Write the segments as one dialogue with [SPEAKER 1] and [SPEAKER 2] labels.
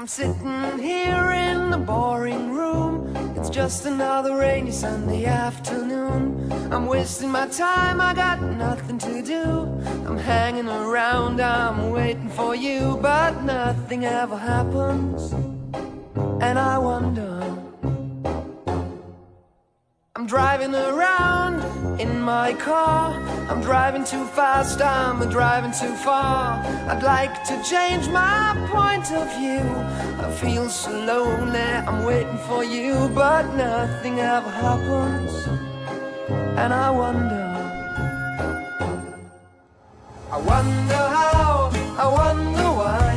[SPEAKER 1] I'm sitting here in the boring room. It's just another rainy Sunday afternoon. I'm wasting my time, I got nothing to do. I'm hanging around, I'm waiting for you, but nothing ever happens. And I wonder, I'm driving around in my car. I'm driving too fast, I'm driving too far. I'd like to change my point of view. I feel so lonely, I'm waiting for you, but nothing ever happens. And I wonder how, I wonder why.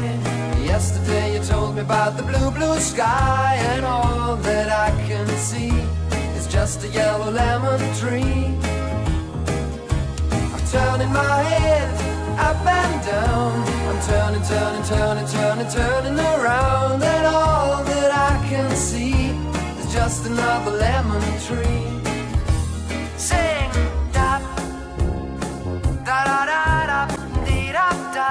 [SPEAKER 1] Yesterday you told me about the blue, blue sky, and all that I can see is just a yellow lemon tree. I'm turning my head up and down. I'm turning, turning, turning, turning, turning around, and all that I can see is just another lemon tree. Sing da da da da da dee da da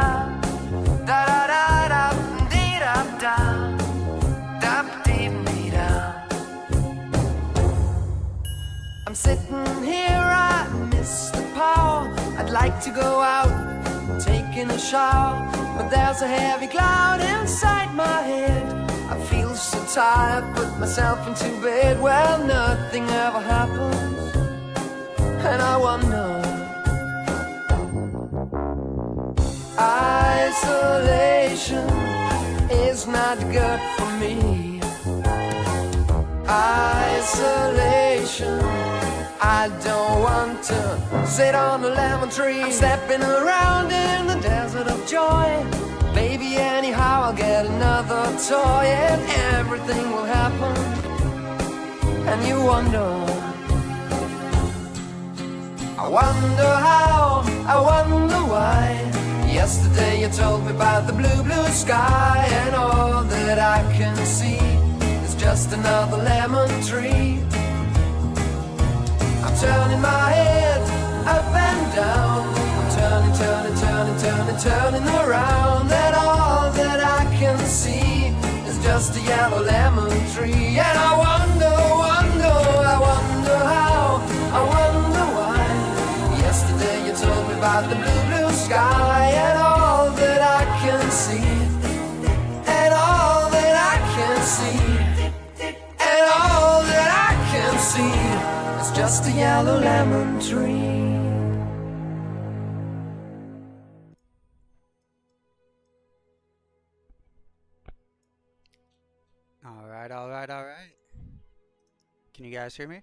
[SPEAKER 1] da da da da dee da da da dee dee da. I'm sitting here, I miss the power. I'd like to go out, taking a shower, but there's a heavy cloud inside my head. I feel so tired, put myself into bed. Well, nothing ever happens, and I wonder. Isolation is not good for me. Isolation, I don't want to sit on a lemon tree. I'm stepping around in the desert of joy. Baby, anyhow I'll get another toy, and everything will happen. And you wonder, I wonder how, I wonder why. Yesterday you told me about the blue, blue sky, and all that I can see is just another lemon tree. I'm turning my head up and down. I'm turning, turning, turning, turning, turning around, and all that I can see is just a yellow lemon tree. And I wonder, wonder, I wonder how, I wonder why. Yesterday you told me about the blue, blue sky, and all that I can see, and all that I can see, and all that I can see is just a yellow lemon tree.
[SPEAKER 2] All right. Can you guys hear me?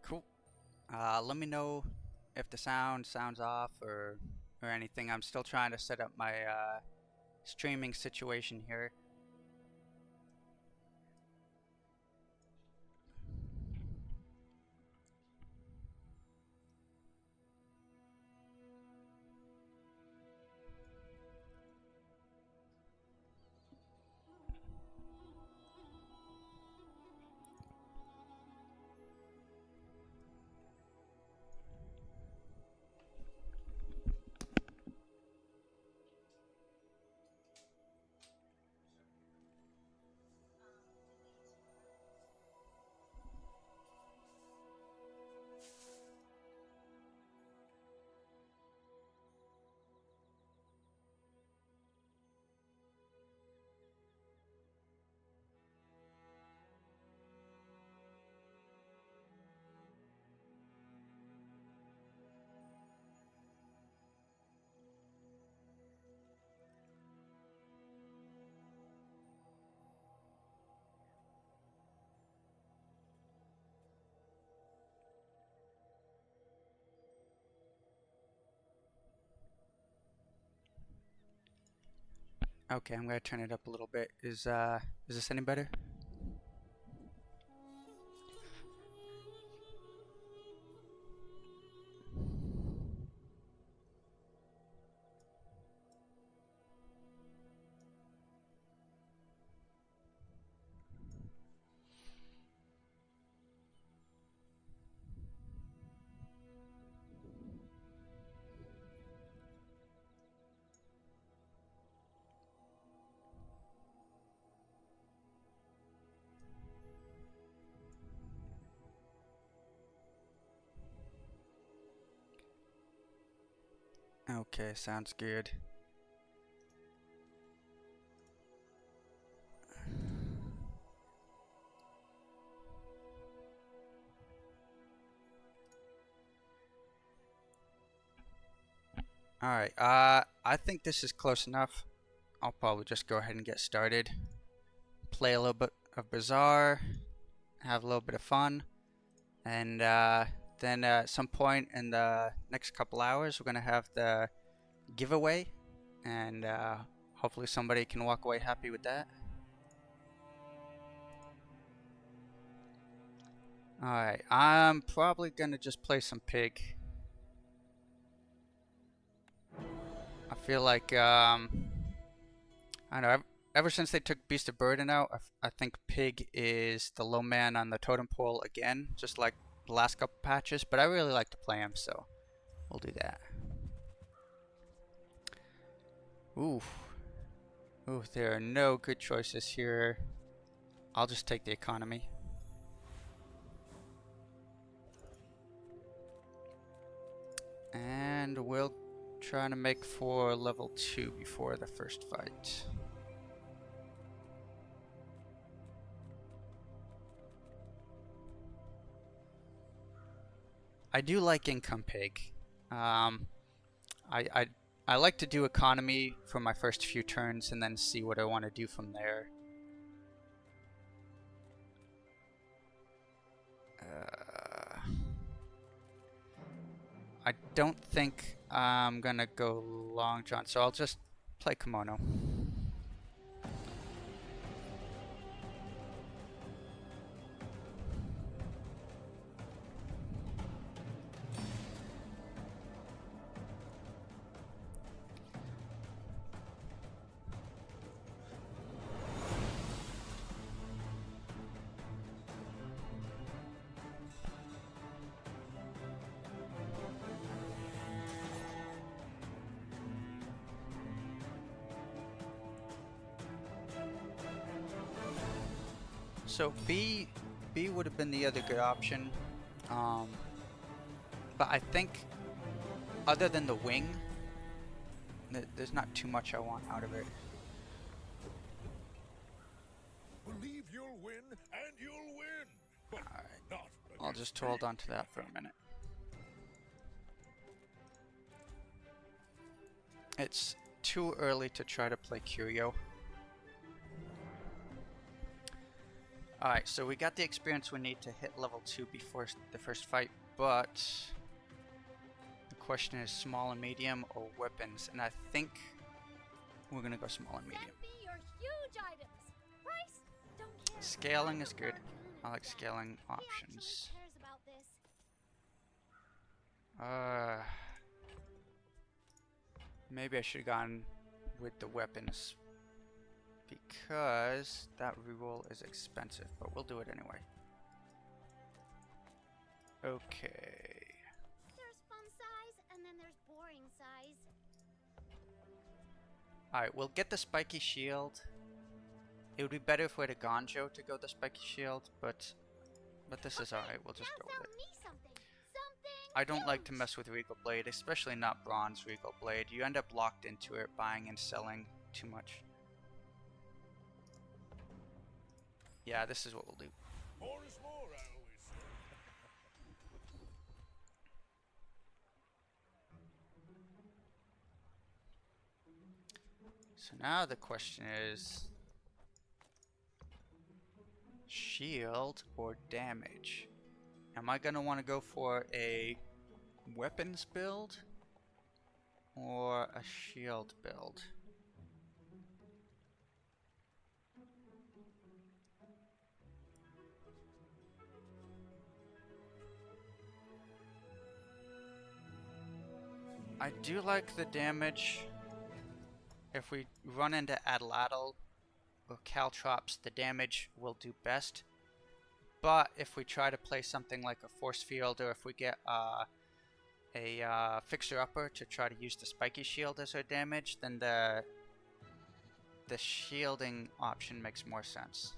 [SPEAKER 2] Cool. Let me know if the sounds off or anything. I'm still trying to set up my streaming situation here. Okay, I'm gonna turn it up a little bit. Is this any better? Okay, sounds good. Alright, I think this is close enough. I'll probably just go ahead and get started. Play a little bit of Bazaar, have a little bit of fun, and then at some point in the next couple hours, we're gonna have the giveaway, and hopefully somebody can walk away happy with that. Alright, I'm probably gonna just play some pig. I feel like, I don't know, ever since they took Beast of Burden out, I think pig is the low man on the totem pole again, just like the last couple patches, but I really like to play him, so we'll do that. Ooh. Ooh, there are no good choices here. I'll just take the economy. And we'll try to make for level 2 before the first fight. I do like income pig. I like to do economy for my first few turns and then see what I want to do from there. I don't think I'm gonna go Long John, so I'll just play Kimono. So B would have been the other good option, but I think other than the wing, there's not too much I want out of it.
[SPEAKER 3] Believe you'll win, and you'll win. But not
[SPEAKER 2] I'll just hold on to that for a minute. It's too early to try to play Curio. Alright, so we got the experience we need to hit level 2 before the first fight, but the question is small and medium or weapons, and I think we're gonna go small and medium. Scaling is good. I like scaling options. Maybe I should have gone with the weapons, because that reroll is expensive, but we'll do it anyway. Okay.
[SPEAKER 4] There's fun size, and then there's boring size.
[SPEAKER 2] Alright, we'll get the spiky shield. It would be better if we had a Gonjo to go the spiky shield, but this is alright, we'll just go with it. I don't like to mess with Regal Blade, especially not Bronze Regal Blade. You end up locked into it, buying and selling too much. Yeah, this is what we'll do.
[SPEAKER 3] more is more, I always say.
[SPEAKER 2] So now the question is shield or damage? Am I gonna want to go for a weapons build or a shield build? I do like the damage. If we run into Atlatl or Caltrops, the damage will do best. But if we try to play something like a force field, or if we get a fixer-upper to try to use the spiky shield as our damage, then the shielding option makes more sense.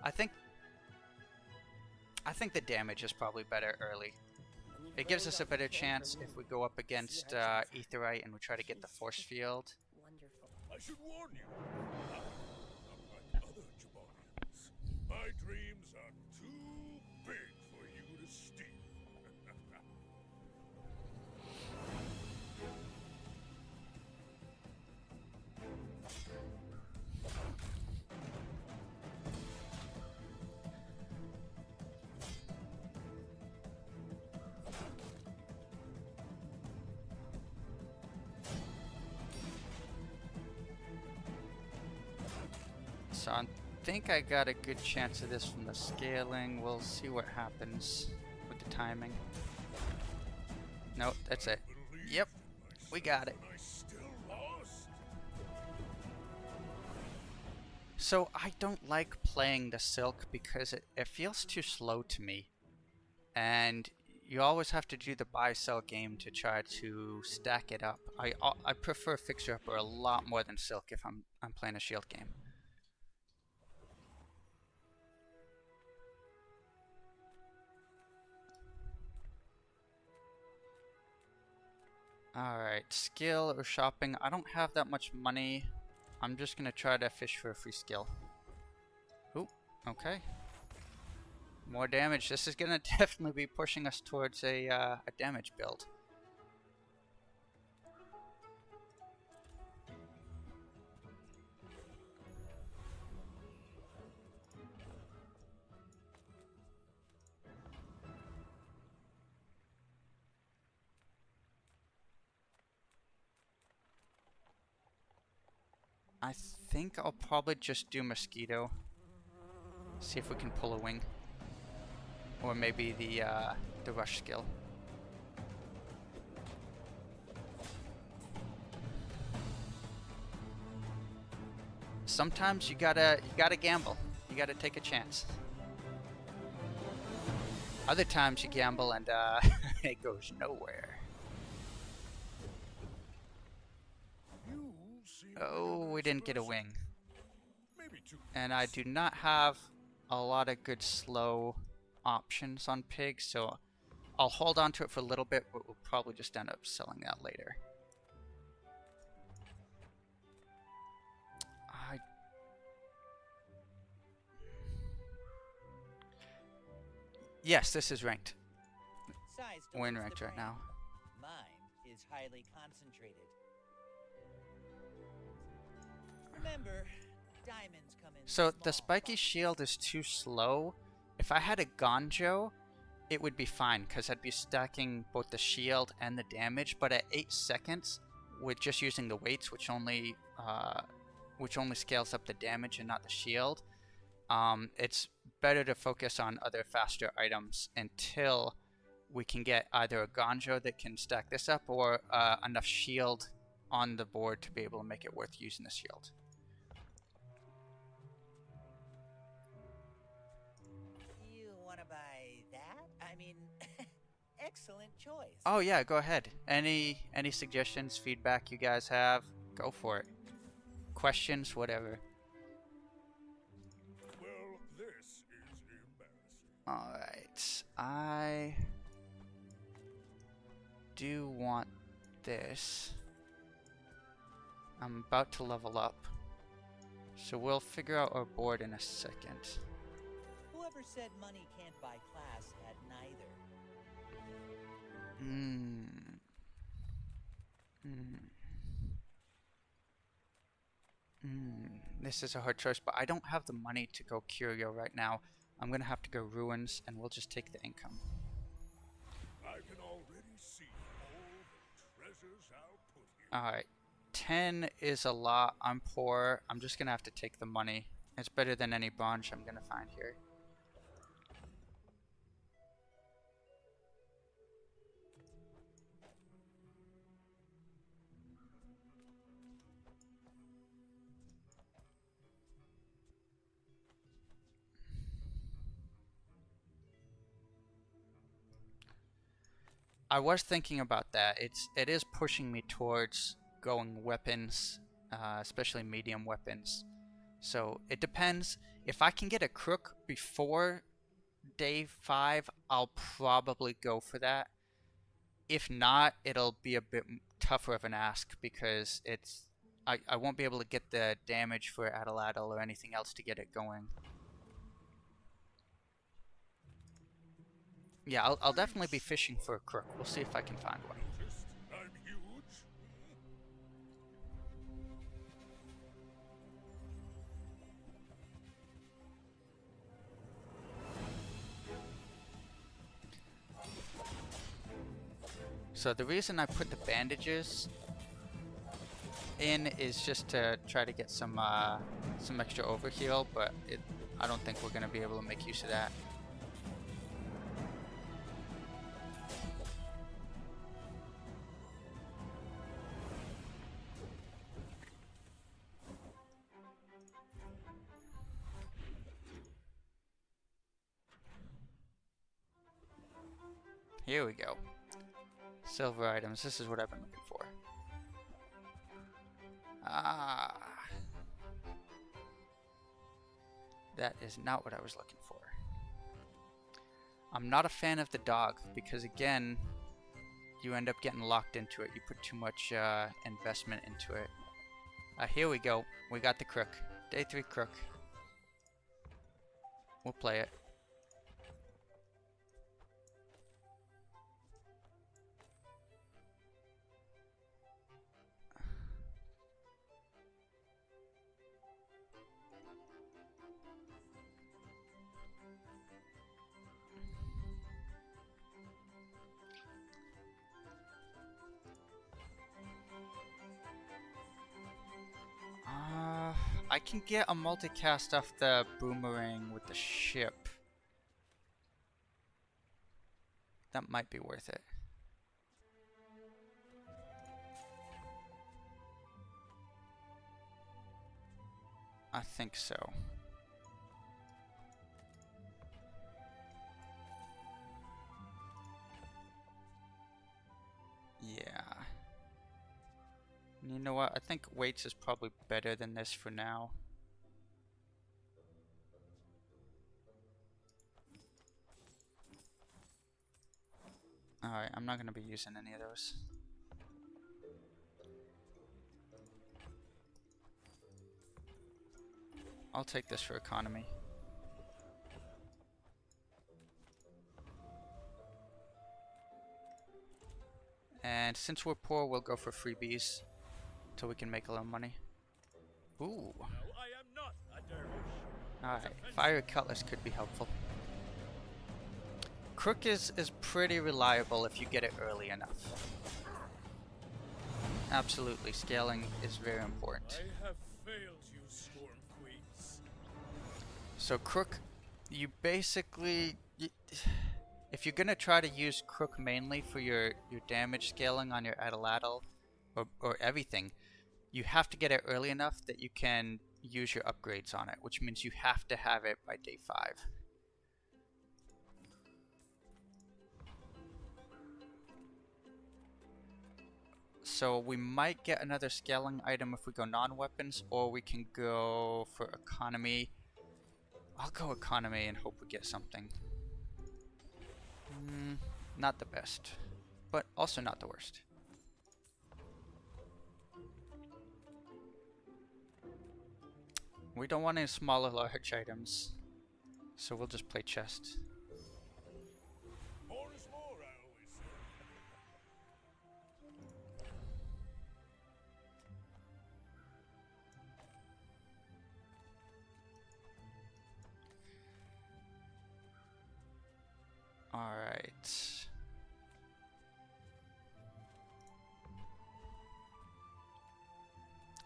[SPEAKER 2] I think the damage is probably better early. It gives us a better chance if we go up against Aetheryte and we try to get the force field.
[SPEAKER 4] Wonderful.
[SPEAKER 3] I should warn you. I'm not like other Jabarians. My dreams are too big for you to steal.
[SPEAKER 2] So I think I got a good chance of this from the scaling. We'll see what happens with the timing. Nope, that's it. Yep, we got it.
[SPEAKER 3] I still lost.
[SPEAKER 2] So I don't like playing the Silk because it feels too slow to me. And you always have to do the buy-sell game to try to stack it up. I prefer Fixer Upper a lot more than Silk if I'm playing a shield game. Alright, skill or shopping. I don't have that much money. I'm just gonna try to fish for a free skill. Ooh, okay. More damage. This is gonna definitely be pushing us towards a damage build. I think I'll probably just do Mosquito. See if we can pull a wing. Or maybe the rush skill. Sometimes you gotta gamble. You gotta take a chance. Other times you gamble and it goes nowhere. Oh, we didn't get a wing. And I do not have a lot of good slow options on pigs, so I'll hold on to it for a little bit, but we'll probably just end up selling that later. Yes, this is ranked. We're in ranked right now.
[SPEAKER 5] Mine is highly concentrated. Remember, diamonds come in
[SPEAKER 2] So the
[SPEAKER 5] small
[SPEAKER 2] spiky shield is too slow. If I had a Gonjo, it would be fine because I'd be stacking both the shield and the damage. But at 8 seconds, with just using the weights, which only scales up the damage and not the shield, it's better to focus on other faster items until we can get either a Gonjo that can stack this up or enough shield on the board to be able to make it worth using the shield.
[SPEAKER 5] You want to buy that? I mean, excellent choice.
[SPEAKER 2] Oh yeah, go ahead. Any suggestions, feedback you guys have, go for it. Questions, whatever.
[SPEAKER 3] Well, this is embarrassing.
[SPEAKER 2] Alright, I do want this. I'm about to level up. So we'll figure out our board in a second.
[SPEAKER 5] Whoever said money can't buy class had neither.
[SPEAKER 2] This is a hard choice, but I don't have the money to go Curio right now. I'm gonna have to go Ruins, and we'll just take the income.
[SPEAKER 3] I can already see all the treasures I'll put here.
[SPEAKER 2] Alright, 10 is a lot. I'm poor. I'm just gonna have to take the money. It's better than any bronze I'm gonna find here. I was thinking about that. It is pushing me towards going weapons, especially medium weapons. So it depends. If I can get a crook before day 5, I'll probably go for that. If not, it'll be a bit tougher of an ask because I won't be able to get the damage for Atlatl or anything else to get it going. Yeah, I'll definitely be fishing for a crook. We'll see if I can find one.
[SPEAKER 3] Noticed I'm huge?
[SPEAKER 2] So the reason I put the bandages in is just to try to get some extra overheal, but I don't think we're gonna be able to make use of that. Here we go. Silver items. This is what I've been looking for. Ah. That is not what I was looking for. I'm not a fan of the dog because, again, you end up getting locked into it. You put too much investment into it. Here we go. We got the crook. Day 3 crook. We'll play it. I can get a multicast off the boomerang with the ship. That might be worth it. I think so. Yeah. You know what? I think weights is probably better than this for now. Alright, I'm not going to be using any of those. I'll take this for economy. And since we're poor, we'll go for freebies till we can make a little money. Ooh.
[SPEAKER 3] No, I am not a dervish.
[SPEAKER 2] Alright, fire cutlass could be helpful. Crook is pretty reliable if you get it early enough. Absolutely, scaling is very important.
[SPEAKER 3] I have failed you, Storm Queens.
[SPEAKER 2] So Crook, you basically... if you're gonna try to use Crook mainly for your damage scaling on your Atlatl or everything, you have to get it early enough that you can use your upgrades on it, which means you have to have it by day 5. So we might get another scaling item if we go non-weapons, or we can go for economy. I'll go economy and hope we get something. Not the best, but also not the worst. We don't want any smaller large items, so we'll just play chest.
[SPEAKER 3] More is more, I always say.
[SPEAKER 2] Alright.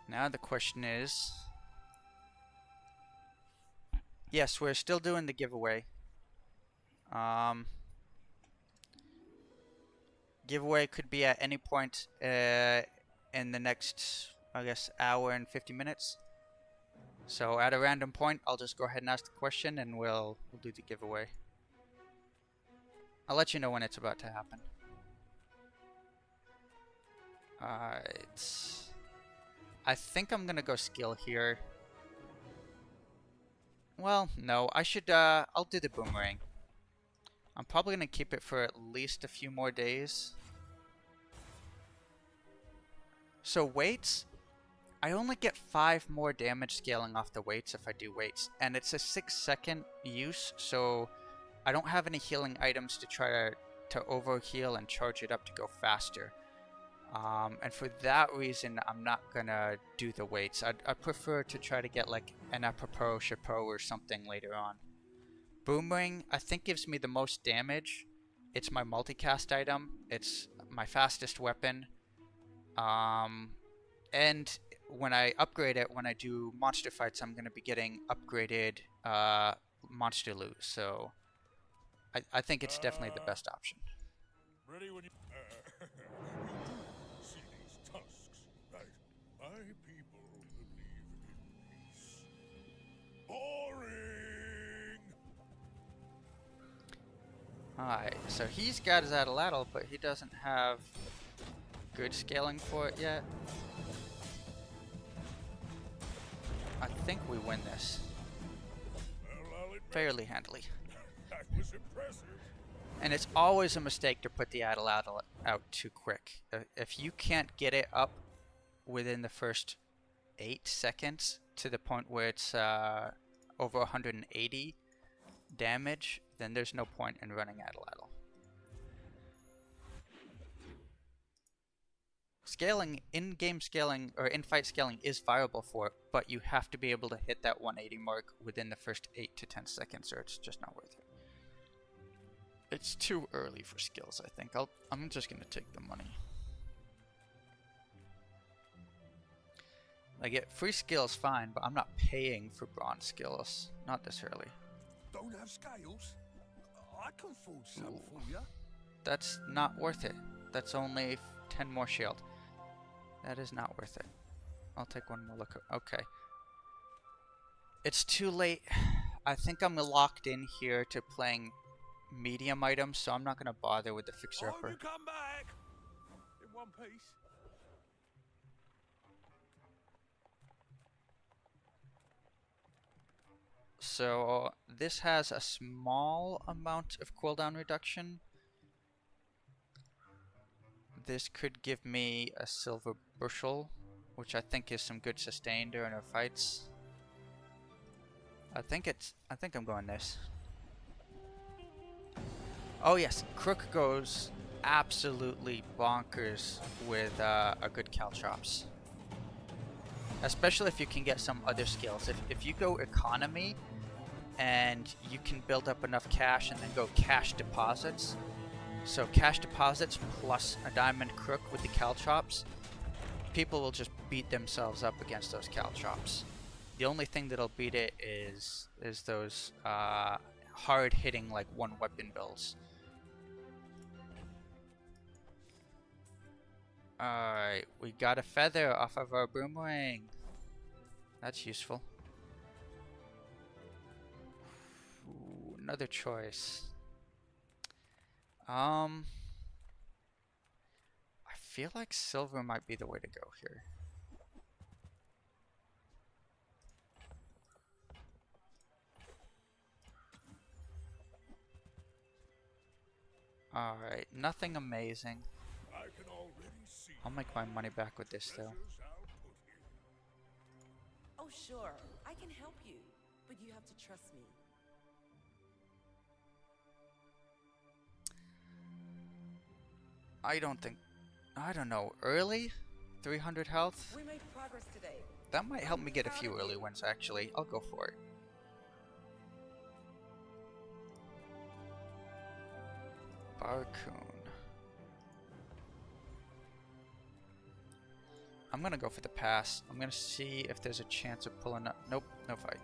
[SPEAKER 2] Now the question is... yes, we're still doing the giveaway. Giveaway could be at any point in the next, I guess, hour and 50 minutes. So at a random point, I'll just go ahead and ask the question and we'll do the giveaway. I'll let you know when it's about to happen. Alright. I think I'm gonna go skill here. Well, no, I should, I'll do the boomerang. I'm probably gonna keep it for at least a few more days. So weights, I only get 5 more damage scaling off the weights if I do weights, and it's a 6-second use, so I don't have any healing items to try to over heal and charge it up to go faster. And for that reason, I'm not gonna do the weights. I prefer to try to get like an apropos chapeau or something later on. Boomerang, I think, gives me the most damage. It's my multicast item. It's my fastest weapon. And when I upgrade it, when I do monster fights, I'm gonna be getting upgraded monster loot. So I think it's definitely the best option.
[SPEAKER 3] Ready when you see these tusks, right? My people believe in peace. Boring.
[SPEAKER 2] Alright, so he's got his Atlatl, but he doesn't have good scaling for it yet. I think we win this
[SPEAKER 3] Well, I'll admit,
[SPEAKER 2] fairly handily.
[SPEAKER 3] that was impressive.
[SPEAKER 2] And it's always a mistake to put the Atlatl out too quick. If you can't get it up within the first 8 seconds to the point where it's over 180 damage, then there's no point in running Atlatl. Scaling, in-game scaling, or in-fight scaling is viable for it, but you have to be able to hit that 180 mark within the first 8 to 10 seconds, or it's just not worth it. It's too early for skills, I think. I'm just gonna take the money. I get free skills fine, but I'm not paying for bronze skills. Not this early.
[SPEAKER 3] Don't have scales? I can afford some for you.
[SPEAKER 2] That's not worth it. That's only 10 more shield. That is not worth it. I'll take one more look. Okay. It's too late. I think I'm locked in here to playing medium items, so I'm not going to bother with the fixer-upper.
[SPEAKER 3] You come back in one piece.
[SPEAKER 2] So this has a small amount of cooldown reduction. This could give me a silver bushel, which I think is some good sustain during our fights. I think I'm going this. Oh yes, Crook goes absolutely bonkers with a good Caltrops. Especially if you can get some other skills. If you go economy and you can build up enough cash and then go cash deposits. So cash deposits plus a diamond crook with the Caltrops, people will just beat themselves up against those Caltrops. The only thing that'll beat it is those hard hitting like one weapon builds. Alright, we got a feather off of our boomerang. That's useful. Ooh, another choice. I feel like silver might be the way to go here. Alright, nothing amazing.
[SPEAKER 3] I can already see
[SPEAKER 2] I'll make my money back with this though.
[SPEAKER 3] treasures I'll put here.
[SPEAKER 6] Oh, sure. I can help you, but you have to trust me.
[SPEAKER 2] I don't know, early? 300 health?
[SPEAKER 6] We made progress today.
[SPEAKER 2] That might help me get a few early wins actually. I'll go for it. Barcoon. I'm gonna go for the pass. I'm gonna see if there's a chance of pulling up. Nope, no fight.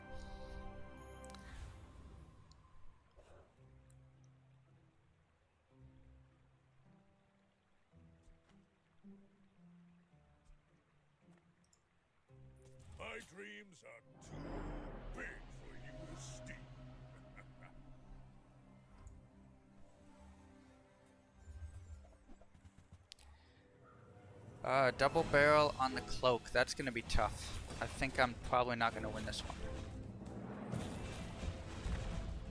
[SPEAKER 3] My dreams are too big for you to steal.
[SPEAKER 2] Double barrel on the cloak. That's gonna be tough. I think I'm probably not gonna win this one.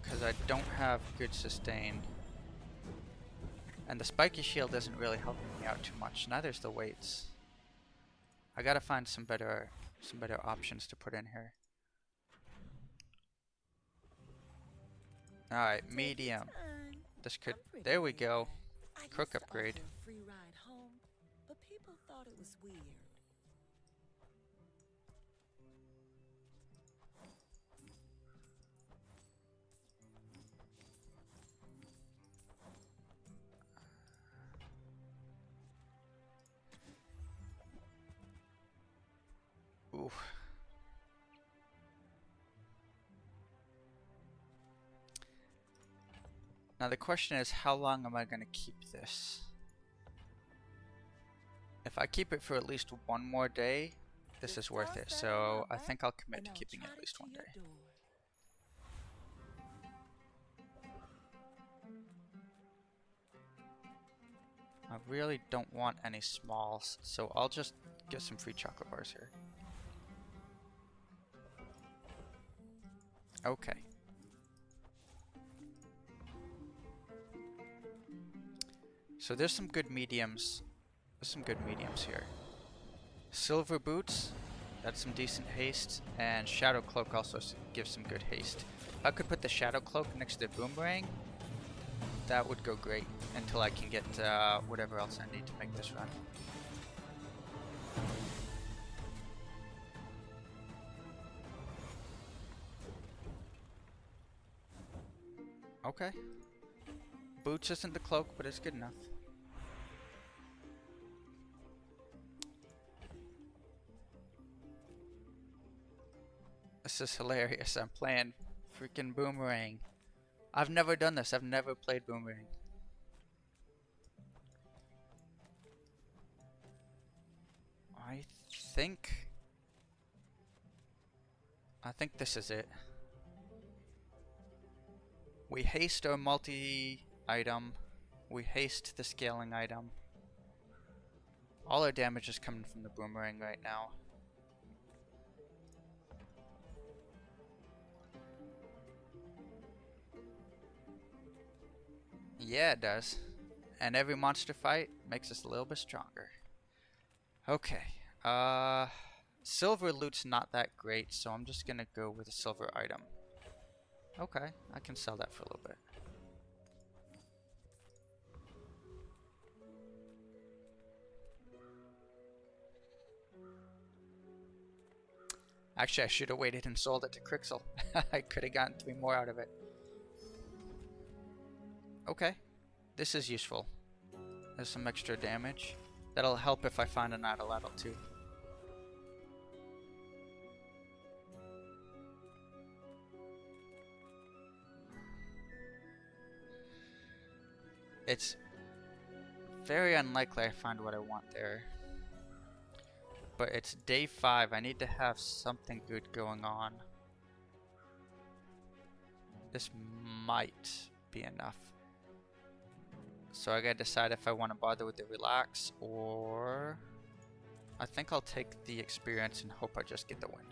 [SPEAKER 2] Because I don't have good sustain. And the spiky shield isn't really helping me out too much. Neither's the weights. I gotta find some better options to put in here. Alright, medium. This could, there we go. Crook upgrade.
[SPEAKER 6] Free ride home, but people thought it was weird.
[SPEAKER 2] Ooh. Now the question is, how long am I going to keep this? If I keep it for at least one more day, this is worth it. So I think I'll commit to keeping it at least one day. I really don't want any smalls, so I'll just get some free chocolate bars here. Okay. So there's some good mediums. There's some good mediums here. Silver boots, that's some decent haste, and shadow cloak also gives some good haste. If I could put the shadow cloak next to the boomerang, that would go great until I can get whatever else I need to make this run. Okay. Boots isn't the cloak, but it's good enough. This is hilarious. I'm playing freaking boomerang. I've never done this. I've never played boomerang. I think this is it. We haste our multi-item. We haste the scaling item. All our damage is coming from the boomerang right now. Yeah, it does. And every monster fight makes us a little bit stronger. Okay. Silver loot's not that great, so I'm just gonna go with a silver item. Okay, I can sell that for a little bit. Actually, I should have waited and sold it to Crixel. I could have gotten 3 more out of it. Okay, this is useful. There's some extra damage. That'll help if I find an idle too. It's very unlikely I find what I want there. But it's day 5. I need to have something good going on. This might be enough. So I gotta decide if I want to bother with the relax, or I think I'll take the experience and hope I just get the win.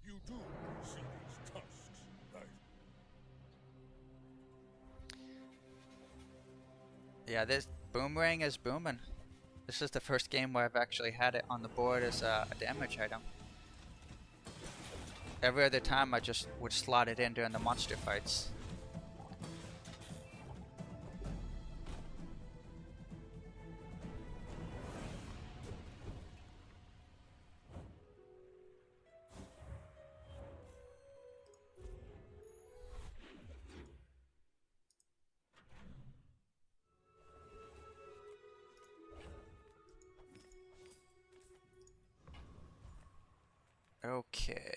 [SPEAKER 3] You do see these tusks, right?
[SPEAKER 2] Yeah, this boomerang is booming. This is the first game where I've actually had it on the board as a damage item. Every other time I just would slot it in during the monster fights. Okay.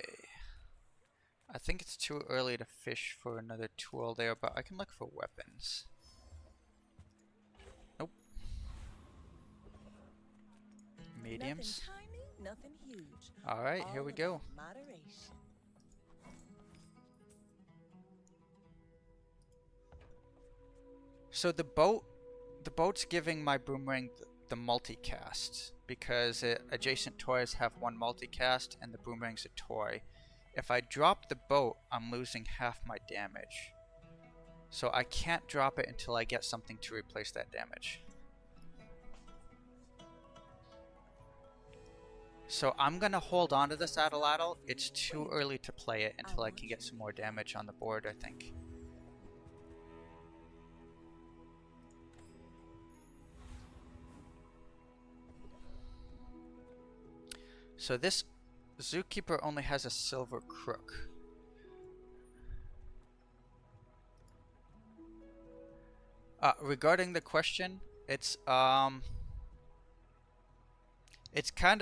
[SPEAKER 2] I think it's too early to fish for another tool there, but I can look for weapons. Nope. Mediums.
[SPEAKER 6] Nothing tiny, nothing huge.
[SPEAKER 2] Alright, here we go.
[SPEAKER 6] Moderation.
[SPEAKER 2] So the boat's giving my boomerang the multicast because adjacent toys have one multicast and the boomerang's a toy. If I drop the boat, I'm losing half my damage. So I can't drop it until I get something to replace that damage. So I'm gonna hold on to this Atlatl. It's too early to play it until I can get some more damage on the board, I think. So this Zookeeper only has a silver crook. Regarding the question, it's kind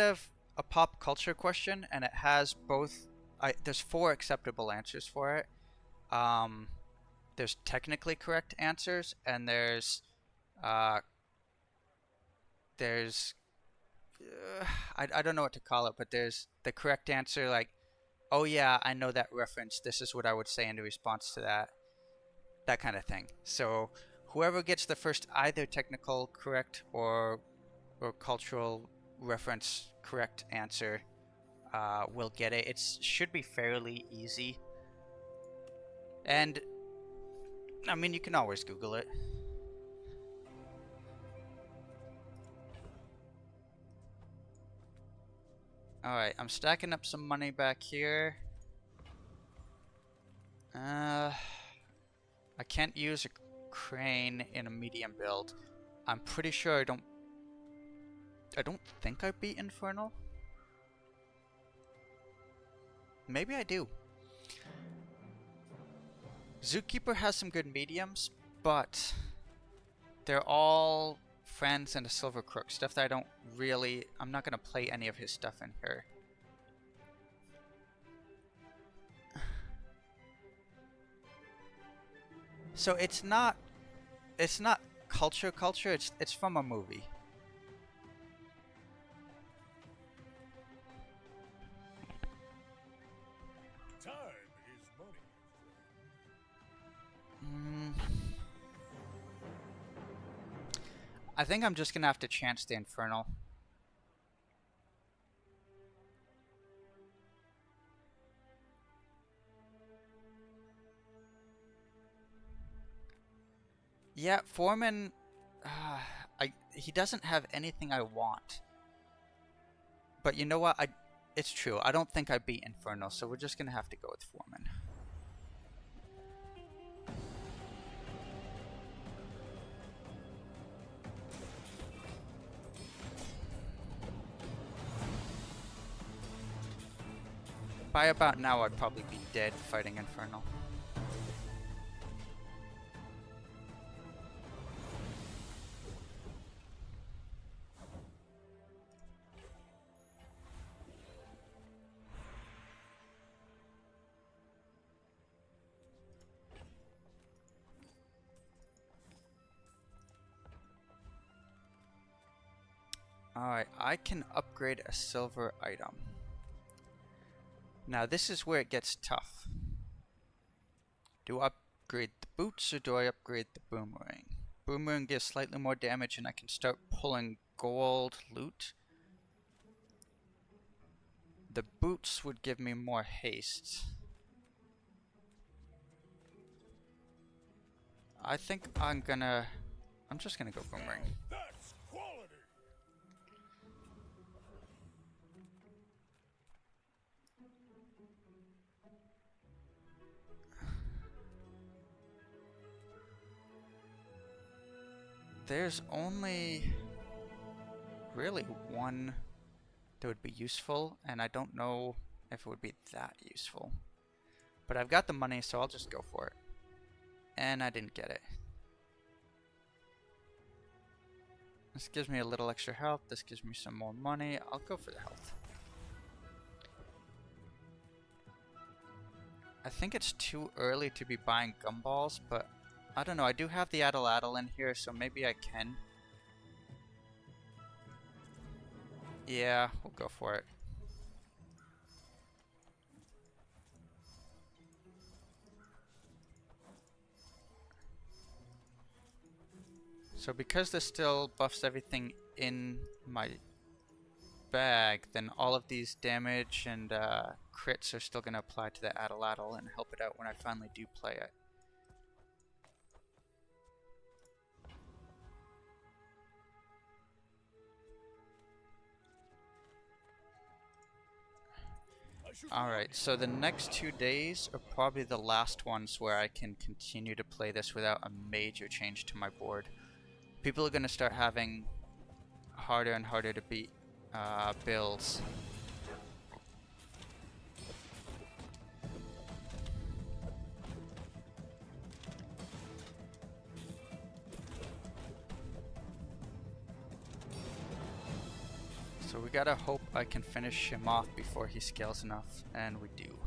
[SPEAKER 2] of a pop culture question, and it has both. There's 4 acceptable answers for it. There's technically correct answers, and there's I don't know what to call it, but there's the correct answer, like, oh yeah, I know that reference. This is what I would say in response to that kind of thing. So whoever gets the first either technical correct or cultural reference correct answer will get it. It should be fairly easy. And I mean, you can always Google it. Alright, I'm stacking up some money back here. I can't use a crane in a medium build. I'm pretty sure I don't think I beat Infernal. Maybe I do. Zookeeper has some good mediums, but they're all friends and a silver crook. Stuff that I'm not going to play any of his stuff in here. So it's not culture, it's from a movie.
[SPEAKER 3] Time is money.
[SPEAKER 2] I think I'm just gonna have to chance the Infernal. Yeah, Foreman, he doesn't have anything I want. But you know what? It's true. I don't think I beat Inferno, so we're just gonna have to go with Foreman. By about now, I'd probably be dead fighting Infernal. Alright, I can upgrade a silver item. Now this is where it gets tough. Do I upgrade the boots or do I upgrade the boomerang? Boomerang gives slightly more damage and I can start pulling gold loot. The boots would give me more haste. I think I'm just gonna go boomerang.
[SPEAKER 3] That's quality.
[SPEAKER 2] There's only really one that would be useful, and I don't know if it would be that useful. But I've got the money, so I'll just go for it. And I didn't get it. This gives me a little extra health, this gives me some more money. I'll go for the health. I think it's too early to be buying gumballs, but I don't know, I do have the Atlatl in here, so maybe I can. Yeah, we'll go for it. So because this still buffs everything in my bag, then all of these damage and crits are still going to apply to the Atlatl and help it out when I finally do play it. Alright, so the next 2 days are probably the last ones where I can continue to play this without a major change to my board. People are going to start having harder and harder to beat builds. So we gotta hope I can finish him off before he scales enough, and we do.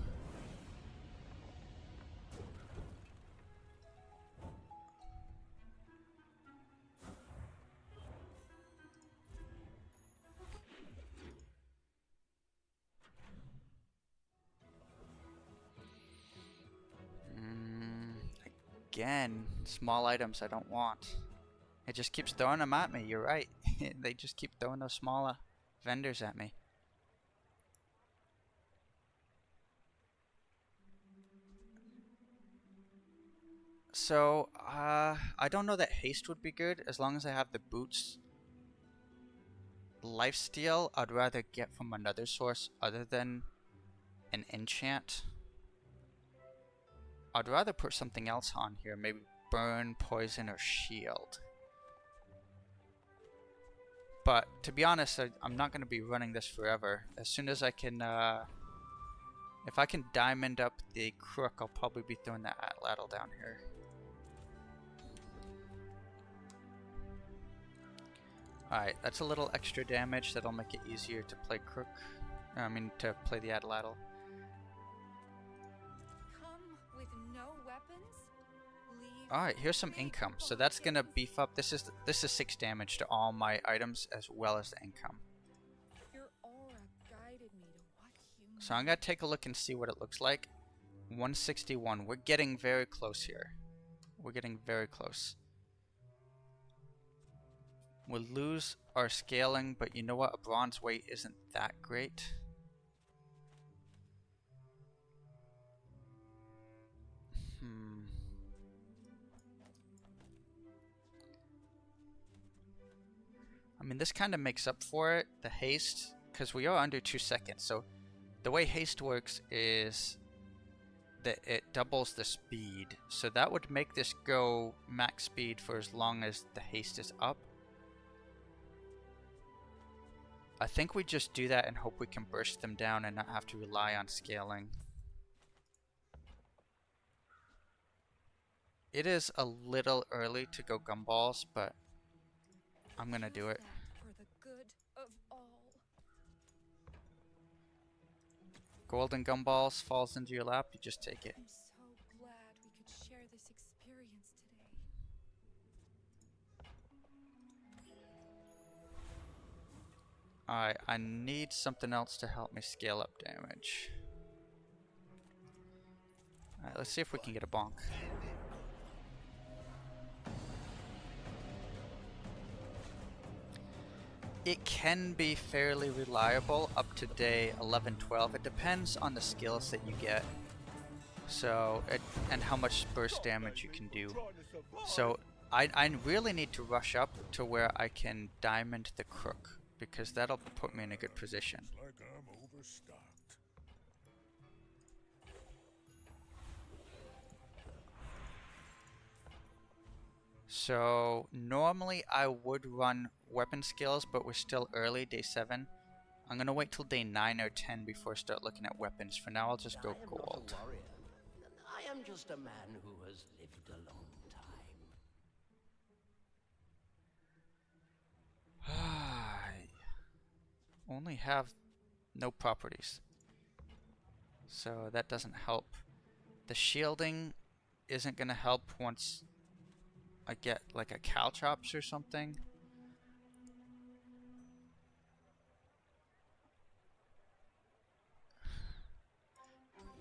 [SPEAKER 2] Again, small items I don't want. It just keeps throwing them at me, you're right. They just keep throwing those smaller vendors at me. So, I don't know that haste would be good as long as I have the boots. Lifesteal, I'd rather get from another source other than an enchant. I'd rather put something else on here, maybe burn, poison, or shield. But to be honest, I'm not going to be running this forever. As soon as I can, if I can diamond up the crook, I'll probably be throwing that atlatl down here. Alright, that's a little extra damage that'll make it easier to play crook. To play the atlatl.
[SPEAKER 6] Come with no weapons? Leave.
[SPEAKER 2] Alright, here's some income. So that's gonna beef up. This is 6 damage to all my items as well as the income.
[SPEAKER 6] Your aura guided me to what human.
[SPEAKER 2] So I'm gonna take a look and see what it looks like. 161. We're getting very close here. We're getting very close. We'll lose our scaling, but you know what? A bronze weight isn't that great. I mean, this kind of makes up for it, the haste, because we are under 2 seconds. So the way haste works is that it doubles the speed. So that would make this go max speed for as long as the haste is up. I think we just do that and hope we can burst them down and not have to rely on scaling. It is a little early to go gumballs, but I'm gonna do it.
[SPEAKER 6] For the good of all.
[SPEAKER 2] Golden gumballs falls into your lap, you just take it.
[SPEAKER 6] I'm so glad we could share this experience today.
[SPEAKER 2] Alright, I need something else to help me scale up damage. Alright, let's see if we can get a bonk. It can be fairly reliable up to day 11, 12. It depends on the skills that you get. So, and how much burst damage you can do. So, I really need to rush up to where I can diamond the crook, because that'll put me in a good position.
[SPEAKER 3] Like I'm overstocked.
[SPEAKER 2] So normally I would run weapon skills, but we're still early, day 7. I'm gonna wait till day 9 or 10 before I start looking at weapons. For now, I'll just go gold.
[SPEAKER 7] I am just a man who has lived a long time.
[SPEAKER 2] I only have no properties, so that doesn't help. The shielding isn't gonna help once I get like a caltrops or something.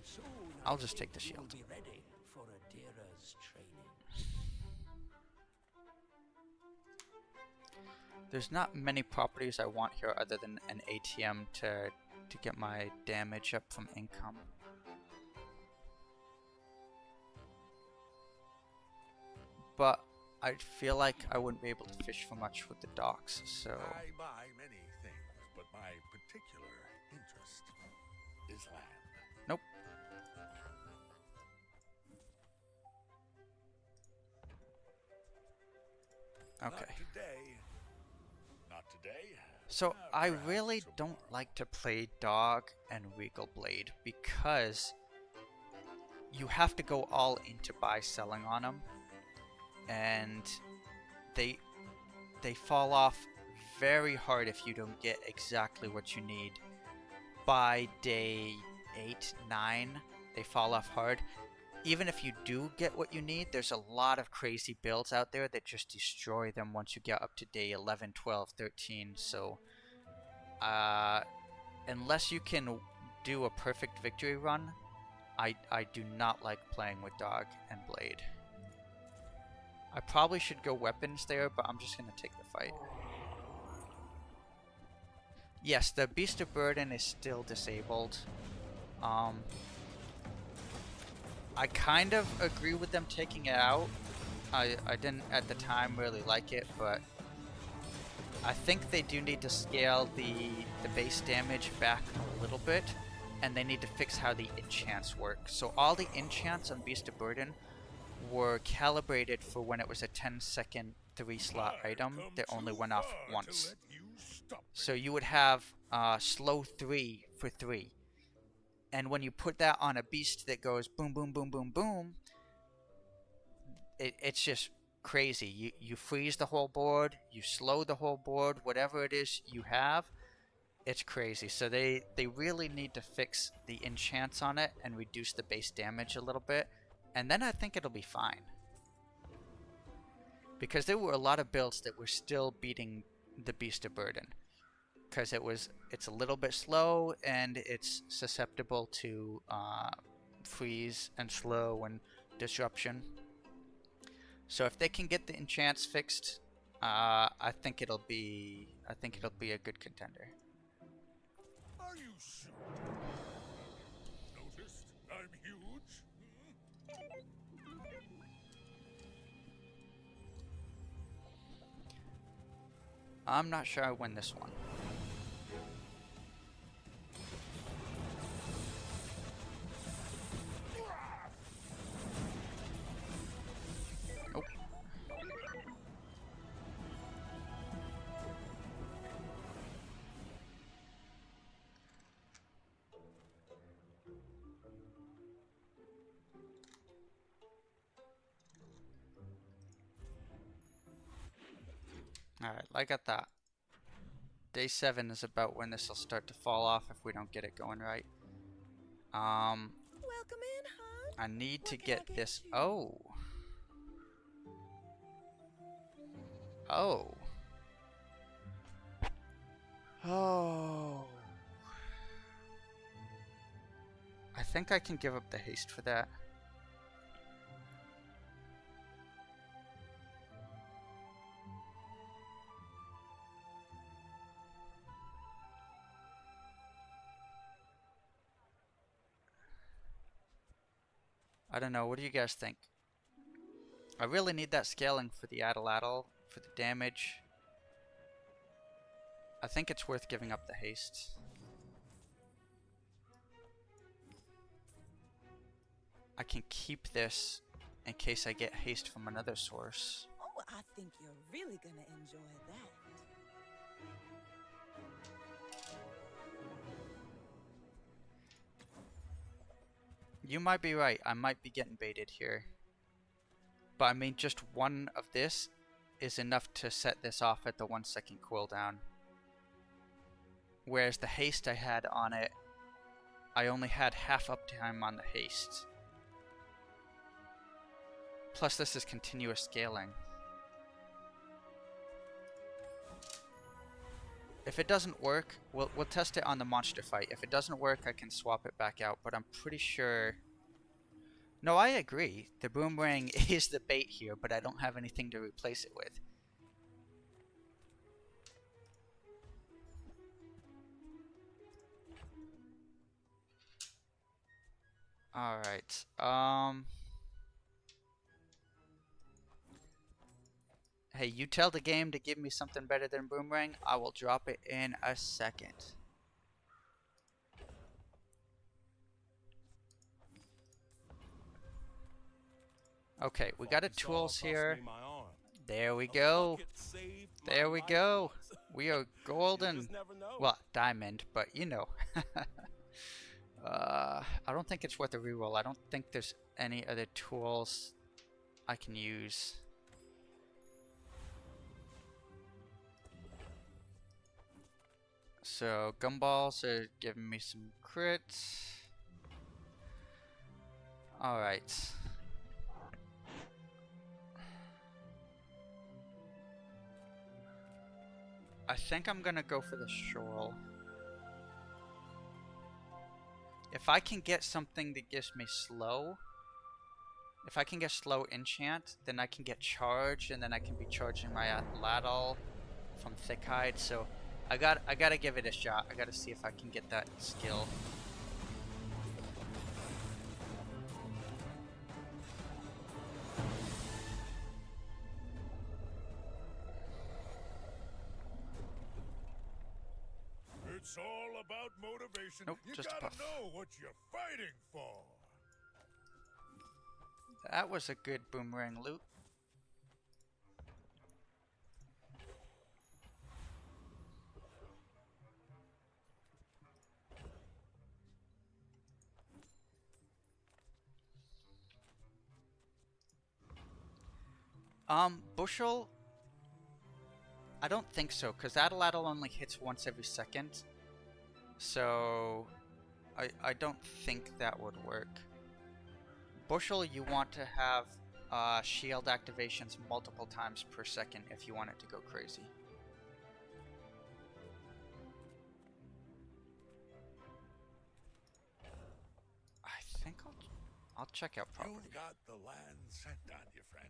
[SPEAKER 7] Soon
[SPEAKER 2] I'll just take the shield.
[SPEAKER 7] Be ready for Adira's training.
[SPEAKER 2] There's not many properties I want here other than an ATM to get my damage up from income. But I feel like I wouldn't be able to fish for much with the docks, so...
[SPEAKER 3] I buy many things, but my particular interest is land.
[SPEAKER 2] Nope. Okay.
[SPEAKER 3] Not today. Not today.
[SPEAKER 2] So I
[SPEAKER 3] Perhaps
[SPEAKER 2] really
[SPEAKER 3] tomorrow.
[SPEAKER 2] don't like to play Dog and Regal Blade because you have to go all into buy selling on them, and they fall off very hard if you don't get exactly what you need. By day 8, 9, they fall off hard. Even if you do get what you need, there's a lot of crazy builds out there that just destroy them once you get up to day 11, 12, 13. So, unless you can do a perfect victory run, I do not like playing with Dog and Blade. I probably should go weapons there, but I'm just going to take the fight. Yes, the Beast of Burden is still disabled. I kind of agree with them taking it out. I didn't at the time really like it, but I think they do need to scale the base damage back a little bit, and they need to fix how the enchants work. So all the enchants on Beast of Burden were calibrated for when it was a 10-second 3-slot item that only went off once. So you would have slow 3 for 3. And when you put that on a beast that goes boom, boom, boom, boom, boom, it's just crazy. You freeze the whole board, you slow the whole board, whatever it is you have, it's crazy. So they really need to fix the enchants on it and reduce the base damage a little bit. And then I think it'll be fine. Because there were a lot of builds that were still beating the Beast of Burden. Because it's a little bit slow and it's susceptible to freeze and slow and disruption. So if they can get the enchants fixed, I think it'll be a good contender.
[SPEAKER 3] Are you sure? Noticed I'm huge?
[SPEAKER 2] I'm not sure I win this one. Nope. Alright, I got that. Day 7 is about when this will start to fall off if we don't get it going right.
[SPEAKER 6] Welcome in, hon.
[SPEAKER 2] I need to
[SPEAKER 6] What can I
[SPEAKER 2] get this.
[SPEAKER 6] you?
[SPEAKER 2] Oh. Oh. Oh. I think I can give up the haste for that. I don't know. What do you guys think? I really need that scaling for the Addle for the damage. I think it's worth giving up the haste. I can keep this in case I get haste from another source.
[SPEAKER 6] Oh, I think you're really gonna enjoy that.
[SPEAKER 2] You might be right. I might be getting baited here. But I mean, just one of this is enough to set this off at the 1 second cooldown. Whereas the haste I had on it, I only had half uptime on the haste. Plus this is continuous scaling. If it doesn't work, we'll test it on the monster fight. If it doesn't work, I can swap it back out, but I'm pretty sure... No, I agree. The boomerang is the bait here, but I don't have anything to replace it with. Alright, hey, you tell the game to give me something better than boomerang, I will drop it in a second. Okay, we got a
[SPEAKER 3] Fucking
[SPEAKER 2] tools
[SPEAKER 3] saw
[SPEAKER 2] here.
[SPEAKER 3] cost me my arm.
[SPEAKER 2] There we
[SPEAKER 3] A
[SPEAKER 2] go.
[SPEAKER 3] bucket saved
[SPEAKER 2] There
[SPEAKER 3] my
[SPEAKER 2] we
[SPEAKER 3] life
[SPEAKER 2] go.
[SPEAKER 3] once.
[SPEAKER 2] We are
[SPEAKER 3] You
[SPEAKER 2] golden.
[SPEAKER 3] just never know.
[SPEAKER 2] Well, diamond, but you know. I don't think it's worth a reroll. I don't think there's any other tools I can use. So gumballs are giving me some crits. Alright. I think I'm gonna go for the shoal. If I can get something that gives me slow, if I can get slow enchant, then I can get charge, and then I can be charging my Atlatl from thick hide. So I gotta give it a shot. I gotta see if I can get that skill.
[SPEAKER 3] It's all about motivation.
[SPEAKER 2] Nope,
[SPEAKER 3] You
[SPEAKER 2] just a
[SPEAKER 3] gotta
[SPEAKER 2] puff.
[SPEAKER 3] know what you're fighting for.
[SPEAKER 2] That was a good boomerang loot. Bushel? I don't think so, because Atlatl only hits once every second. So, I don't think that would work. Bushel, you want to have shield activations multiple times per second if you want it to go crazy. I think I'll check out property.
[SPEAKER 3] You've got the land sent on you, friend.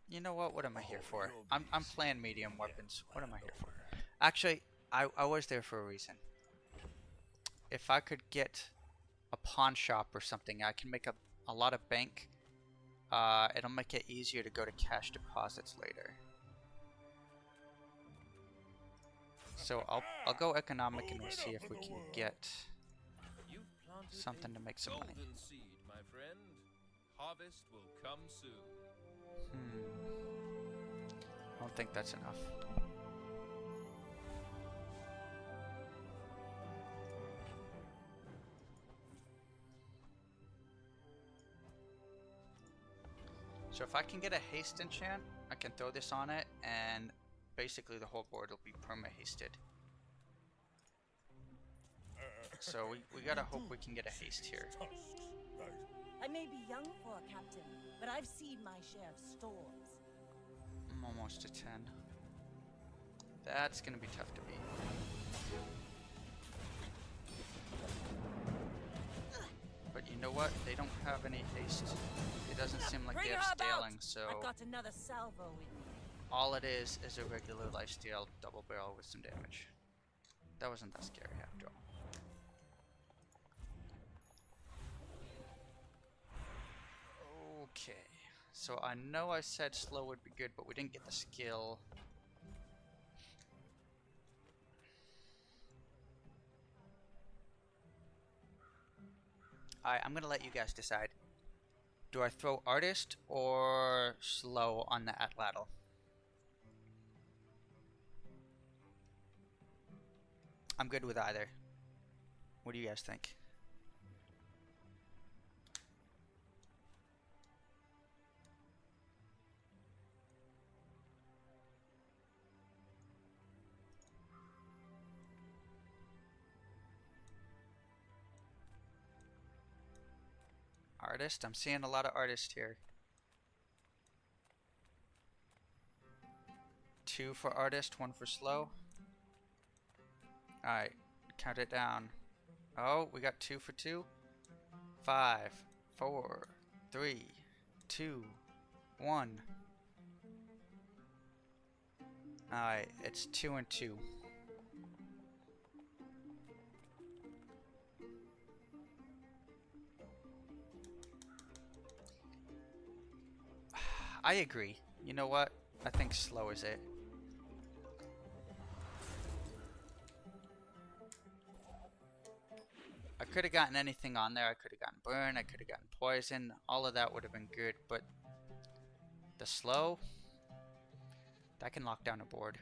[SPEAKER 2] You know what? What am I here
[SPEAKER 3] Oh,
[SPEAKER 2] for?
[SPEAKER 3] you'll
[SPEAKER 2] I'm
[SPEAKER 3] be
[SPEAKER 2] playing
[SPEAKER 3] seeing
[SPEAKER 2] medium
[SPEAKER 3] the
[SPEAKER 2] weapons. What am I here for?
[SPEAKER 3] over.
[SPEAKER 2] Actually, I was there for a reason. If I could get a pawn shop or something, I can make a lot of bank. It'll make it easier to go to cash deposits later. So I'll go economic and we'll see if we can get
[SPEAKER 8] You've planted
[SPEAKER 2] something to make some money.
[SPEAKER 8] golden seed, my friend. Harvest will come soon.
[SPEAKER 2] I don't think that's enough. So if I can get a haste enchant, I can throw this on it, and basically the whole board will be perma-hasted. So we gotta hope we can get a haste here.
[SPEAKER 6] I may be young for a captain, but I've seen my share of storms.
[SPEAKER 2] I'm almost to 10. That's gonna be tough to beat. But you know what? They don't have any haste. It doesn't seem like
[SPEAKER 6] Bring
[SPEAKER 2] they
[SPEAKER 6] her
[SPEAKER 2] have
[SPEAKER 6] about!
[SPEAKER 2] scaling, so
[SPEAKER 6] I've got another salvo with me.
[SPEAKER 2] all it is a regular lifesteal double barrel with some damage. That wasn't that scary after all. Okay, so I know I said slow would be good, but we didn't get the skill. Alright, I'm gonna let you guys decide. Do I throw artist or slow on the Atlatl? I'm good with either. What do you guys think? Artist? I'm seeing a lot of artists here. 2 for artist, 1 for slow. Alright, count it down. Oh, we got 2 for 2. 5, 4, 3, 2, 1. Alright, it's 2 and 2. I agree. You know what? I think slow is it. I could have gotten anything on there. I could have gotten burn, I could have gotten poison. All of that would have been good, but the slow, that can lock down a board.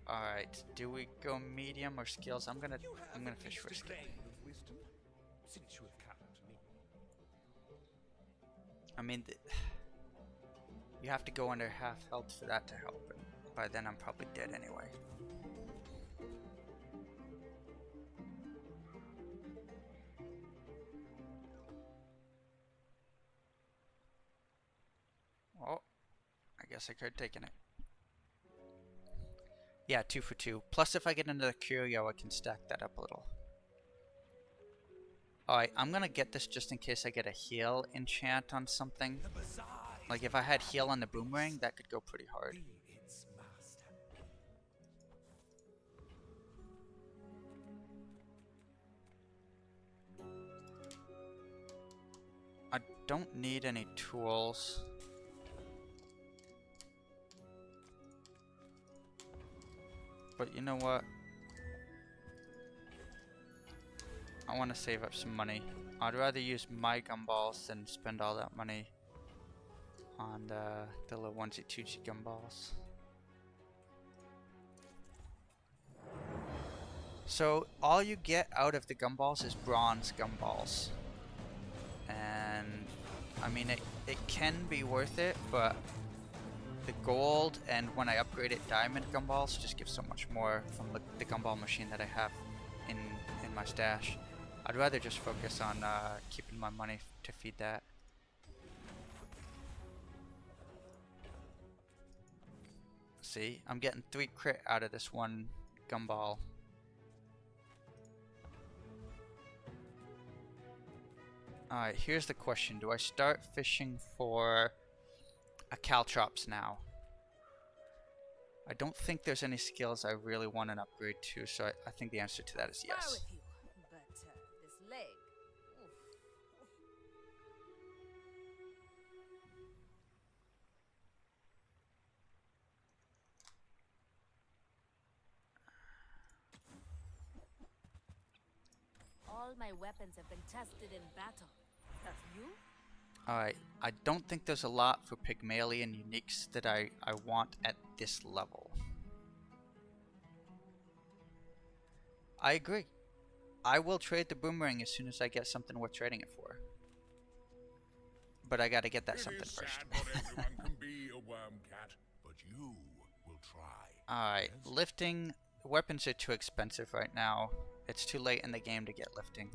[SPEAKER 2] Alright, do we go medium or skills? I'm gonna fish for skill.
[SPEAKER 3] Since you have come to me.
[SPEAKER 2] I mean, you have to go under half health for that to help, and by then I'm probably dead anyway. Oh, I guess I could have taken it. Yeah, 2 for 2. Plus, if I get into the curio, I can stack that up a little. Alright, I'm gonna get this just in case I get a heal enchant on something. Like, if I had heal on the boomerang, that could go pretty hard. I don't need any tools. But you know what? I want to save up some money. I'd rather use my gumballs than spend all that money on the little onesie twosie gumballs. So all you get out of the gumballs is bronze gumballs. And I mean it can be worth it, but the gold and when I upgrade it diamond gumballs just give so much more from the gumball machine that I have in my stash. I'd rather just focus on keeping my money to feed that. See, I'm getting 3 crit out of this one gumball. Alright, here's the question. Do I start fishing for a Caltrops now? I don't think there's any skills I really want an upgrade to, so I think the answer to that is yes.
[SPEAKER 6] With you, but this leg. Oof. All my weapons have been tested in battle. Have you?
[SPEAKER 2] Alright, I don't think there's a lot for Pygmalion uniques that I want at this level. I agree. I will trade the boomerang as soon as I get something worth trading it for. But I gotta get that something first.
[SPEAKER 3] Not everyone can be a worm cat, but you will try.
[SPEAKER 2] Alright, lifting weapons are too expensive right now. It's too late in the game to get lifting.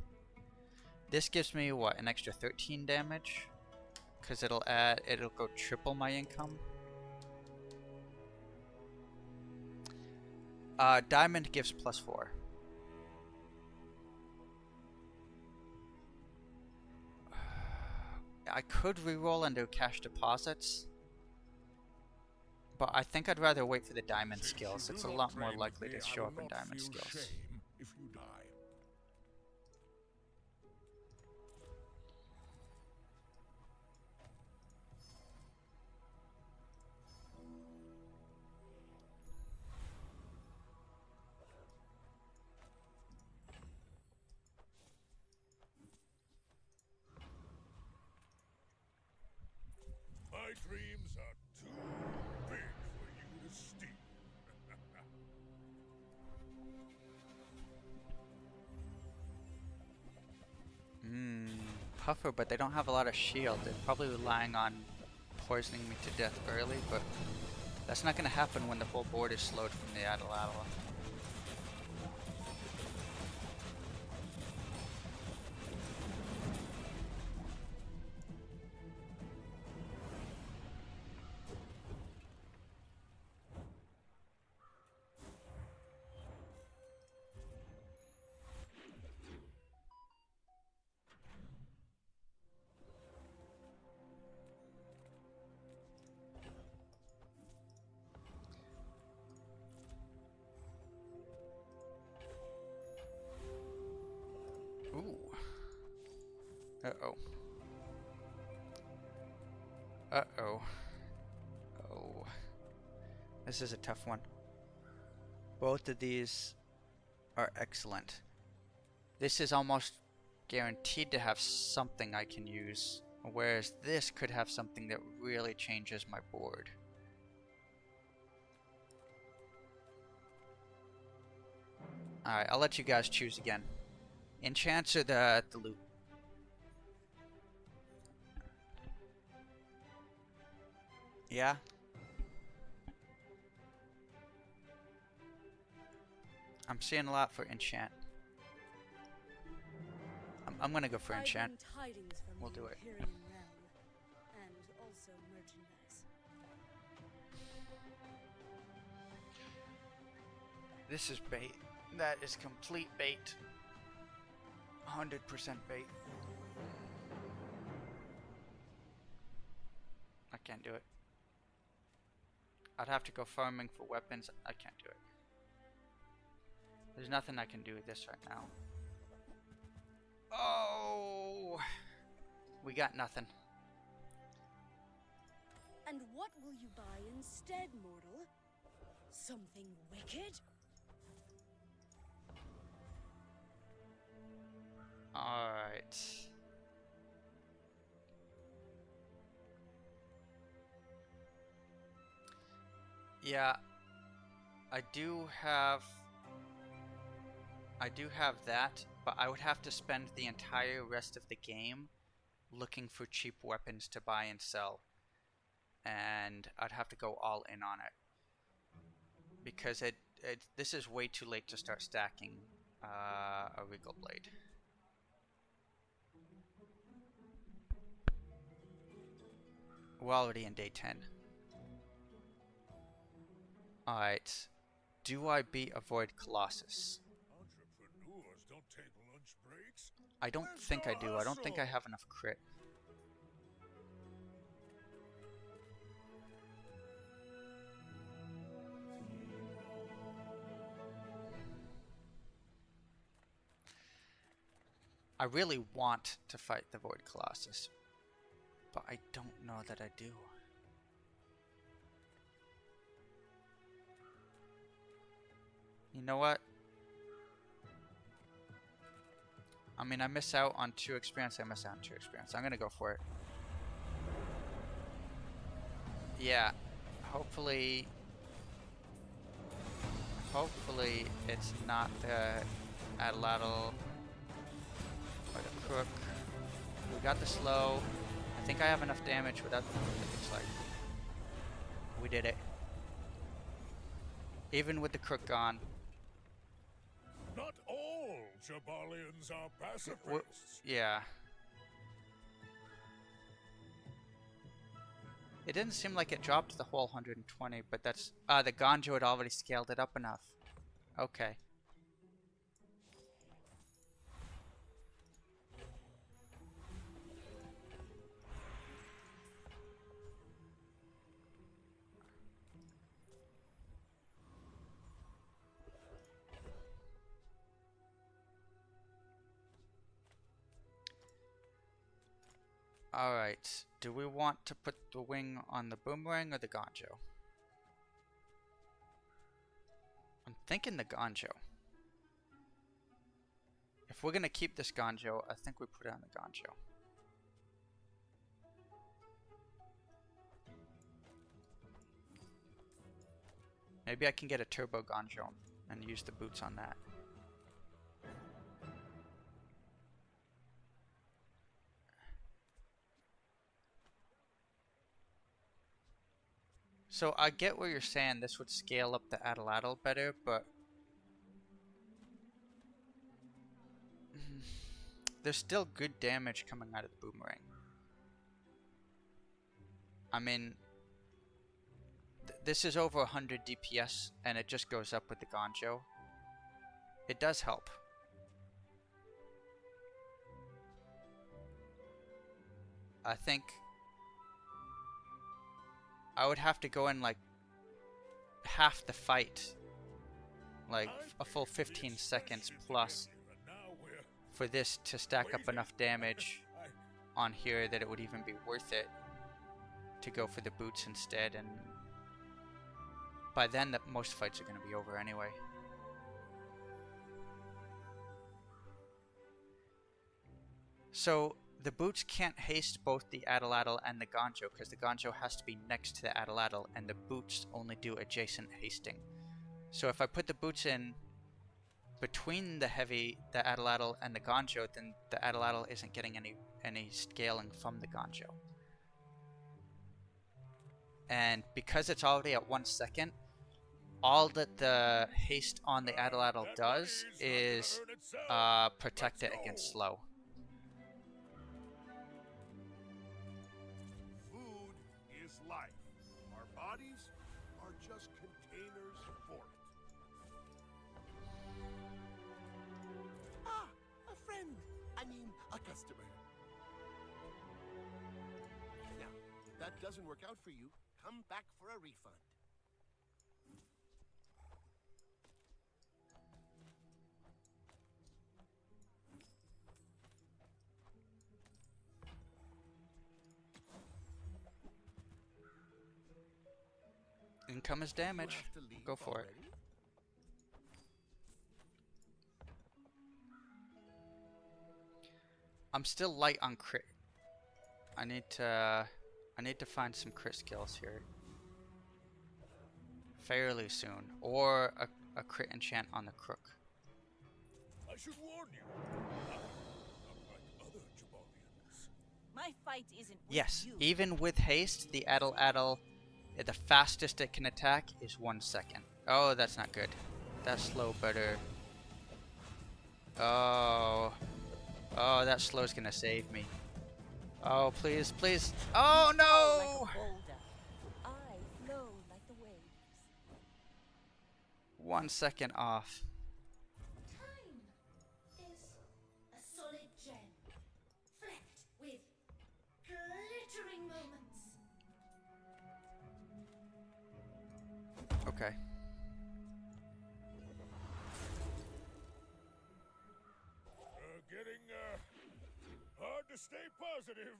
[SPEAKER 2] This gives me what, an extra 13 damage? Because it'll go triple my income. Diamond gives +4. I could reroll and do cash deposits, but I think I'd rather wait for the diamond skills. It's a lot more likely to show up in diamond skills.
[SPEAKER 3] If you die. My dreams are too big for you to steal.
[SPEAKER 2] Puffer, but they don't have a lot of shield. They're probably relying on poisoning me to death early, but that's not going to happen when the whole board is slowed from the Adalala. Ooh. Uh-oh. Uh-oh. Oh. This is a tough one. Both of these are excellent. This is almost guaranteed to have something I can use, whereas this could have something that really changes my board. Alright, I'll let you guys choose again. Enchants or the loot? Yeah? I'm seeing a lot for enchant. I'm gonna go for enchant. We'll do it.
[SPEAKER 6] And also merchandise.
[SPEAKER 2] This is bait. That is complete bait. 100% bait. I can't do it. I'd have to go farming for weapons. I can't do it. There's nothing I can do with this right now. Oh! We got nothing.
[SPEAKER 6] And what will you buy instead, mortal? Something wicked?
[SPEAKER 2] Alright. Yeah. I do have that, but I would have to spend the entire rest of the game looking for cheap weapons to buy and sell. And I'd have to go all in on it. Because this is way too late to start stacking a Regal Blade. We're already in day 10. Alright. Do I beat Avoid Colossus?
[SPEAKER 3] Entrepreneurs don't take lunch breaks.
[SPEAKER 2] I don't think I do. I don't think I have enough crit. I really want to fight the Void Colossus, but I don't know that I do. You know what? I mean, I miss out on 2 experience. I'm gonna go for it. Yeah. Hopefully it's not the Atlatl or the Crook. We got the slow. I think I have enough damage without the Crook, it looks like. We did it. Even with the Crook gone.
[SPEAKER 3] Not all Jabalians are pacifists.
[SPEAKER 2] Yeah. It didn't seem like it dropped the whole 120, but that's... the Ganjo had already scaled it up enough. Okay. Alright, do we want to put the wing on the boomerang or the Ganjo? I'm thinking the Ganjo. If we're gonna keep this Ganjo, I think we put it on the Ganjo. Maybe I can get a turbo Ganjo and use the boots on that. So I get where you're saying this would scale up the Atlatl better, but there's still good damage coming out of the boomerang. I mean, this is over 100 DPS and it just goes up with the Ganjo. It does help. I think I would have to go in like half the fight, like a full 15 seconds plus, for this to stack up enough damage on here that it would even be worth it to go for the boots instead, and by then most fights are going to be over anyway. So the boots can't haste both the Atlatl and the Gonjo because the Gonjo has to be next to the Atlatl and the boots only do adjacent hasting. So if I put the boots in between the Atlatl and the Gonjo, then the Atlatl isn't getting any scaling from the Gonjo. And because it's already at 1 second, all that the haste on the Atlatl does is protect it against slow.
[SPEAKER 3] Food is life. Our bodies are just containers for it.
[SPEAKER 7] Ah, a friend. I mean, a customer. Now, if that doesn't work out for you, come back for a refund.
[SPEAKER 2] Income is damage.
[SPEAKER 7] You have to leave
[SPEAKER 2] Go for it.
[SPEAKER 7] already?
[SPEAKER 2] I'm still light on crit. I need to find some crit skills here fairly soon, or a crit enchant on the crook.
[SPEAKER 3] I should warn you. Unlike other Jabalians.
[SPEAKER 6] My fight isn't with
[SPEAKER 2] Yes,
[SPEAKER 6] you.
[SPEAKER 2] even with haste, the Atlatl, the fastest it can attack is 1 second. Oh, that's not good. That's slow better. Oh, that slow's gonna save me. Oh, please, please. Oh no!
[SPEAKER 6] Like a boulder. I flow like the waves.
[SPEAKER 2] 1 second off.
[SPEAKER 4] Time is a solid gem, flecked with glittering moments.
[SPEAKER 2] Okay.
[SPEAKER 3] Getting hard to stay positive.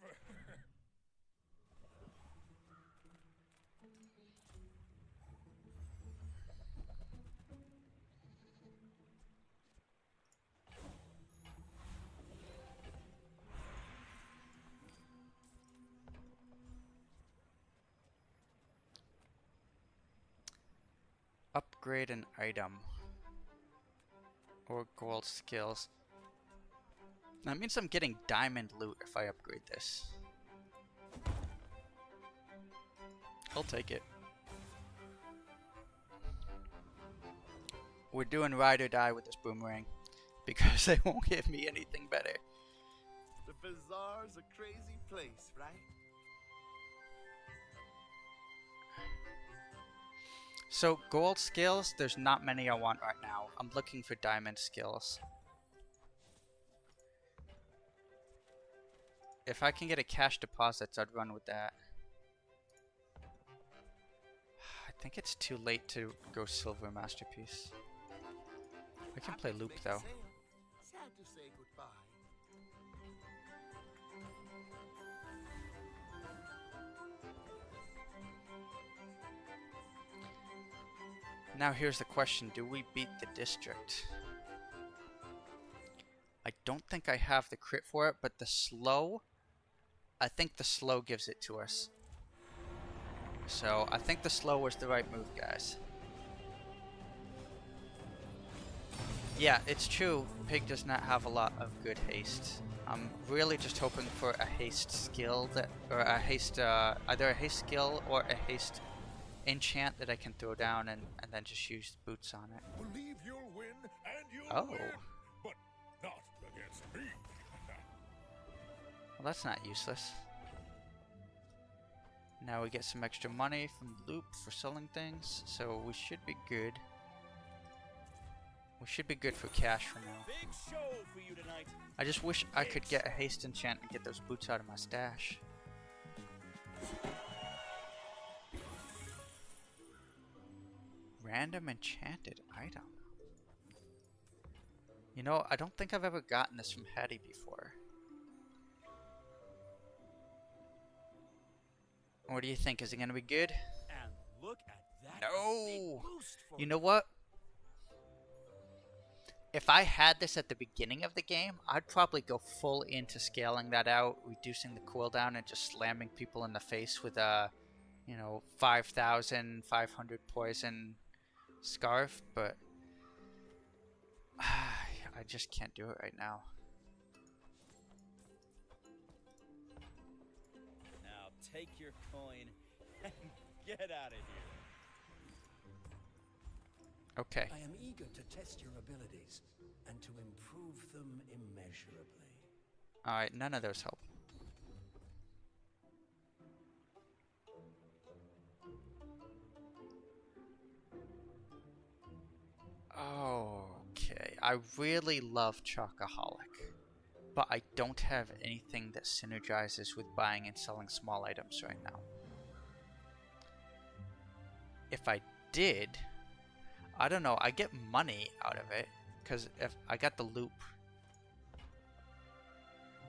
[SPEAKER 2] Upgrade an item. Or gold skills. That means I'm getting diamond loot if I upgrade this. I'll take it. We're doing ride or die with this boomerang. Because they won't give me anything better.
[SPEAKER 7] The Bazaar's a crazy place, right?
[SPEAKER 2] So gold skills, there's not many I want right now. I'm looking for diamond skills. If I can get a cash deposits, I'd run with that. I think it's too late to go silver masterpiece. I can play loop though.
[SPEAKER 7] Sad to say goodbye.
[SPEAKER 2] Now here's the question, do we beat the district? I don't think I have the crit for it, but the slow, I think the slow gives it to us. So I think the slow was the right move, guys. Yeah, it's true, Pig does not have a lot of good haste. I'm really just hoping for a haste skill that, or a haste, either a haste skill or a haste enchant that I can throw down and then just use boots on it.
[SPEAKER 3] Believe you'll win, and you'll
[SPEAKER 2] Oh.
[SPEAKER 3] win, but not against me.
[SPEAKER 2] Well, that's not useless. Now we get some extra money from the loop for selling things, so we should be good. We should be good for cash for now.
[SPEAKER 9] Big show for you tonight.
[SPEAKER 2] I just wish I could get a haste enchant and get those boots out of my stash. Random enchanted item. You know, I don't think I've ever gotten this from Hattie before. What do you think? Is it gonna be good?
[SPEAKER 9] And look at that.
[SPEAKER 2] No!
[SPEAKER 9] big boost for
[SPEAKER 2] You know what? if I had this at the beginning of the game, I'd probably go full into scaling that out, reducing the cooldown, and just slamming people in the face with a, 5,500 poison scarf, but I just can't do it right now.
[SPEAKER 9] Now take your coin and get out of here.
[SPEAKER 2] Okay.
[SPEAKER 10] I am eager to test your abilities and to improve them immeasurably.
[SPEAKER 2] Alright, none of those help. Okay, I really love Chocoholic, but I don't have anything that synergizes with buying and selling small items right now. If I did, I don't know, I get money out of it, because if I got the loop.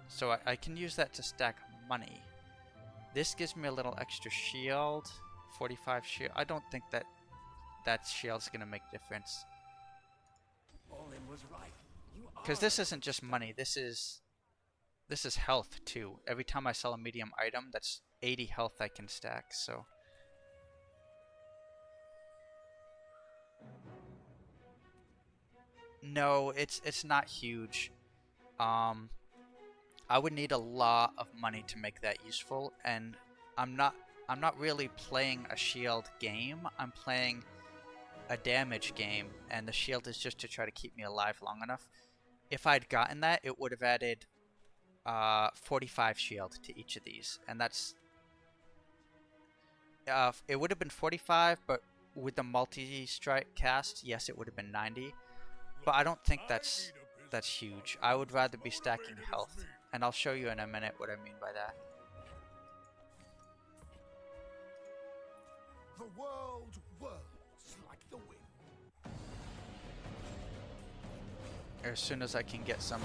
[SPEAKER 2] So I can use that to stack money. This gives me a little extra shield, 45 shield. I don't think that shield's gonna make a difference.
[SPEAKER 10] Olin was right.
[SPEAKER 2] Because this isn't just money, this is health too. Every time I sell a medium item, that's 80 health I can stack, so. No, it's not huge. I would need a lot of money to make that useful, and I'm not really playing a shield game. I'm playing a damage game, and the shield is just to try to keep me alive long enough. If I'd gotten that, it would have added 45 shield to each of these, and that's it would have been 45, but with the multi-strike cast, yes, it would have been 90. But I don't think that's huge. I would rather be stacking health, and I'll show you in a minute what I mean by that.
[SPEAKER 7] The world whirls like the wind.
[SPEAKER 2] As soon as I can get some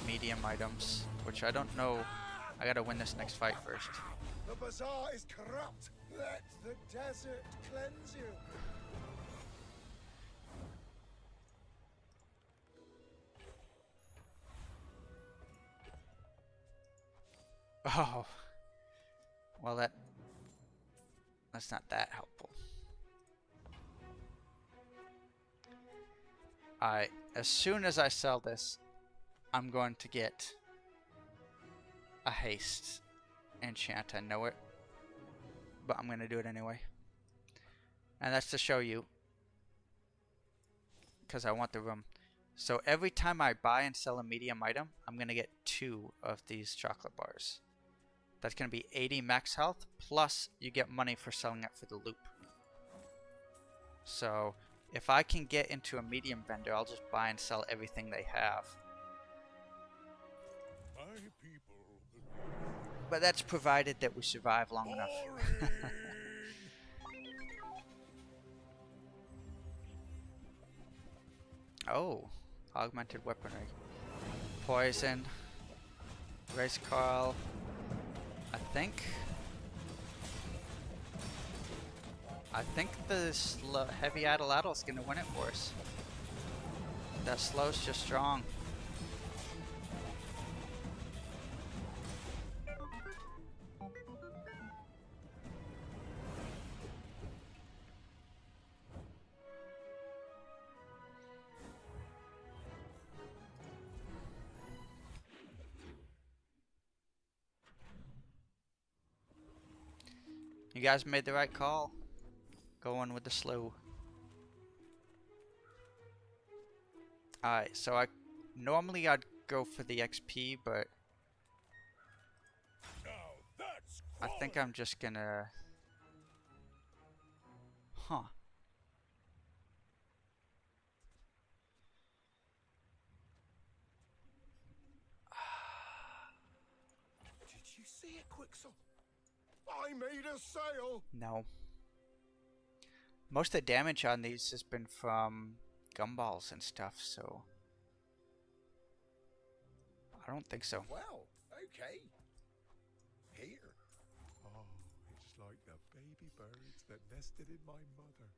[SPEAKER 2] medium items, which I don't know. I gotta win this next fight first.
[SPEAKER 7] The Bazaar is corrupt. Let the desert cleanse you.
[SPEAKER 2] Oh, well that's not that helpful. Alright, as soon as I sell this, I'm going to get a haste enchant. I know it, but I'm going to do it anyway. And that's to show you, because I want the room. So every time I buy and sell a medium item, I'm going to get 2 of these chocolate bars. That's going to be 80 max health, plus you get money for selling it for the loop. So if I can get into a medium vendor, I'll just buy and sell everything they have.
[SPEAKER 3] My people.
[SPEAKER 2] But that's provided that we survive long enough. Oh, augmented weaponry. Poison. Race Carl. I think the heavy Addle is gonna win it for us. That slow's just strong. You guys made the right call. Going with the slow. Alright, so normally I'd go for the XP, but
[SPEAKER 3] Now that's
[SPEAKER 2] I think I'm just gonna... Huh.
[SPEAKER 7] Did you see it, Quixel? I made a sale.
[SPEAKER 2] No. Most of the damage on these has been from gumballs and stuff, so I don't think so.
[SPEAKER 7] Well, okay. Here.
[SPEAKER 3] Oh, it's like the baby birds that nested in my mother.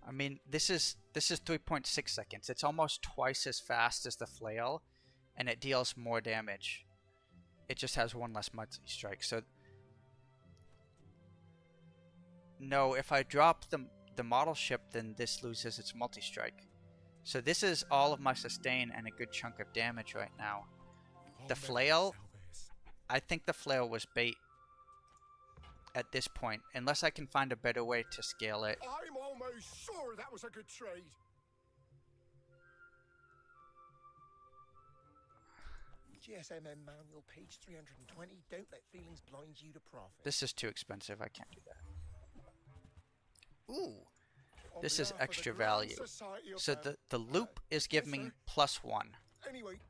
[SPEAKER 2] I mean, this is 3.6 seconds. It's almost twice as fast as the flail, and it deals more damage. It just has one less multi-strike. So no, if I drop the model ship, then this loses its multi-strike. So this is all of my sustain and a good chunk of damage right now. The flail, I think the flail was bait at this point, unless I can find a better way to scale it.
[SPEAKER 7] I'm almost sure that was a good trade. GSMM manual, page 320. Don't let feelings blind you to profit.
[SPEAKER 2] This is too expensive. I can't do that. Ooh, this is extra value. So the loop is giving me +1.
[SPEAKER 7] Anyway,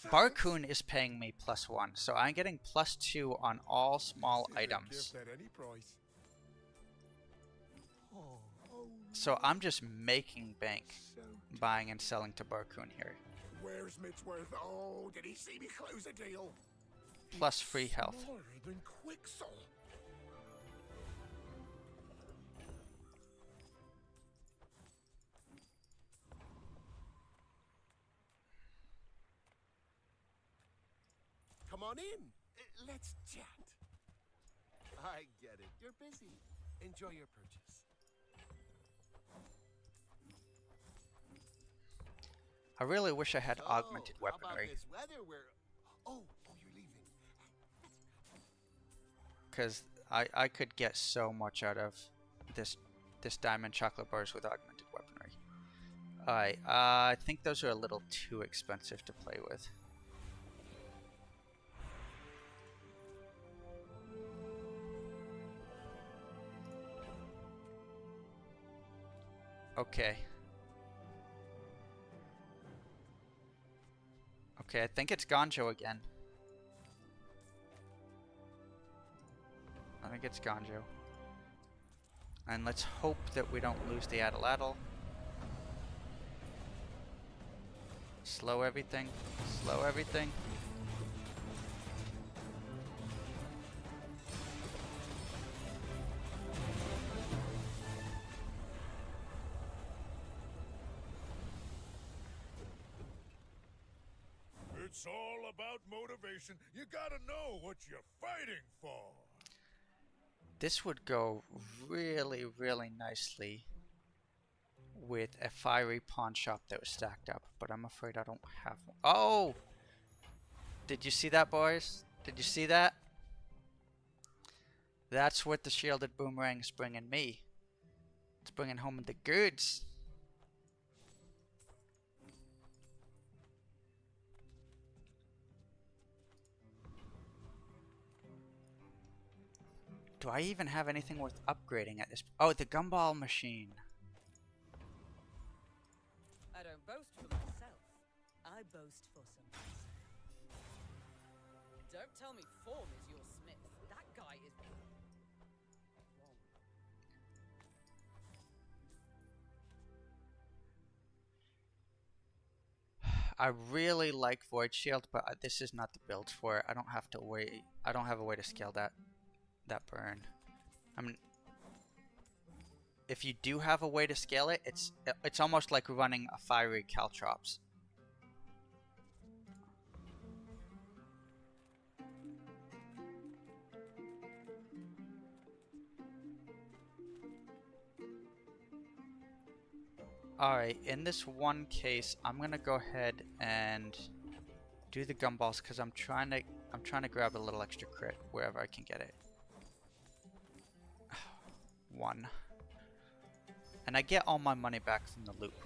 [SPEAKER 2] Barcoon is paying me +1, so I'm getting +2 on all small items. So I'm just making bank buying and selling to Barcoon here.
[SPEAKER 7] Where's Mitsworth? Oh, did he see me close a deal?
[SPEAKER 2] Plus free health.
[SPEAKER 7] Smaller than Quixel. Come on in. Let's chat. I get it. You're busy. Enjoy your purchase.
[SPEAKER 2] I really wish I had augmented weaponry.
[SPEAKER 7] This weather you're leaving.
[SPEAKER 2] Because I could get so much out of this diamond chocolate bars with augmented weaponry. Alright, I think those are a little too expensive to play with. Okay. Okay, I think it's Ganjo again. I think it's Ganjo. And let's hope that we don't lose the Addle. Slow everything. Slow everything.
[SPEAKER 3] It's all about motivation. You gotta know what you're fighting for.
[SPEAKER 2] This would go really, really nicely with a fiery pawn shop that was stacked up, but I'm afraid I don't have one. Oh! Did you see that, boys? Did you see that? That's what the shielded boomerang is bringing me. It's bringing home the goods. Do I even have anything worth upgrading at this? Oh, the gumball machine.
[SPEAKER 6] I don't boast for myself. I boast for someone else. Don't tell me Form is your smith. That guy is wrong.
[SPEAKER 2] I really like Void Shield, but this is not the build for it. I don't have to wait. I don't have a way to scale that burn. I mean, if you do have a way to scale it, it's almost like running a fiery Caltrops. Alright, in this one case, I'm gonna go ahead and do the gumballs because I'm trying to grab a little extra crit wherever I can get it. 1. And I get all my money back from the loop.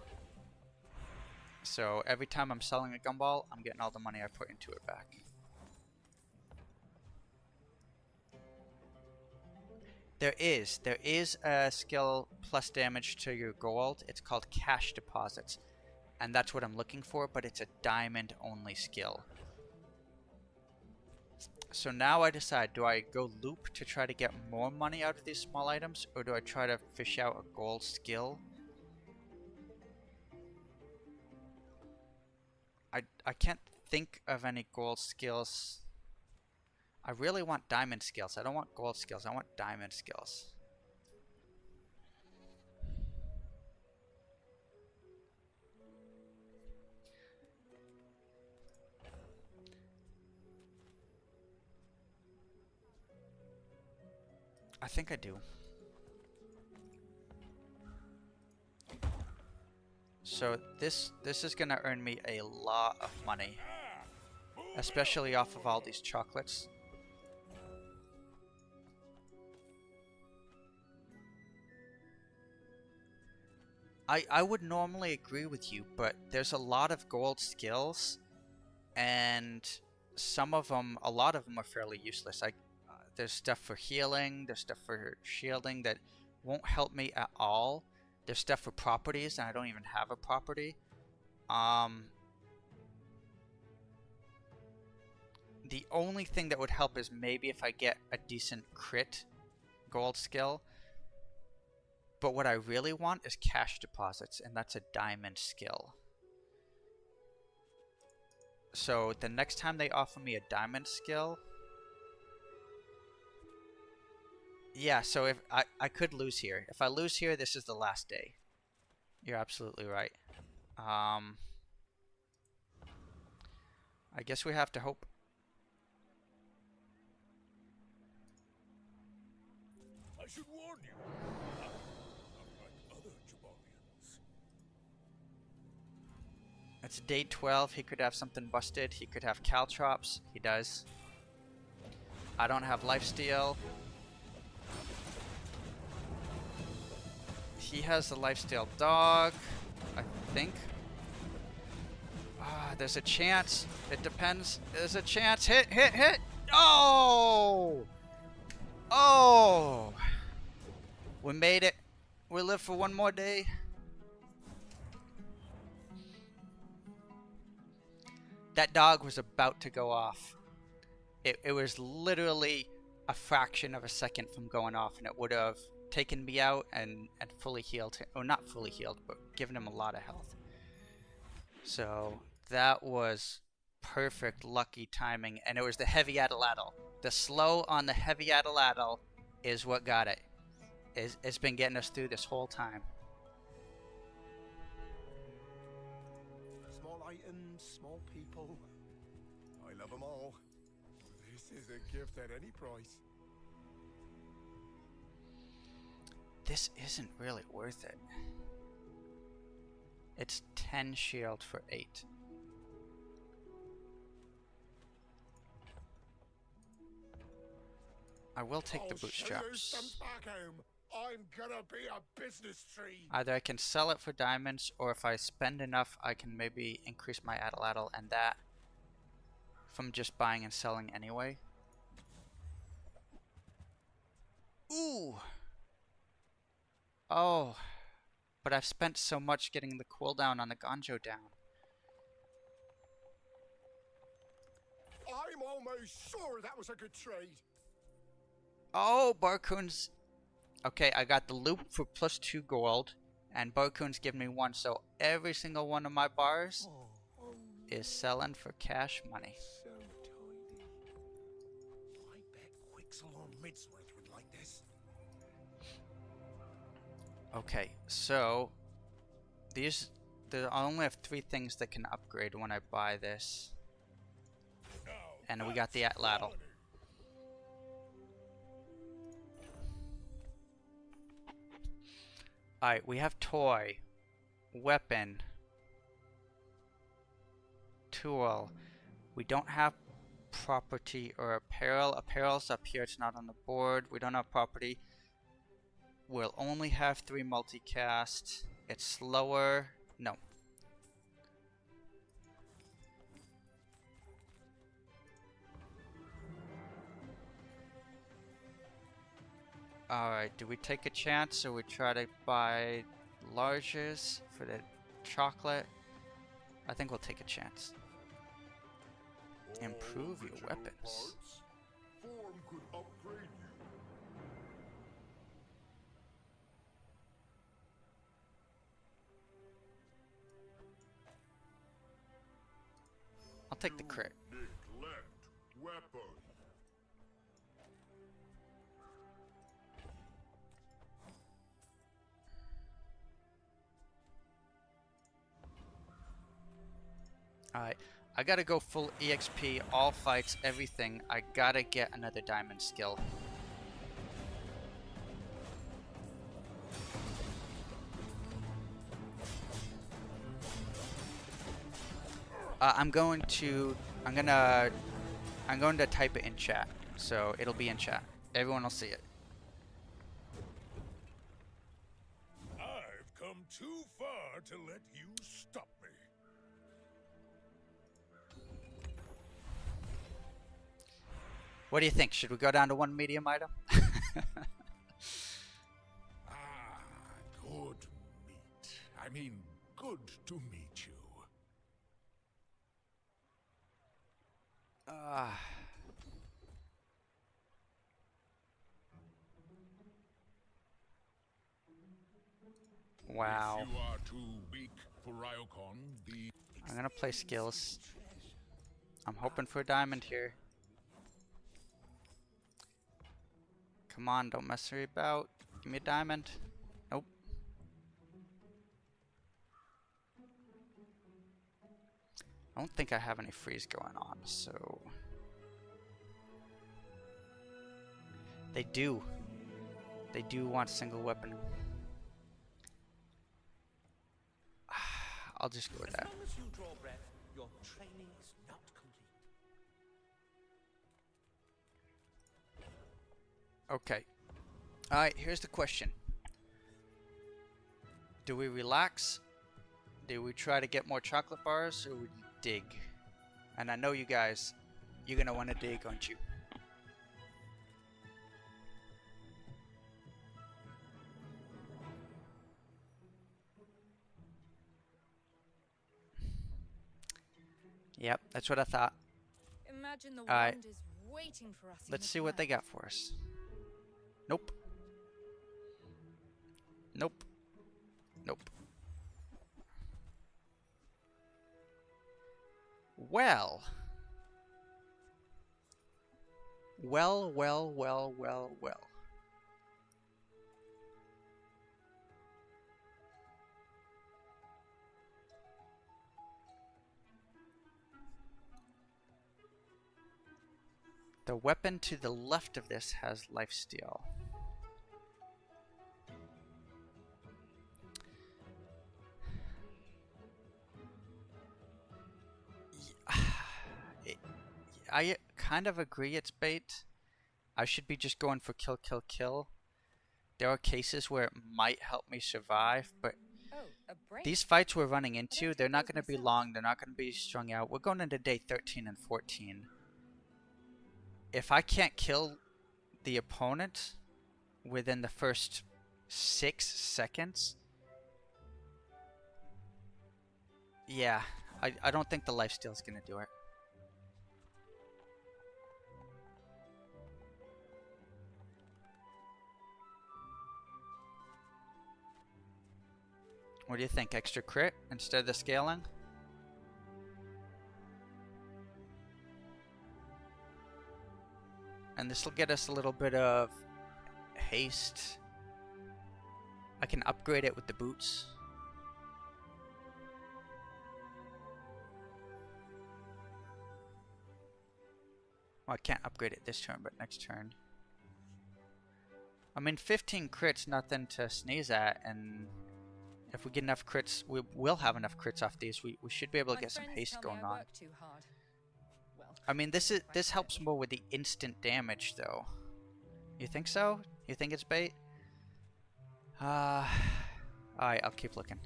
[SPEAKER 2] So every time I'm selling a gumball, I'm getting all the money I put into it back. There is a skill plus damage to your gold. It's called cash deposits. And that's what I'm looking for, but it's a diamond only skill. So now I decide, do I go loop to try to get more money out of these small items, or do I try to fish out a gold skill? I can't think of any gold skills. I really want diamond skills. I don't want gold skills. I want diamond skills. I think I do. So this is gonna earn me a lot of money, especially off of all these chocolates. I would normally agree with you, but there's a lot of gold skills, and some of them, a lot of them are fairly useless. There's stuff for healing, there's stuff for shielding that won't help me at all. There's stuff for properties, and I don't even have a property. The only thing that would help is maybe if I get a decent crit gold skill. But what I really want is cash deposits, and that's a diamond skill. So the next time they offer me a diamond skill... Yeah, so if I could lose here. If I lose here, this is the last day. You're absolutely right. I guess we have to hope.
[SPEAKER 3] I should warn you. Unlike other Jabarians.
[SPEAKER 2] It's day 12. He could have something busted. He could have caltrops. He does. I don't have lifesteal. He has the lifesteal dog, I think. There's a chance. It depends. There's a chance. Hit, hit, hit. Oh! Oh! We made it. We live for one more day. That dog was about to go off. It was literally a fraction of a second from going off, and it would have taken me out and fully healed him. Or not fully healed, but given him a lot of health. So that was perfect lucky timing, and it was the heavy atlatl. The slow on the heavy atlatl is what got it. It's been getting us through this whole time.
[SPEAKER 7] Small items, small people. I love them all. This is a gift at any price.
[SPEAKER 2] This isn't really worth it. It's 10 shield for 8. I will take the bootstraps.
[SPEAKER 7] Back home. I'm gonna be a business tree.
[SPEAKER 2] Either I can sell it for diamonds, or if I spend enough, I can maybe increase my atlatl and that from just buying and selling anyway. Ooh! Oh, but I've spent so much getting the cooldown on the Ganjo down.
[SPEAKER 7] I'm almost sure that was a good trade.
[SPEAKER 2] Oh, Barcoon's... Okay, I got the loop for +2 gold, and Barcoon's given me 1, so every single one of my bars is selling for cash money.
[SPEAKER 7] So tiny. I bet Quixel or Midsworth would like this.
[SPEAKER 2] Okay, so I only have 3 things that can upgrade when I buy this. And we got the atlatl. Alright, we have toy, weapon, tool. We don't have property or apparel. Apparel's up here, it's not on the board. We don't have property. We'll only have 3 multicast. It's slower. No. Alright, do we take a chance or we try to buy larges for the chocolate? I think we'll take a chance. Improve your weapons.
[SPEAKER 3] Form could upgrade you.
[SPEAKER 2] I'll take the crit.
[SPEAKER 3] Neglect weapon.
[SPEAKER 2] Alright, I gotta go full EXP, all fights, everything. I gotta get another diamond skill. I'm going to type it in chat, so it'll be in chat. Everyone will see it.
[SPEAKER 3] I've come too far to let you stop me.
[SPEAKER 2] What do you think? Should we go down to 1 medium item?
[SPEAKER 3] Ah, good meat. I mean, good to meet you.
[SPEAKER 2] Wow.
[SPEAKER 3] If you are too weak for Ryokon, the
[SPEAKER 2] I'm gonna play skills. I'm hoping for a diamond here. Come on, don't mess me about. Give me a diamond. Nope. I don't think I have any freeze going on, so... They do. They do want single weapon. I'll just go with that.
[SPEAKER 10] As long as you draw breath, your training is not complete.
[SPEAKER 2] Okay. Alright, here's the question. Do we relax? Do we try to get more chocolate bars? Or would you dig? And I know you guys, you're gonna want to dig, aren't you? Yep, that's what I thought.
[SPEAKER 11] Imagine the
[SPEAKER 2] Alright.
[SPEAKER 11] wonders waiting for us.
[SPEAKER 2] Let's see what they got for us. Nope. Nope. Nope. Well. Well. The weapon to the left of this has lifesteal. I kind of agree it's bait. I should be just going for kill, kill, kill. There are cases where it might help me survive, but these fights we're running into, they're not going to be long. They're not going to be strung out. We're going into day 13 and 14. If I can't kill the opponent within the first 6 seconds, yeah, I don't think the lifesteal is going to do it. What do you think? Extra crit instead of the scaling? And this will get us a little bit of haste. I can upgrade it with the boots. Well, I can't upgrade it this turn, but next turn. I mean, 15 crits, nothing to sneeze at, and if we get enough crits, we will have enough crits off these. We should be able to get some haste going on. I mean, this helps more with the instant damage, though. You think so? You think it's bait? Alright, I'll keep looking.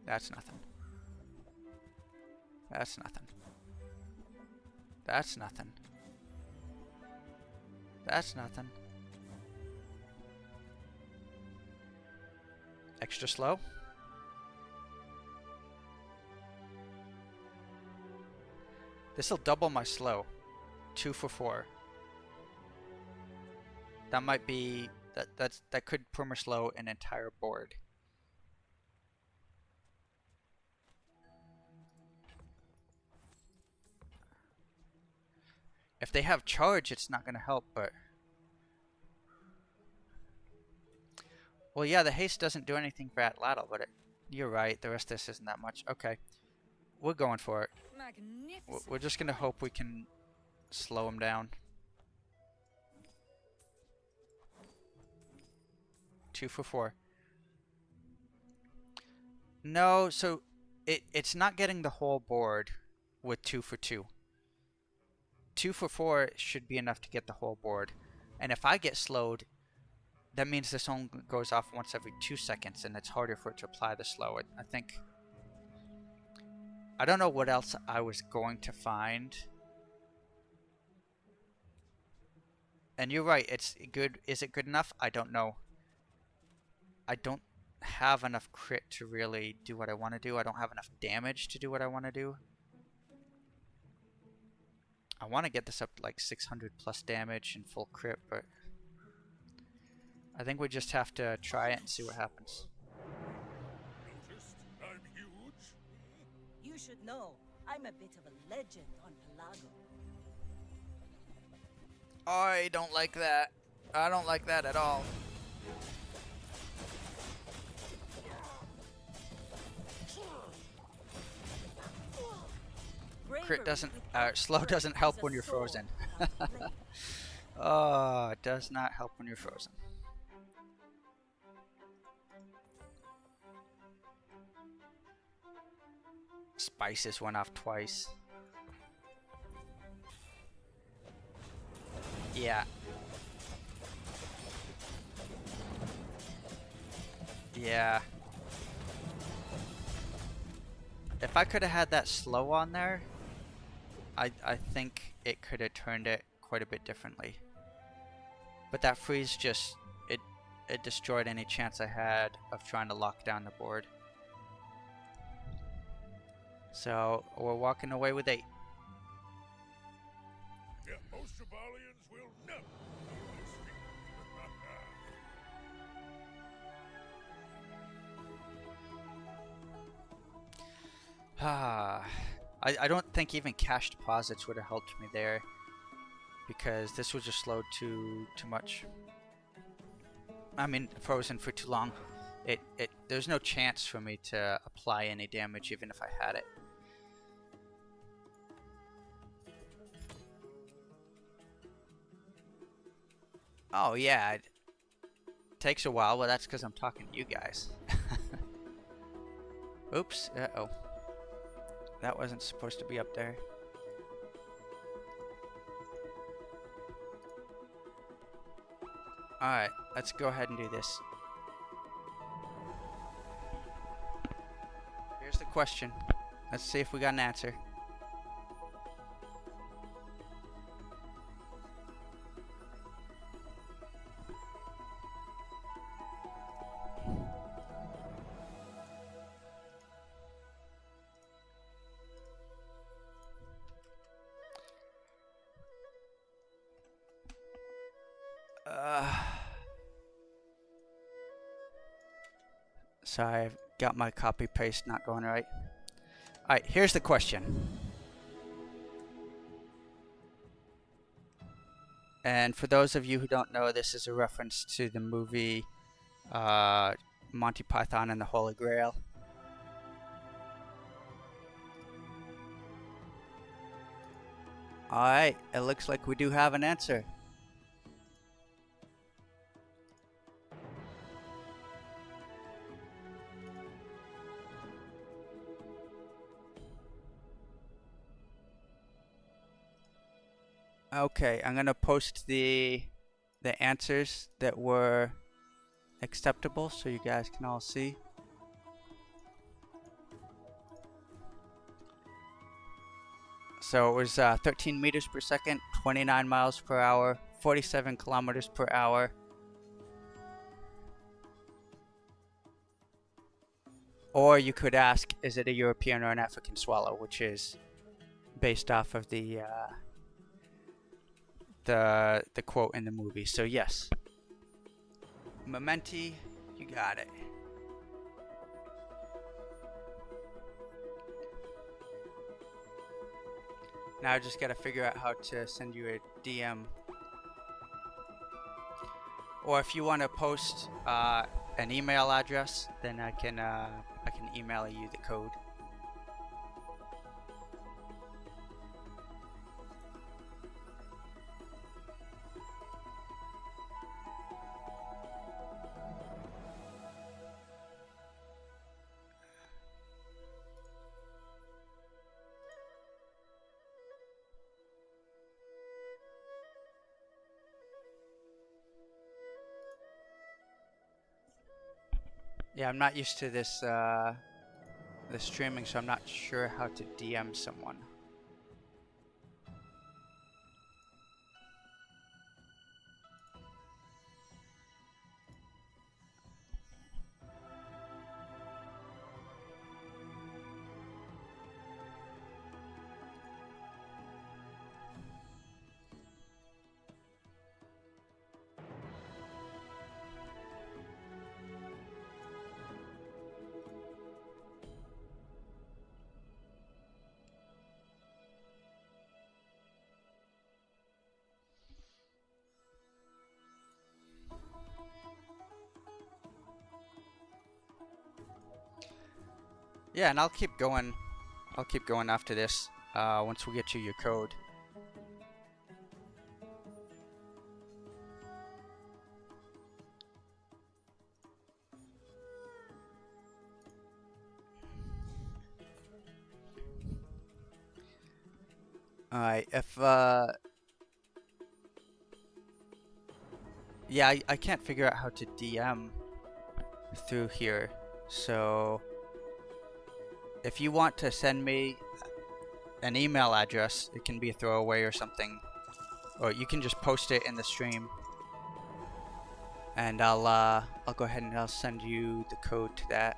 [SPEAKER 2] That's nothing. That's nothing. That's nothing. That's nothing. Extra slow. This'll double my slow. 2 for 4. That might be that could perma slow an entire board. If they have charge, it's not gonna help, but well, yeah, the haste doesn't do anything for Atlatl, but you're right. The rest of this isn't that much. Okay, we're going for it. We're just gonna hope we can slow him down. 2 for 4. No, so it's not getting the whole board with 2 for 2. 2 for 4 should be enough to get the whole board. And if I get slowed, that means this only goes off once every 2 seconds, and it's harder for it to apply the slow. I think... I don't know what else I was going to find. And you're right, it's good. Is it good enough? I don't know. I don't have enough crit to really do what I want to do. I don't have enough damage to do what I want to do. I want to get this up to like 600 plus damage and full crit, but I think we just have to try it and see what happens.
[SPEAKER 3] Noticed I'm huge?
[SPEAKER 6] You should know, I'm a bit of a legend on Pelago.
[SPEAKER 2] I don't like that. I don't like that at all. Crit doesn't, slow doesn't help when you're frozen. Oh, it does not help when you're frozen. Spices went off twice. Yeah. Yeah. If I could have had that slow on there, I think it could have turned it quite a bit differently. But that freeze just, it destroyed any chance I had of trying to lock down the board. So we're walking away with 8.
[SPEAKER 3] Yeah, most Jabalians will never know this feat.
[SPEAKER 2] I don't think even cash deposits would have helped me there, because this was just slowed too much. I mean, frozen for too long. There's no chance for me to apply any damage even if I had it. Oh yeah, it takes a while, but that's because I'm talking to you guys. Oops, uh-oh. That wasn't supposed to be up there. Alright, let's go ahead and do this. Here's the question. Let's see if we got an answer. Sorry, I've got my copy paste not going right. Alright, here's the question. And for those of you who don't know, this is a reference to the movie Monty Python and the Holy Grail. Alright, it looks like we do have an answer. Okay, I'm gonna post the answers that were acceptable so you guys can all see. So it was 13 meters per second, 29 miles per hour, 47 kilometers per hour. Or you could ask, is it a European or an African swallow, which is based off of the quote in the movie. So yes, Mementi, you got it. Now I just gotta figure out how to send you a DM, or if you want to post an email address, then I can email you the code. Yeah, I'm not used to this this streaming, so I'm not sure how to DM someone. Yeah, and I'll keep going. I'll keep going after this. Once we get you your code. Alright, if yeah, I can't figure out how to DM through here. So if you want to send me an email address, it can be a throwaway or something, or you can just post it in the stream, and I'll go ahead and I'll send you the code to that.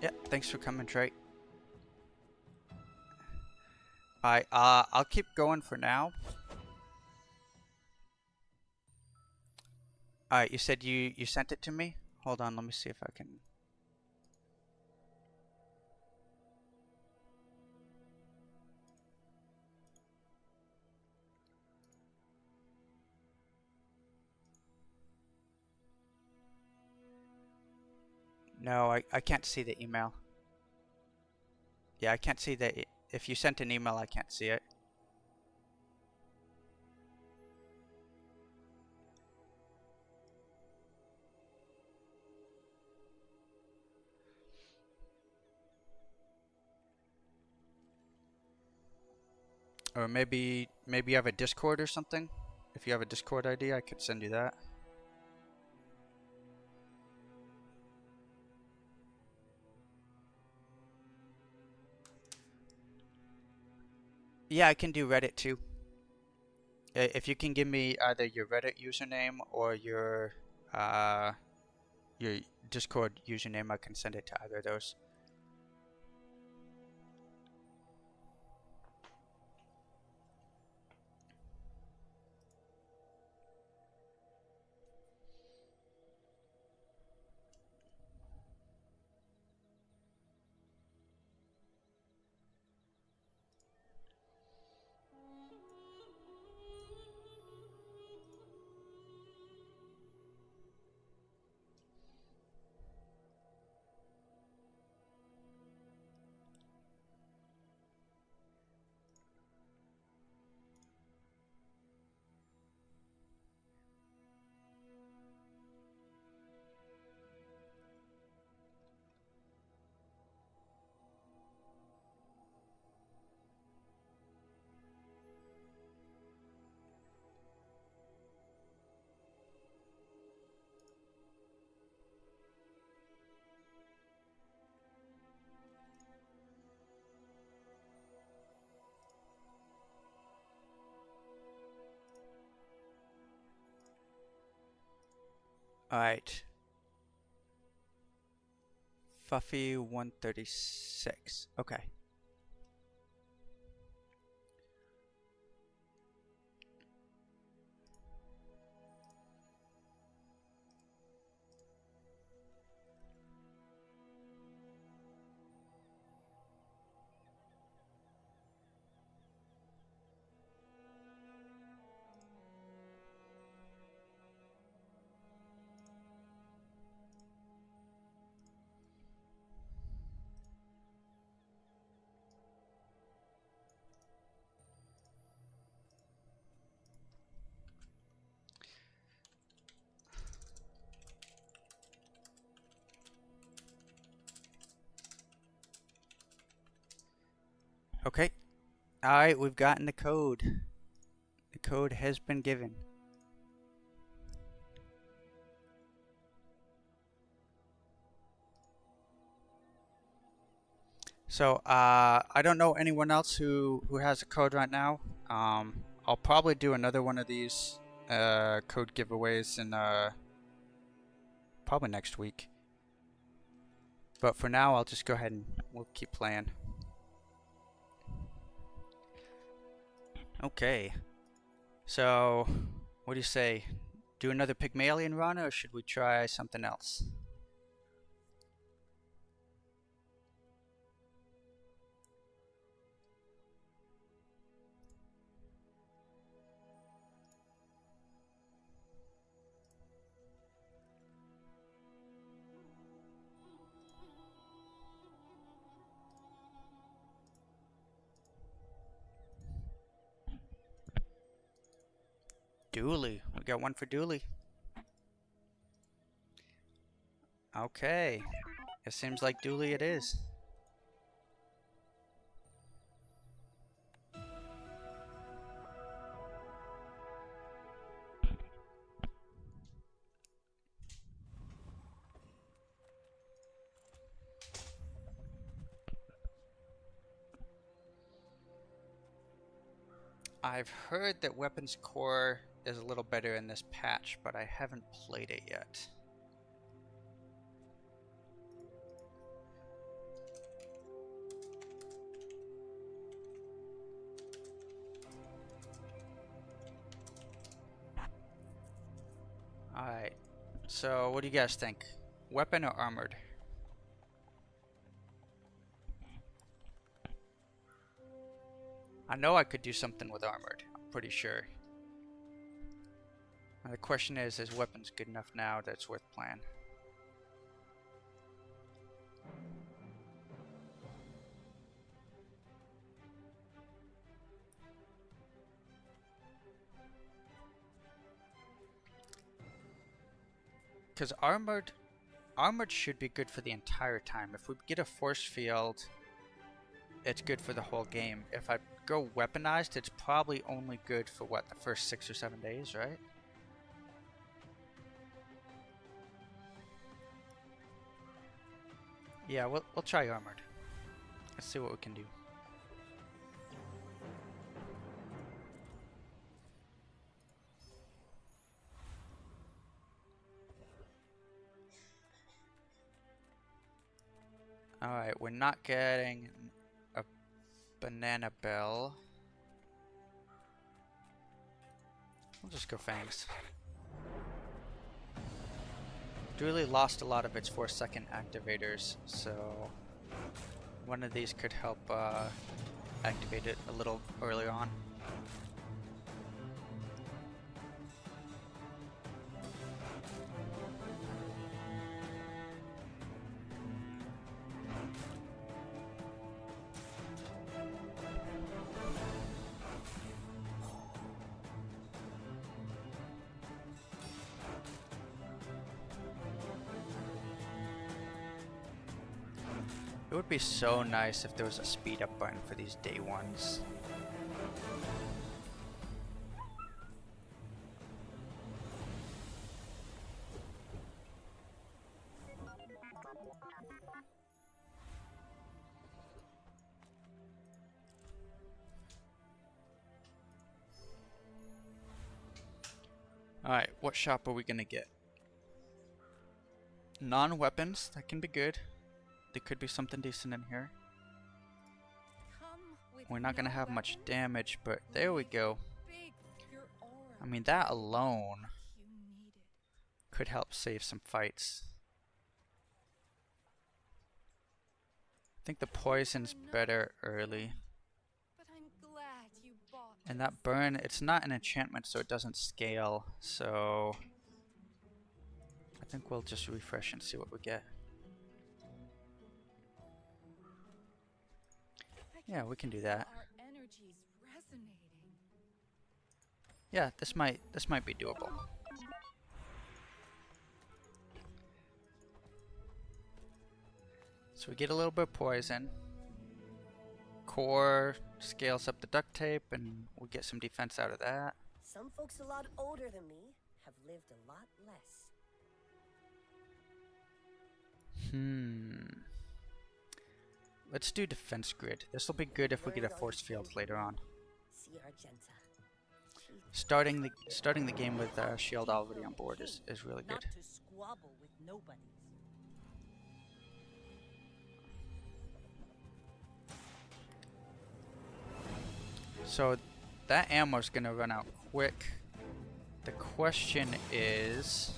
[SPEAKER 2] Yeah, thanks for coming, Trey. Alright, I'll keep going for now. Alright, you said you sent it to me? Hold on, let me see if I can... No, I can't see the email. Yeah, I can't see the... If you sent an email, I can't see it. Or maybe you have a Discord or something? If you have a Discord ID, I could send you that. Yeah, I can do Reddit too. If you can give me either your Reddit username or your Discord username, I can send it to either of those. Alright. Fuffy 136. Okay. Okay. Alright, we've gotten the code. The code has been given. So, I don't know anyone else who has a code right now. I'll probably do another one of these code giveaways in probably next week. But for now, I'll just go ahead and we'll keep playing. Okay. So, what do you say? Do another Pygmalion run, or should we try something else? Dooley. We got one for Dooley. Okay. It seems like Dooley it is. I've heard that Weapons Core is a little better in this patch, but I haven't played it yet. Alright, so what do you guys think? Weapon or armored? I know I could do something with armored, I'm pretty sure. Now the question is weapons good enough now that it's worth playing? Because armored should be good for the entire time. If we get a force field, it's good for the whole game. If I go weaponized, it's probably only good for what, the first 6 or 7 days, right? Yeah, we'll try armored. Let's see what we can do. Alright, we're not getting a banana bell. We'll just go fangs. Dooley lost a lot of its 4-second activators, so one of these could help activate it a little earlier on. It would be so nice if there was a speed up button for these day ones. Alright, what shop are we gonna get? Non-weapons, that can be good. There could be something decent in here. We're not gonna have much damage, but there we go. I mean, that alone could help save some fights. I think the poison's better early. And that burn, it's not an enchantment, so it doesn't scale, so I think we'll just refresh and see what we get. Yeah, we can do that. Yeah, this might be doable. So we get a little bit of poison. core scales up the duct tape, and we get some defense out of that.
[SPEAKER 12] Some folks a lot older than me have lived a lot less.
[SPEAKER 2] Let's do defense grid. This will be good if we get a force field later on. Starting the game with shield already on board is really good.
[SPEAKER 6] Not to squabble with nobodies.
[SPEAKER 2] So that ammo's gonna run out quick. The question is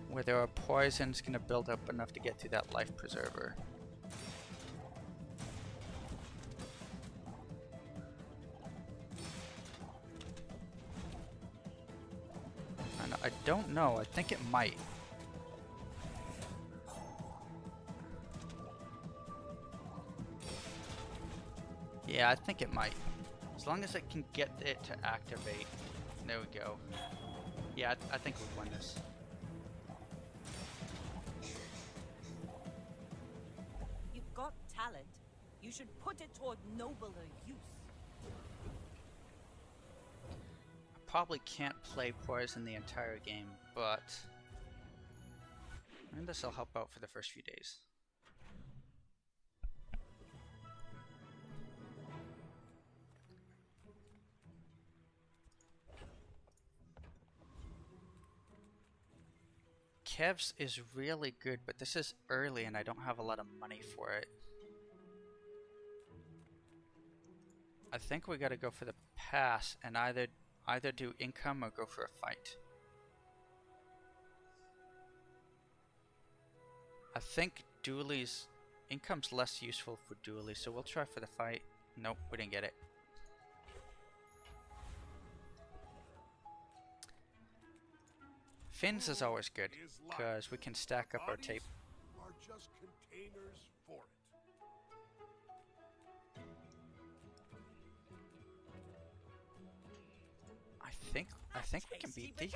[SPEAKER 2] whether our poison's gonna build up enough to get through that life preserver. And I don't know. I think it might. Yeah, I think it might. As long as it can get it to activate. There we go. Yeah, I think we'll win this.
[SPEAKER 6] You've got talent. You should put it toward nobler use.
[SPEAKER 2] I probably can't play poison the entire game, but I think this will help out for the first few days. Kev's is really good, but this is early and I don't have a lot of money for it. I think we gotta go for the pass and either do income or go for a fight. I think dualies, income's less useful for dualies, so we'll try for the fight. Nope, we didn't get it. Fins is always good, because we can stack up our tape.
[SPEAKER 3] Are just containers for it.
[SPEAKER 2] I think we can beat Thief.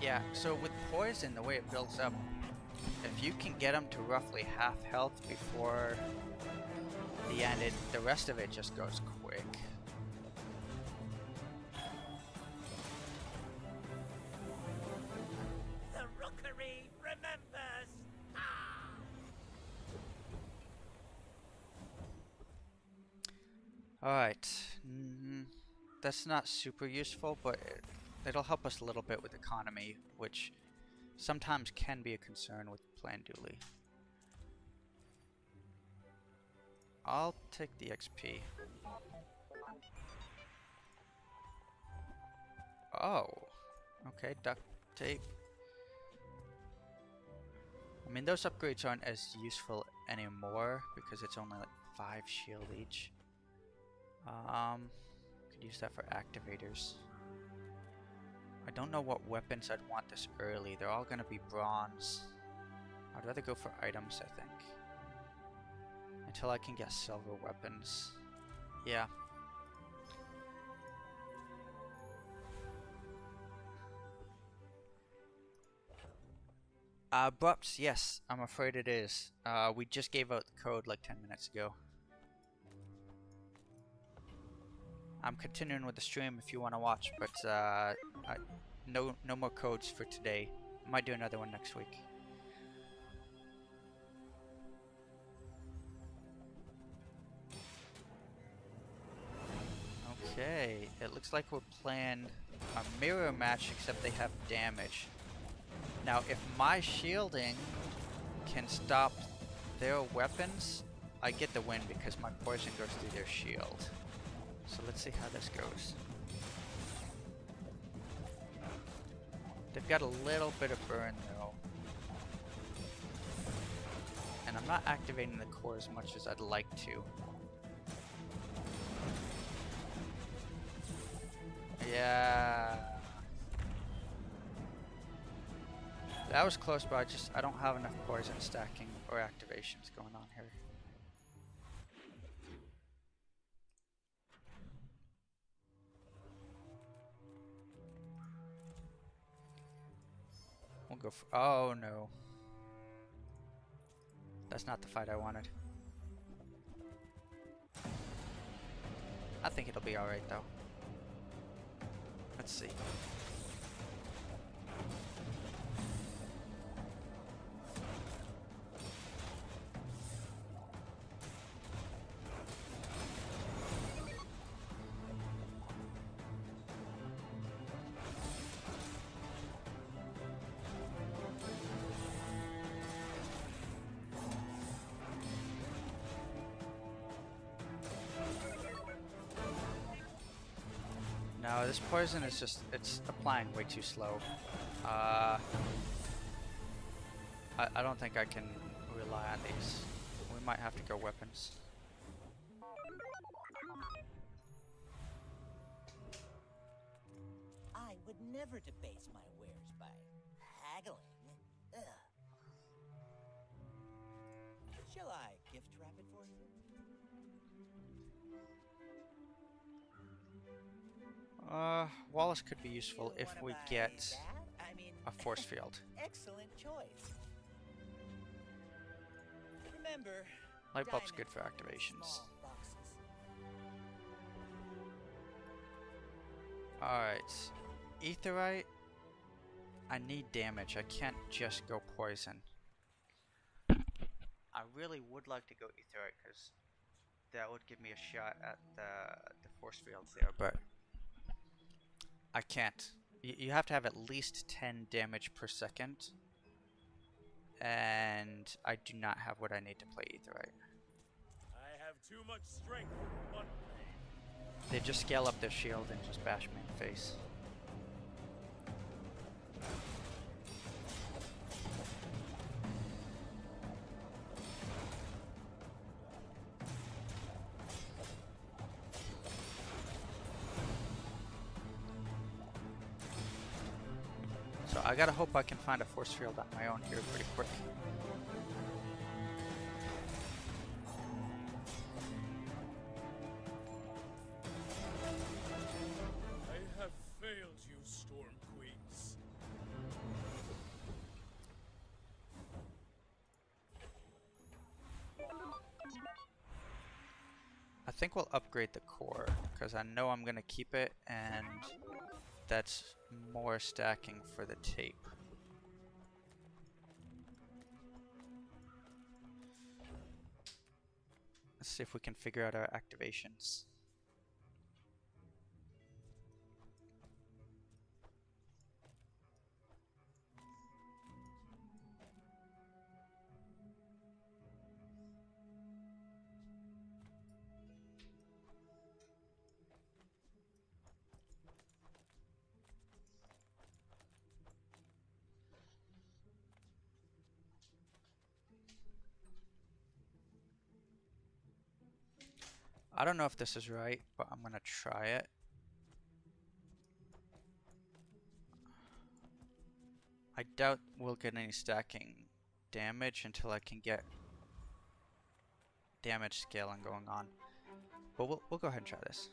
[SPEAKER 2] Yeah, so with poison, the way it builds up, if you can get them to roughly half health before the end, the rest of it just goes quick.
[SPEAKER 5] The rookery remembers.
[SPEAKER 2] Alright, that's not super useful, but it'll help us a little bit with economy, which sometimes can be a concern with playing dually. I'll take the XP. Oh, okay, duct tape. I mean, those upgrades aren't as useful anymore because it's only like 5 shield each. Could use that for activators. I don't know what weapons I'd want this early. They're all gonna be bronze. I'd rather go for items, I think. Until I can get silver weapons. Yeah. Abrupt, yes, I'm afraid it is. We just gave out the code like 10 minutes ago. I'm continuing with the stream if you want to watch, but no more codes for today. I might do another one next week. Okay, it looks like we're playing a mirror match, except they have damage. Now, if my shielding can stop their weapons, I get the win because my poison goes through their shield. So let's see how this goes. They've got a little bit of burn though. And I'm not activating the core as much as I'd like to. Yeah. That was close, but I don't have enough poison stacking or activations going on here. We'll go for, oh no. That's not the fight I wanted. I think it'll be alright though. Let's see. No, this poison is just, it's applying way too slow. I don't think I can rely on these. We might have to go weapons.
[SPEAKER 5] I would never debase my wares by haggling. Ugh. Shall I gift wrap it for you?
[SPEAKER 2] Wallace could be useful if we get a force field.
[SPEAKER 5] Excellent choice. Remember,
[SPEAKER 2] Light bulb's good for activations. Alright. Aetheryte. I need damage. I can't just go poison. I really would like to go Aetheryte because that would give me a shot at the force fields there, but I can't. You have to have at least 10 damage per second, and I do not have what I need to play Aetheryte.
[SPEAKER 3] I have too much strength for one blade.
[SPEAKER 2] They just scale up their shield and just bash me in the face. So I gotta hope I can find a force field on my own here pretty quick.
[SPEAKER 3] I have failed you, Storm Queens.
[SPEAKER 2] I think we'll upgrade the core because I know I'm gonna keep it, and that's more stacking for the tape. Let's see if we can figure out our activations. I don't know if this is right, but I'm gonna try it. I doubt we'll get any stacking damage until I can get damage scaling going on. But we'll go ahead and try this.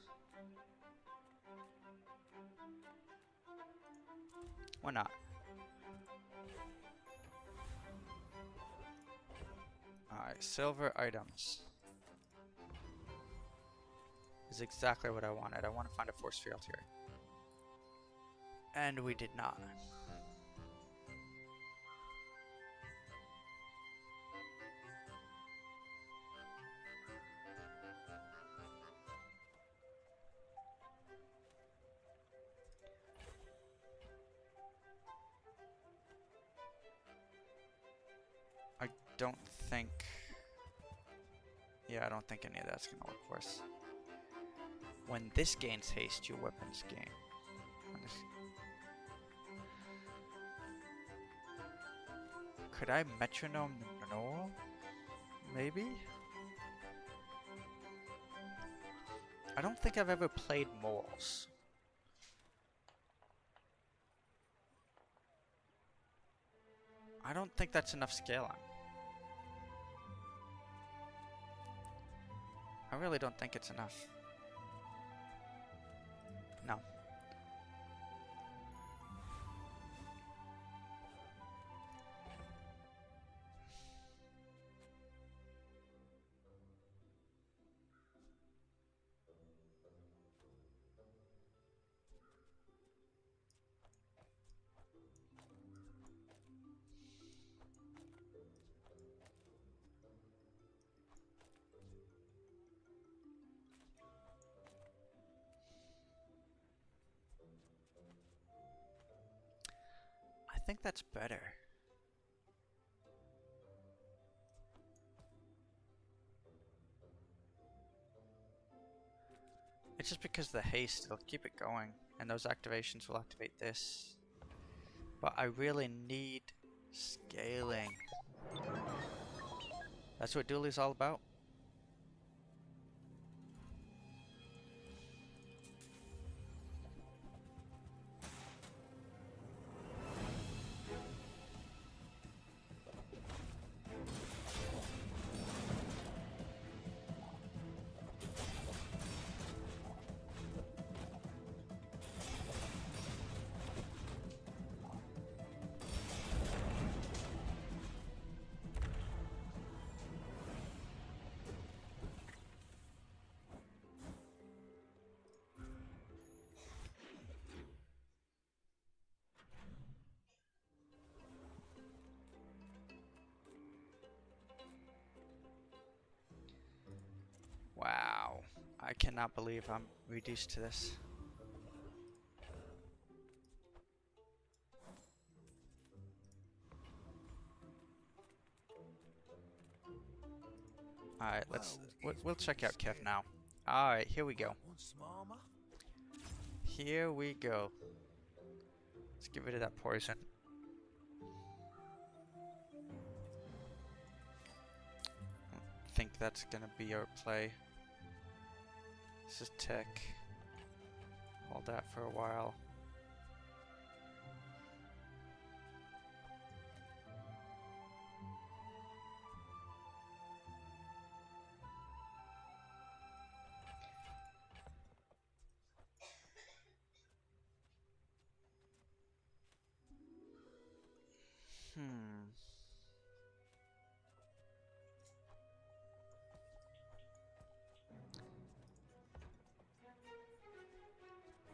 [SPEAKER 2] Why not? Alright, silver items is exactly what I wanted. I want to find a force field here. And we did not. I don't think... Yeah, I don't think any of that's gonna work for us. When this gains haste, your weapons gain. Could I metronome no? Maybe? I don't think I've ever played moles. I don't think that's enough scaling. I really don't think it's enough. No. I think that's better. It's just because the haste, it'll keep it going, and those activations will activate this. But I really need scaling. That's what Dooley's all about. Wow, I cannot believe I'm reduced to this. Alright, we'll check out Kev now. Alright, here we go. Here we go. Let's get rid of that poison. I think that's gonna be our play. This is tech. Hold that for a while.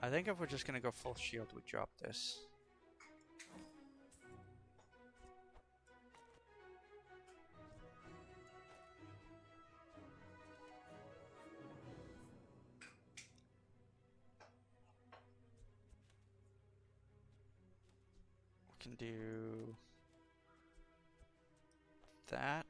[SPEAKER 2] I think if we're just gonna go full shield, we drop this. We can do that.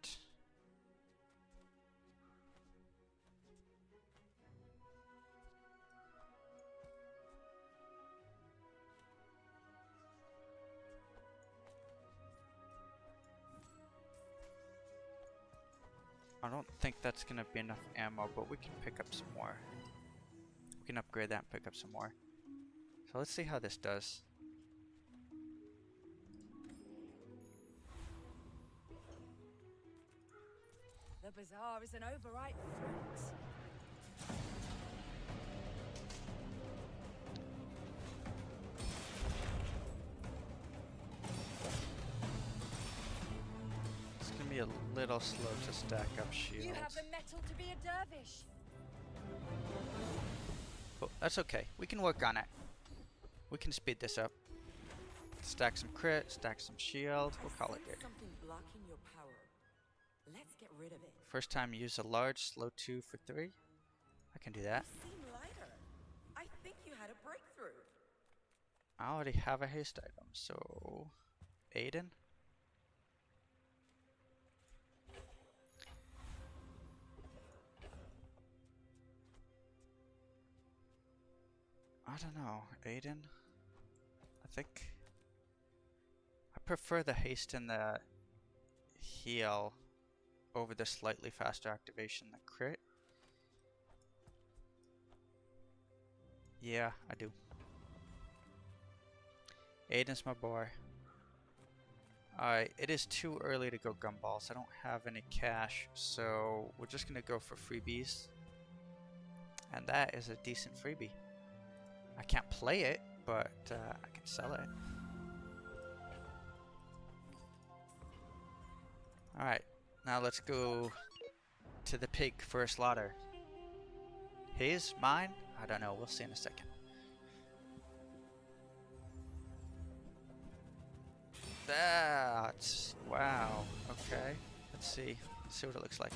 [SPEAKER 2] I don't think that's gonna be enough ammo, but we can pick up some more. We can upgrade that and pick up some more. So let's see how this does.
[SPEAKER 11] The Bazaar is an overripe fruit.
[SPEAKER 2] It's gonna be a little slow to stack up shields.
[SPEAKER 11] You have the metal to be a dervish.
[SPEAKER 2] But that's okay. We can work on it. We can speed this up. Stack some crit, stack some shield. We'll call it good.
[SPEAKER 6] Something blocking your power. Let's get rid of it.
[SPEAKER 2] First time use a large, slow 2 for 3. I can do that.
[SPEAKER 6] You seem lighter. I think you had a breakthrough.
[SPEAKER 2] I already have a haste item, so Aiden. I don't know, Aiden. I think I prefer the haste and the heal over the slightly faster activation than crit. Yeah, I do. Aiden's my boy. Alright, it is too early to go gumballs. I don't have any cash, so we're just gonna go for freebies. And that is a decent freebie. I can't play it, but I can sell it. Alright, now let's go to the pig for a slaughter. His? Mine? I don't know, we'll see in a second. That's... wow, okay. Let's see what it looks like.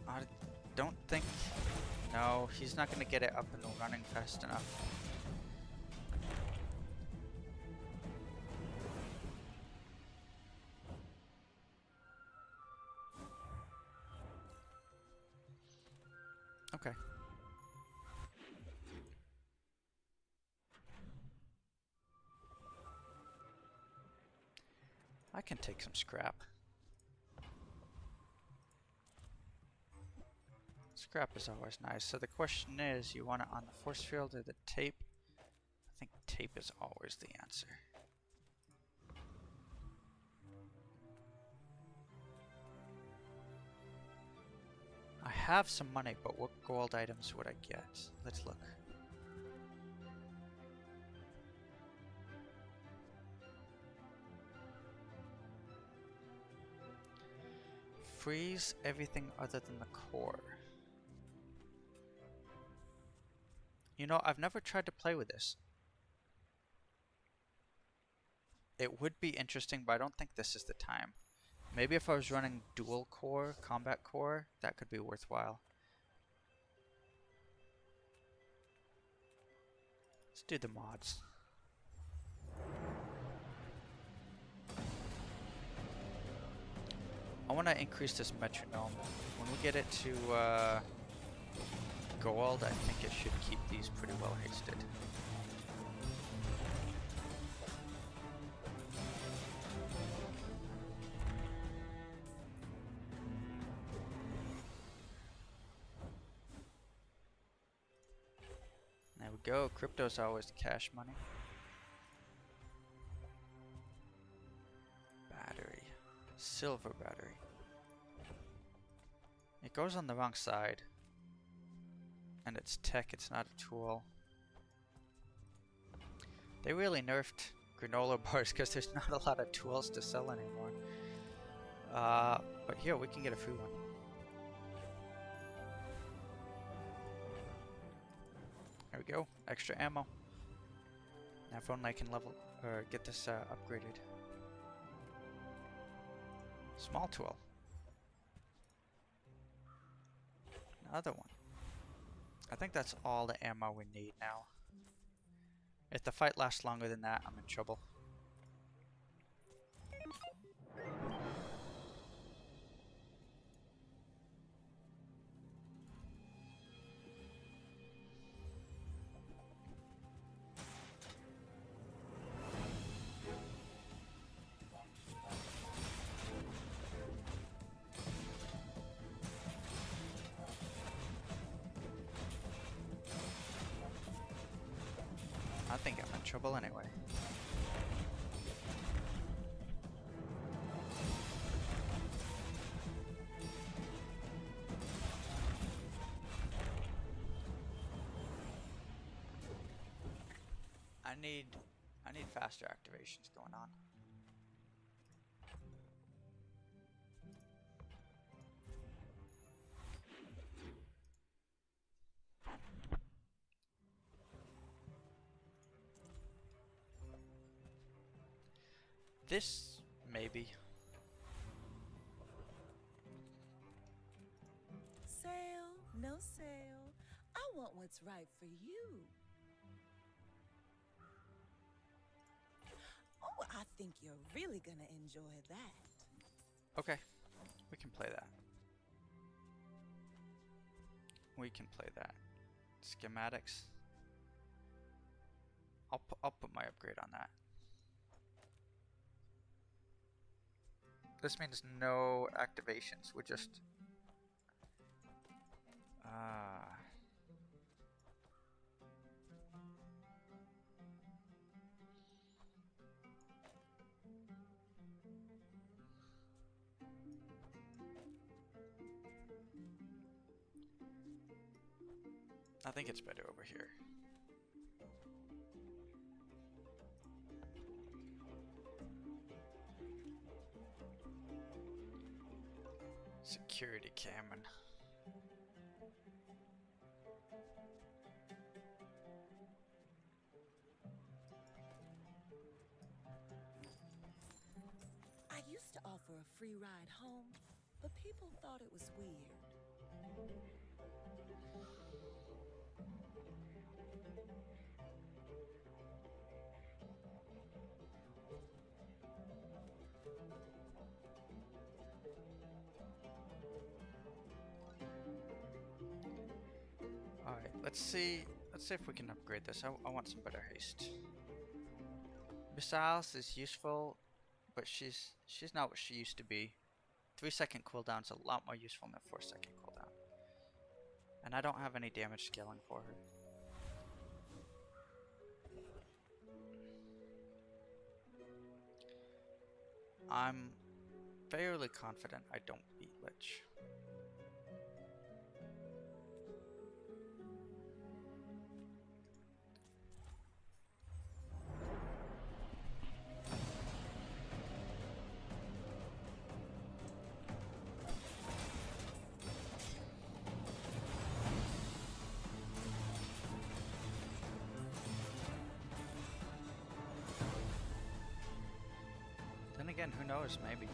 [SPEAKER 2] I don't think... no, he's not gonna get it up and running fast enough. Okay. I can take some scrap. Scrap is always nice. So the question is, you want it on the force field or the tape? I think tape is always the answer. I have some money, but what gold items would I get? Let's look. Freeze everything other than the core. You know, I've never tried to play with this. It would be interesting, but I don't think this is the time. Maybe if I was running dual core, combat core, that could be worthwhile. Let's do the mods. I want to increase this metronome. When we get it to gold, I think it should keep these pretty well hasted. There we go. Crypto's always cash money. Battery. Silver battery. It goes on the wrong side. And it's tech, it's not a tool. They really nerfed granola bars because there's not a lot of tools to sell anymore. But here, we can get a free one. There we go, extra ammo. Now if only I can level, or get this upgraded. Small tool. Another one. I think that's all the ammo we need now. If the fight lasts longer than that, I'm in trouble. I think I'm in trouble anyway. I need faster activations going on. This, maybe.
[SPEAKER 6] Sale, no sale. I want what's right for you. Oh, I think you're really gonna enjoy that.
[SPEAKER 2] Okay, we can play that. We can play that. Schematics. I'll put my upgrade on that. This means no activations. We're just I think it's better over here. Security Cameron.
[SPEAKER 6] I used to offer a free ride home, but people thought it was weird.
[SPEAKER 2] Alright, let's see if we can upgrade this. I want some better haste. Missiles is useful, but she's not what she used to be. 3-second cooldown's a lot more useful than 4-second cooldown. And I don't have any damage scaling for her. I'm fairly confident I don't beat Lich. Then again, who knows, maybe.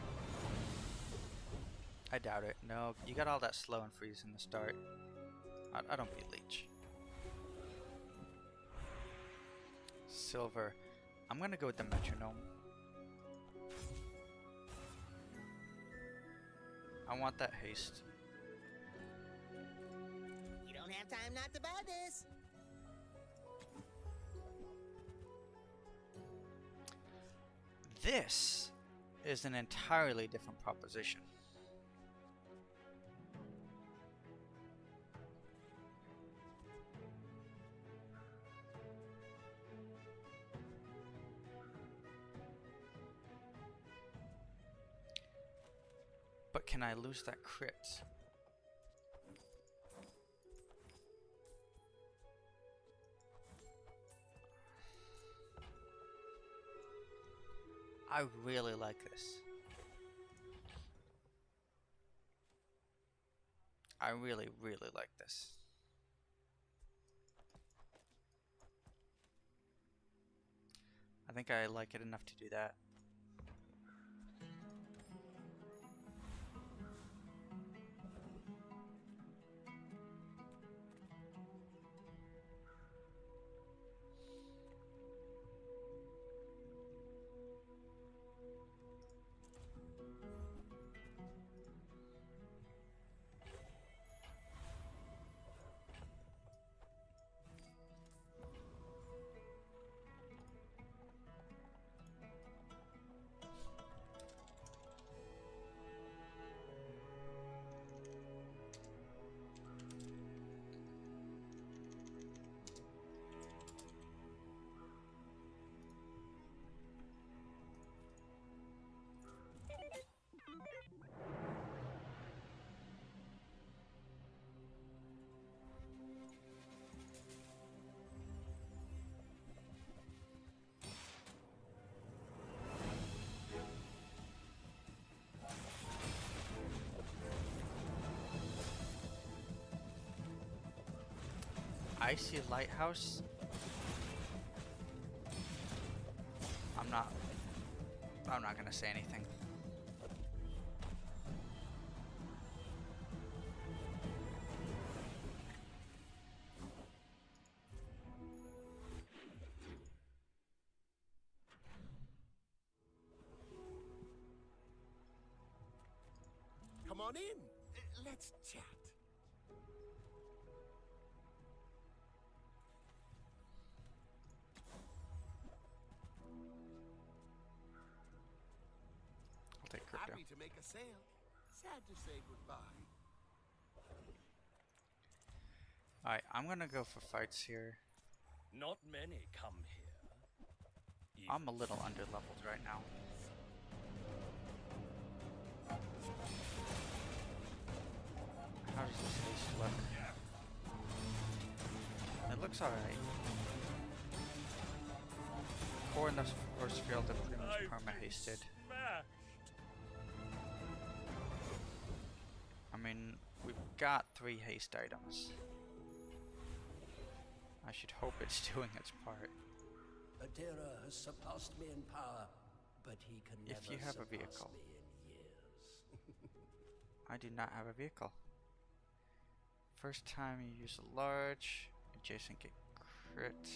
[SPEAKER 2] I doubt it. No, you got all that slow and freeze in the start. I don't beat Leech. Silver. I'm gonna go with the metronome. I want that haste.
[SPEAKER 5] You don't have time not to buy this.
[SPEAKER 2] This is an entirely different proposition. But can I lose that crit? I really like this. I really, really like this. I think I like it enough to do that. Icy Lighthouse. I'm not gonna say anything.
[SPEAKER 7] Come on in. Let's chat.
[SPEAKER 2] I'll take crypto.
[SPEAKER 7] Happy to make a sale. Sad to say goodbye.
[SPEAKER 2] Alright, I'm gonna go for fights here.
[SPEAKER 10] Not many come here.
[SPEAKER 2] I'm a little under-leveled right now. How does this haste look? It looks alright. Core in the first field are pretty much perma-hasted. I mean, we've got 3 haste items. I should hope it's doing its part.
[SPEAKER 10] Adira has surpassed me in power, but he can never
[SPEAKER 2] If you have a
[SPEAKER 10] surpass
[SPEAKER 2] vehicle.
[SPEAKER 10] me in years.
[SPEAKER 2] I do not have a vehicle. First time you use a large, adjacent get crit.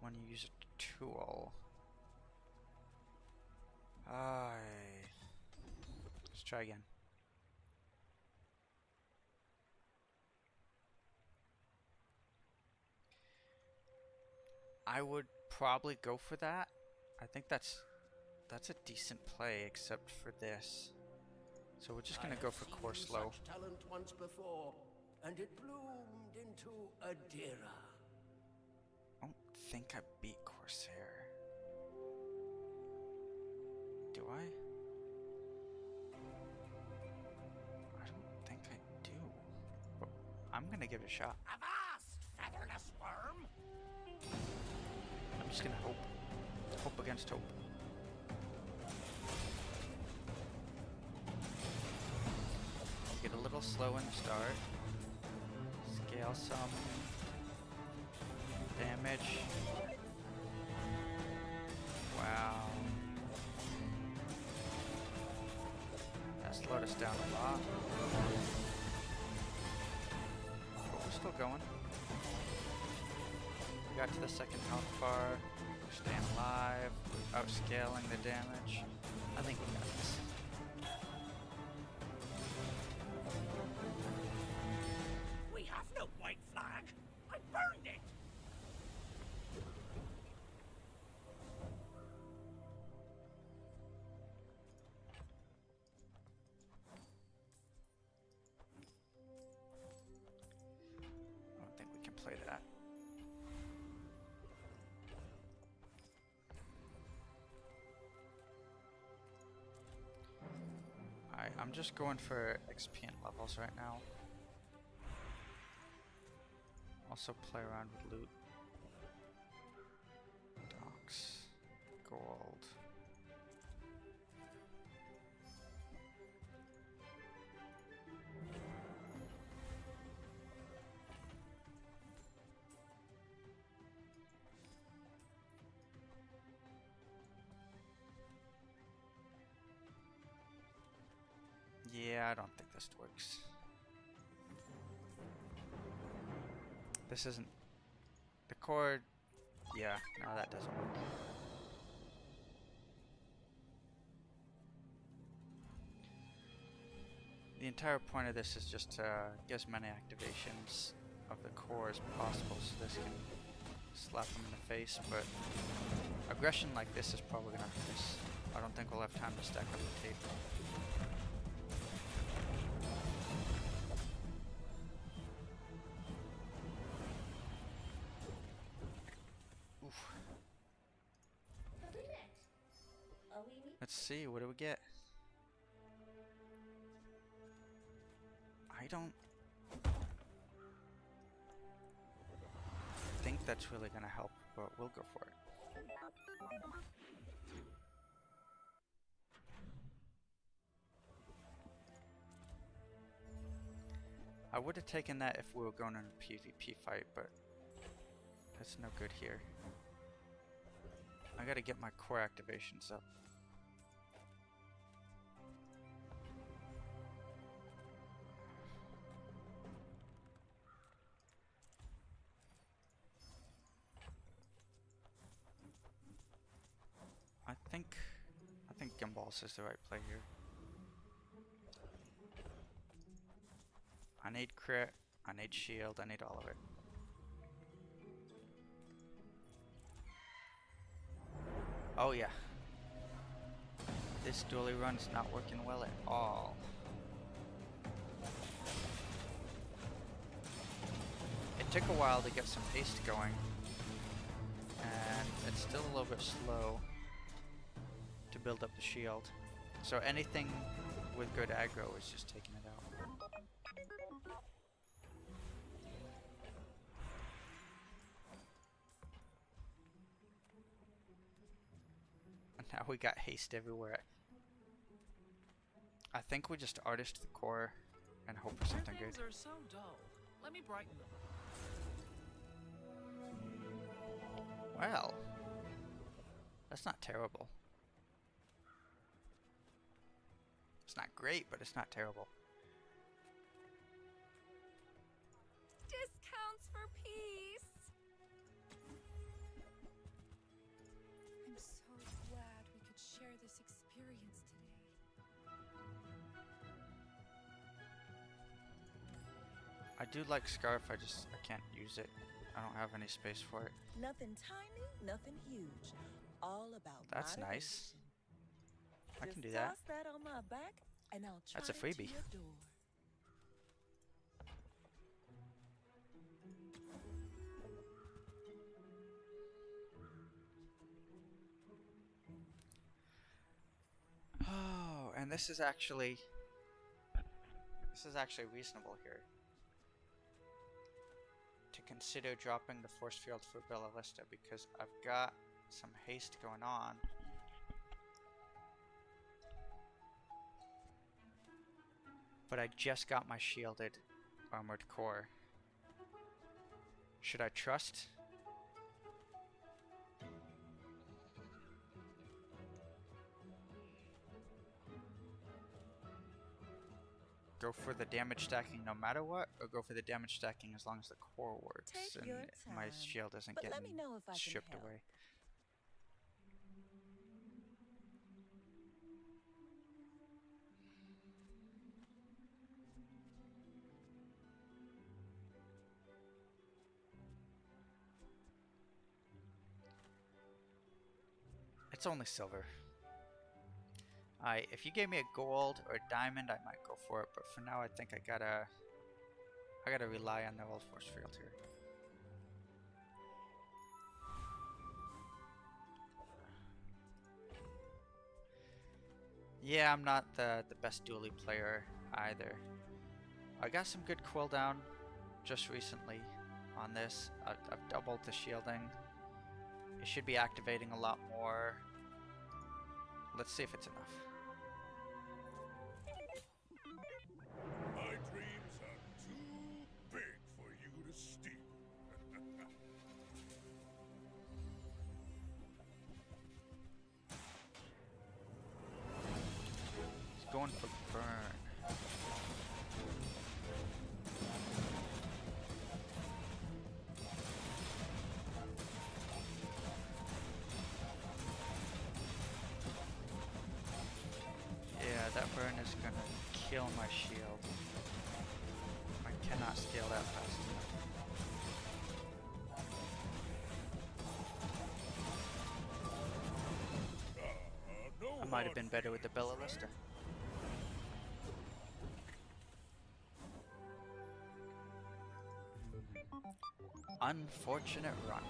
[SPEAKER 2] When you use a tool. Let's try again. I would probably go for that. I think that's a decent play, except for this. So we're just gonna go for core slow.
[SPEAKER 10] Such talent once before, and it bloomed into Adira.
[SPEAKER 2] I don't think I beat Corsair. Do I? I don't think I do. But I'm gonna give it a shot.
[SPEAKER 5] Avast, featherless worm!
[SPEAKER 2] I'm just gonna hope. Hope against hope. Get a little slow in the start. Scale some damage. Wow. That slowed us down a lot. But we're still going. We got to the second health bar. We're staying alive. We're outscaling the damage. I think we got this.
[SPEAKER 5] We have no white flag. I burned it.
[SPEAKER 2] I don't think we can play that. Alright, I'm just going for XP and levels right now. Also play around with loot. Docks. Gold. Yeah, I don't think this works. This isn't... The cord... Yeah, no, that doesn't work. The entire point of this is just to get as many activations of the core as possible so this can slap them in the face, but aggression like this is probably gonna hurt us. I don't think we'll have time to stack up the tape. Let's see, what do we get? I don't think that's really gonna help, but we'll go for it. I would have taken that if we were going in a PvP fight, but that's no good here. I gotta get my core activations up. I think Gimballs is the right play here. I need crit, I need shield, I need all of it. Oh yeah. This dually run's not working well at all. It took a while to get some haste going, and it's still a little bit slow to build up the shield. So anything with good aggro is just taking it out. Now we got haste everywhere. I think we just artist the core and hope for something good.
[SPEAKER 13] Things are so dull. Let me brighten them up.
[SPEAKER 2] Well, that's not terrible. It's not great, but it's not terrible.
[SPEAKER 11] Discounts for peace. I'm so glad we could share this experience today.
[SPEAKER 2] I do like Scarf, I can't use it. I don't have any space for it.
[SPEAKER 6] Nothing tiny, nothing huge. All about
[SPEAKER 2] That's
[SPEAKER 6] moderation.
[SPEAKER 2] nice. I can do
[SPEAKER 6] Just
[SPEAKER 2] that.
[SPEAKER 6] toss that on my back, and I'll
[SPEAKER 2] That's a
[SPEAKER 6] trot it to
[SPEAKER 2] freebie.
[SPEAKER 6] your door.
[SPEAKER 2] Oh, and this is actually reasonable here. To consider dropping the force field for Ballista because I've got some haste going on. But I just got my shielded armored core. Should I trust? Go for the damage stacking no matter what, or go for the damage stacking as long as the core works
[SPEAKER 6] Take
[SPEAKER 2] and
[SPEAKER 6] your
[SPEAKER 2] my
[SPEAKER 6] time,
[SPEAKER 2] shield isn't
[SPEAKER 6] but let
[SPEAKER 2] getting
[SPEAKER 6] me know if I can
[SPEAKER 2] stripped
[SPEAKER 6] help.
[SPEAKER 2] away. It's only silver. If you gave me a gold or a diamond, I might go for it, but for now I think I gotta rely on the old force field here. Yeah, I'm not the best dually player either. I got some good cooldown just recently on this. I've doubled the shielding. It should be activating a lot more. Let's see if it's enough.
[SPEAKER 3] My dreams are too big for you to steal.
[SPEAKER 2] He's going for burn. Yeah, that burn is gonna kill my shield. I cannot scale that fast enough. I might have been better with the Ballista. Unfortunate run.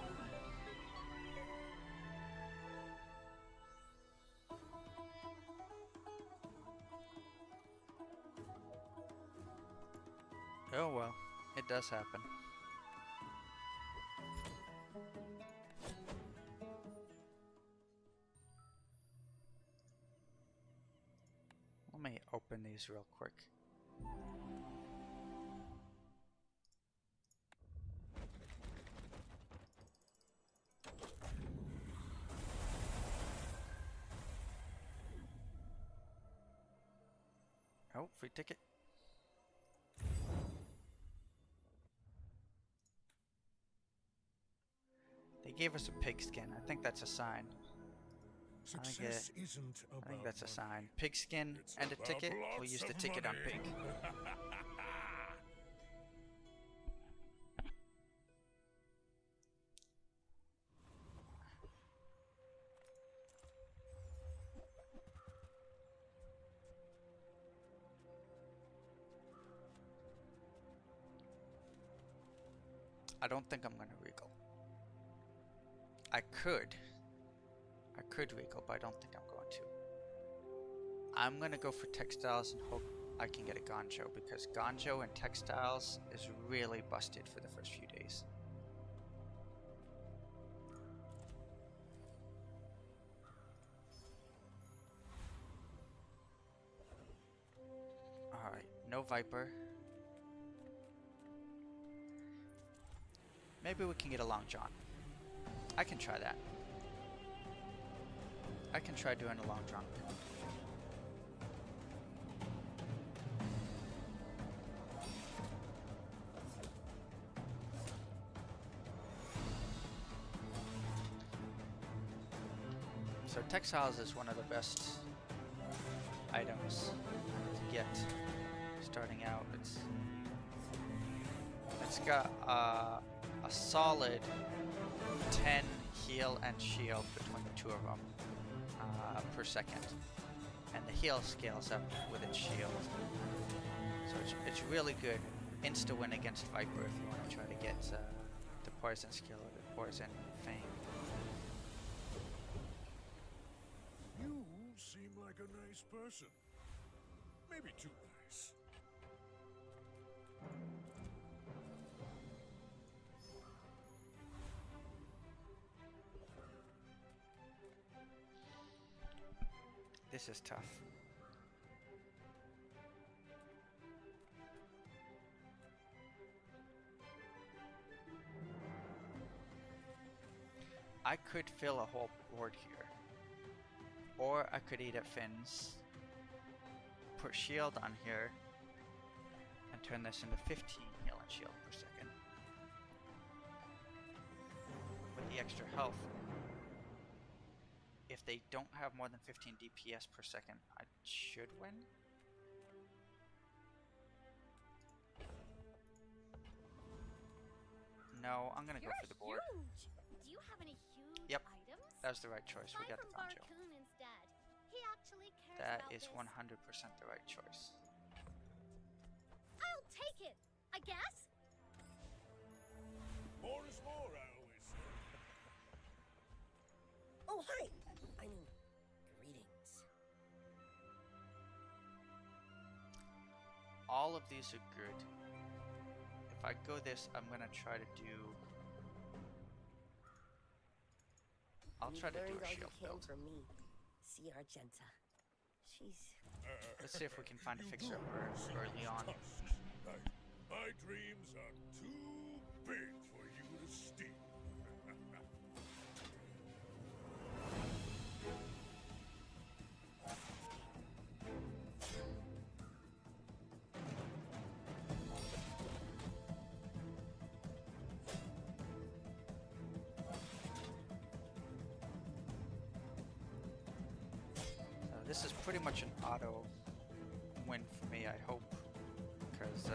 [SPEAKER 2] Oh well, it does happen. Let me open these real quick. Oh, free ticket. They gave us a pigskin. I think that's a sign.
[SPEAKER 3] Success isn't about
[SPEAKER 2] I think that's a
[SPEAKER 3] money.
[SPEAKER 2] sign. Pigskin
[SPEAKER 3] It's
[SPEAKER 2] and a
[SPEAKER 3] about
[SPEAKER 2] ticket. We'll
[SPEAKER 3] lots
[SPEAKER 2] use the
[SPEAKER 3] of
[SPEAKER 2] ticket on
[SPEAKER 3] money.
[SPEAKER 2] pig. I don't think I'm going to regal. I could regal, but I don't think I'm going to. I'm going to go for textiles and hope I can get a Ganjo, because Ganjo and textiles is really busted for the first few days. no Viper. Maybe we can get a Long John. I can try that. I can try doing a Long John. So textiles is one of the best items to get starting out. It's got a solid 10 heal and shield between the two of them per second, and the heal scales up with its shield. So it's really good insta win against Viper if you want to try to get the poison skill or the poison fang.
[SPEAKER 3] You seem like a nice person. Maybe too nice.
[SPEAKER 2] This is tough. I could fill a whole board here. Or I could eat at Finn's, put shield on here, and turn this into 15 heal and shield per second. With the extra health, if they don't have more than 15 DPS per second, I should win. No, I'm gonna go for the board.
[SPEAKER 4] Huge. Do you have any huge
[SPEAKER 2] Yep,
[SPEAKER 4] items?
[SPEAKER 2] that was the right choice. We got the
[SPEAKER 4] Buy from
[SPEAKER 2] poncho.
[SPEAKER 4] Barcoon instead. He actually cares
[SPEAKER 2] That
[SPEAKER 4] about
[SPEAKER 2] is
[SPEAKER 4] this.
[SPEAKER 2] 100% the right choice.
[SPEAKER 4] I'll take it, I guess.
[SPEAKER 3] More is more, I always say.
[SPEAKER 12] Oh, hi. I mean, greetings.
[SPEAKER 2] All of these are good. If I go this, I'm gonna try to do... I'll try to do a shield build.
[SPEAKER 12] From me. See Argenta. She's...
[SPEAKER 2] Let's see if we can find a fixer early on.
[SPEAKER 3] My dreams are too big for you to steal.
[SPEAKER 2] This is pretty much an auto win for me, I hope, because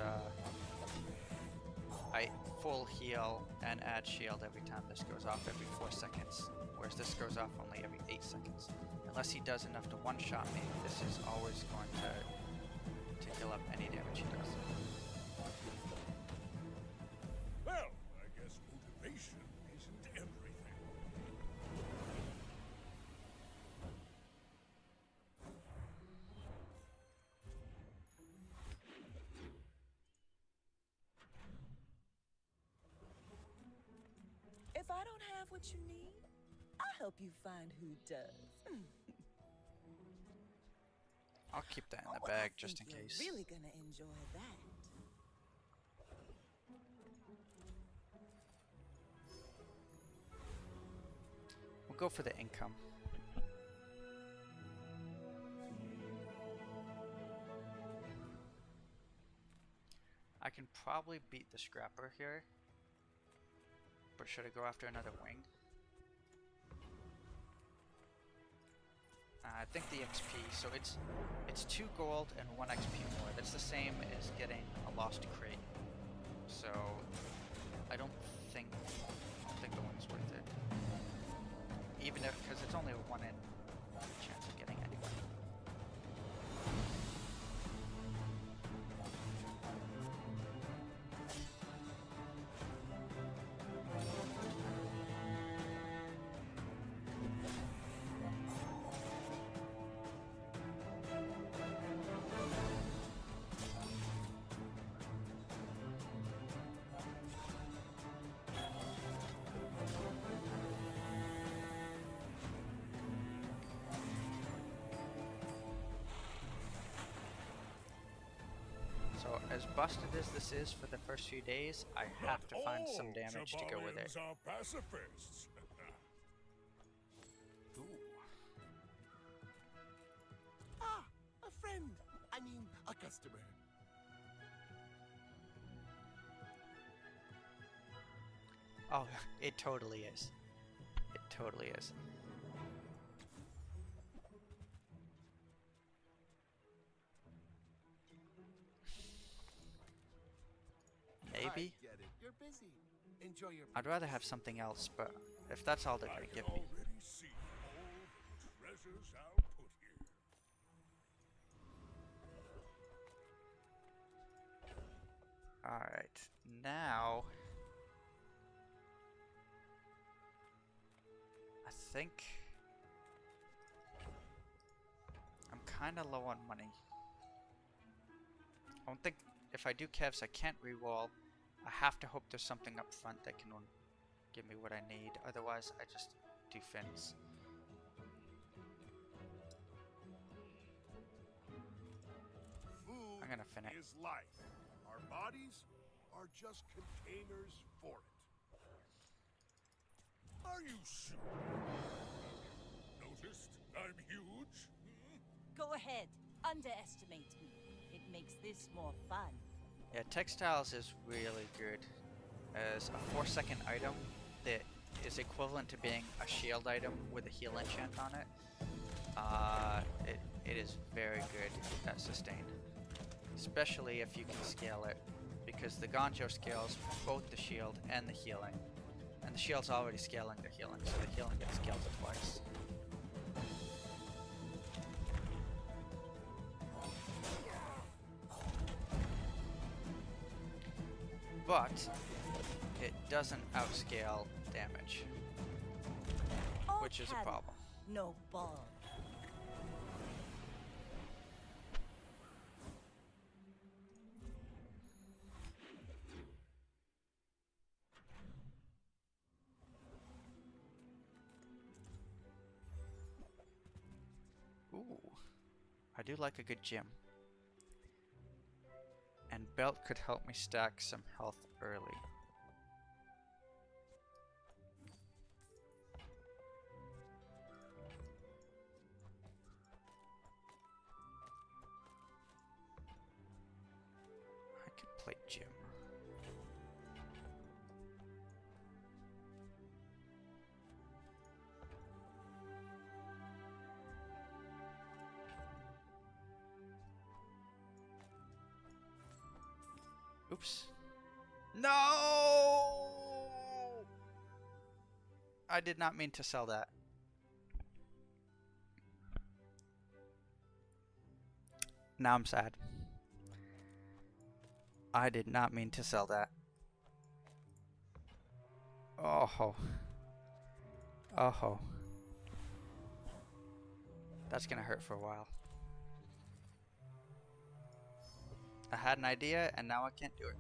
[SPEAKER 2] I full heal and add shield every time this goes off every 4 seconds, whereas this goes off only every 8 seconds. Unless he does enough to one-shot me, this is always going to heal up any damage he does.
[SPEAKER 3] Well, I guess motivation isn't everything.
[SPEAKER 6] If I don't have what you need, I'll help you find who does.
[SPEAKER 2] I'll keep that in the
[SPEAKER 6] Oh,
[SPEAKER 2] bag
[SPEAKER 6] I
[SPEAKER 2] just in
[SPEAKER 6] think
[SPEAKER 2] case.
[SPEAKER 6] You're really gonna enjoy that.
[SPEAKER 2] We'll go for the income. I can probably beat the scrapper here, but should I go after another wing? I think the XP, so it's 2 gold and 1 XP more. That's the same as getting a lost crate. So I don't think the wing's worth it. Even if, because it's only a 1 in chance of getting anyone. as busted as this is for the first few days, I have to find some
[SPEAKER 3] all
[SPEAKER 2] damage to go with it.
[SPEAKER 3] Jabalians are pacifists.
[SPEAKER 2] Ooh.
[SPEAKER 7] Ah, a friend. I mean, a customer.
[SPEAKER 2] Oh, it totally is. It totally is. Maybe.
[SPEAKER 7] I get it. You're busy. Enjoy your
[SPEAKER 2] I'd rather have something else, but if that's all they're
[SPEAKER 3] I
[SPEAKER 2] gonna
[SPEAKER 3] can
[SPEAKER 2] give me.
[SPEAKER 3] already see all the treasures I'll put here.
[SPEAKER 2] Alright, now I think I'm kinda low on money. I don't think if I do Kevs I can't reroll. I have to hope there's something up front that can give me what I need. Otherwise I just do fins.
[SPEAKER 7] Food
[SPEAKER 2] I'm gonna fin it.
[SPEAKER 7] is life. Our bodies are just containers for it.
[SPEAKER 3] Are you sure? Noticed I'm huge?
[SPEAKER 6] Go ahead, underestimate me. It makes this more fun.
[SPEAKER 2] Yeah, textiles is really good as a 4-second item that is equivalent to being a shield item with a heal enchant on it. It is very good at sustain, especially if you can scale it, because the Ganjo scales both the shield and the healing, and the shield's already scaling the healing, so the healing gets scaled twice. But it doesn't outscale damage, which is a problem.
[SPEAKER 6] No ball.
[SPEAKER 2] Ooh, I do like a good gym. And belt could help me stack some health early. I could play gym. Oops. No! I did not mean to sell that. Now I'm sad. I did not mean to sell that. Oh. Oh. That's gonna hurt for a while. I had an idea and now I can't do it.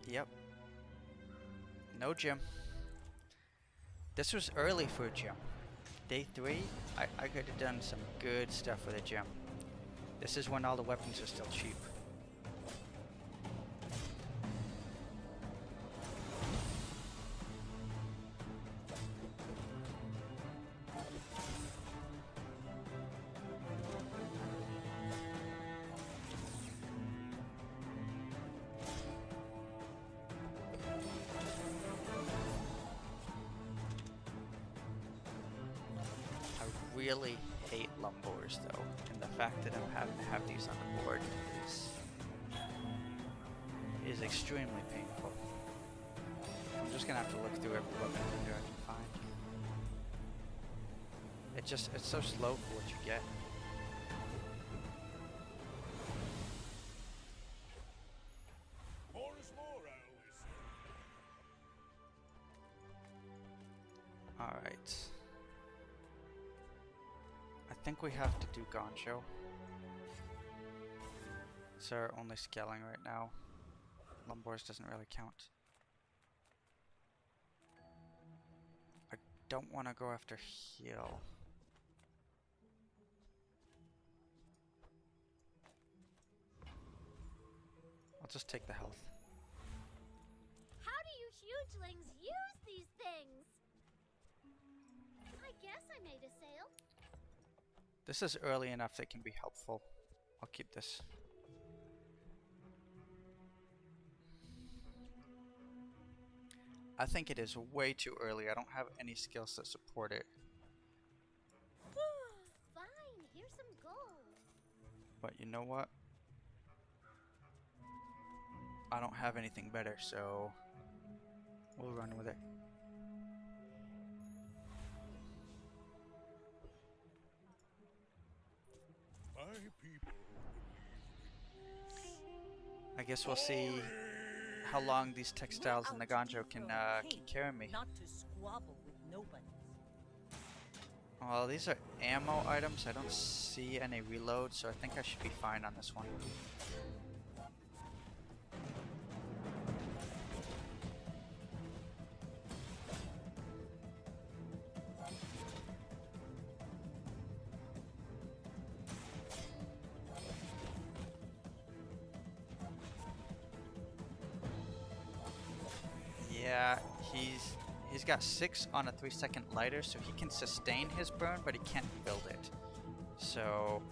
[SPEAKER 2] Yep. No gym. This was early for a gym. Day 3, I could have done some good stuff with a gym. This is when all the weapons are still cheap. Really hate Lumbors though, and the fact that I'm having to have these on the board is extremely painful. I'm just gonna have to look through every weapon vendor I can find. It's so slow for what you get.
[SPEAKER 3] More is more, I always say.
[SPEAKER 2] Alright. I think we have to do Gancho. It's our only scaling right now. Lumbors doesn't really count. don't want to go after heal. I'll just take the health.
[SPEAKER 4] How do you hugelings use these things? I guess I made a sale.
[SPEAKER 2] This is early enough that can be helpful. I'll keep this. I think it is way too early. I don't have any skills that support it.
[SPEAKER 4] Fine, here's some gold.
[SPEAKER 2] But you know what? I don't have anything better, so we'll run with it.
[SPEAKER 3] My people
[SPEAKER 2] I guess we'll see how long these textiles and the ganjo can carry me.
[SPEAKER 6] Not to squabble with nobody.
[SPEAKER 2] Well, these are ammo items. I don't see any reload, so I think I should be fine on this one. Yeah, he's got 6 on a 3-second lighter, so he can sustain his burn, but he can't build it. So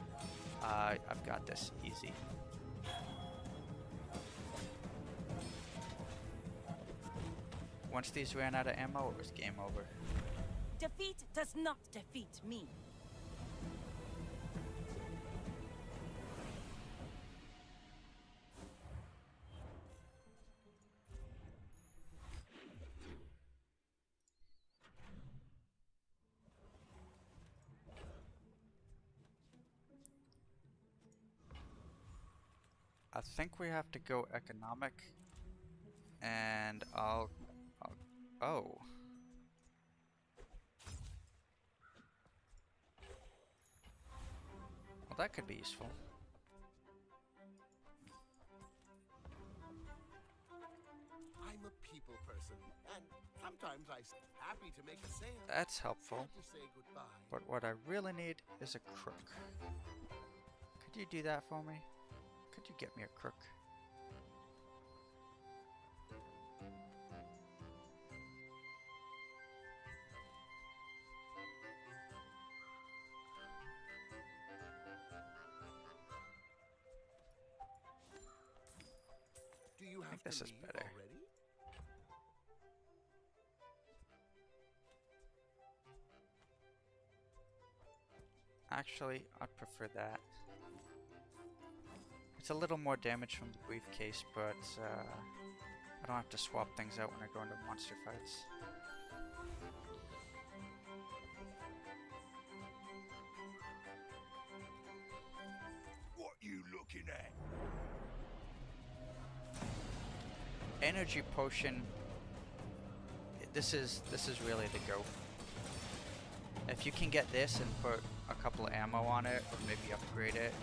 [SPEAKER 2] I've got this easy. Once these ran out of ammo, it was game over.
[SPEAKER 6] Defeat does not defeat me.
[SPEAKER 2] I think we have to go economic, and I'll oh. Well, that could be useful.
[SPEAKER 7] I'm a people person, and sometimes I'm happy to make a sale.
[SPEAKER 2] That's helpful.
[SPEAKER 7] Sad to say goodbye.
[SPEAKER 2] But what I really need is a crook. Could you do that for me? Could you get me a crook?
[SPEAKER 7] Do you have
[SPEAKER 2] this
[SPEAKER 7] to
[SPEAKER 2] is
[SPEAKER 7] leave
[SPEAKER 2] better.
[SPEAKER 7] already?
[SPEAKER 2] Actually, I'd prefer that. It's a little more damage from the briefcase, but I don't have to swap things out when I go into monster fights.
[SPEAKER 3] What you looking at?
[SPEAKER 2] Energy potion. This is really the go. If you can get this and put a couple of ammo on it, or maybe upgrade it,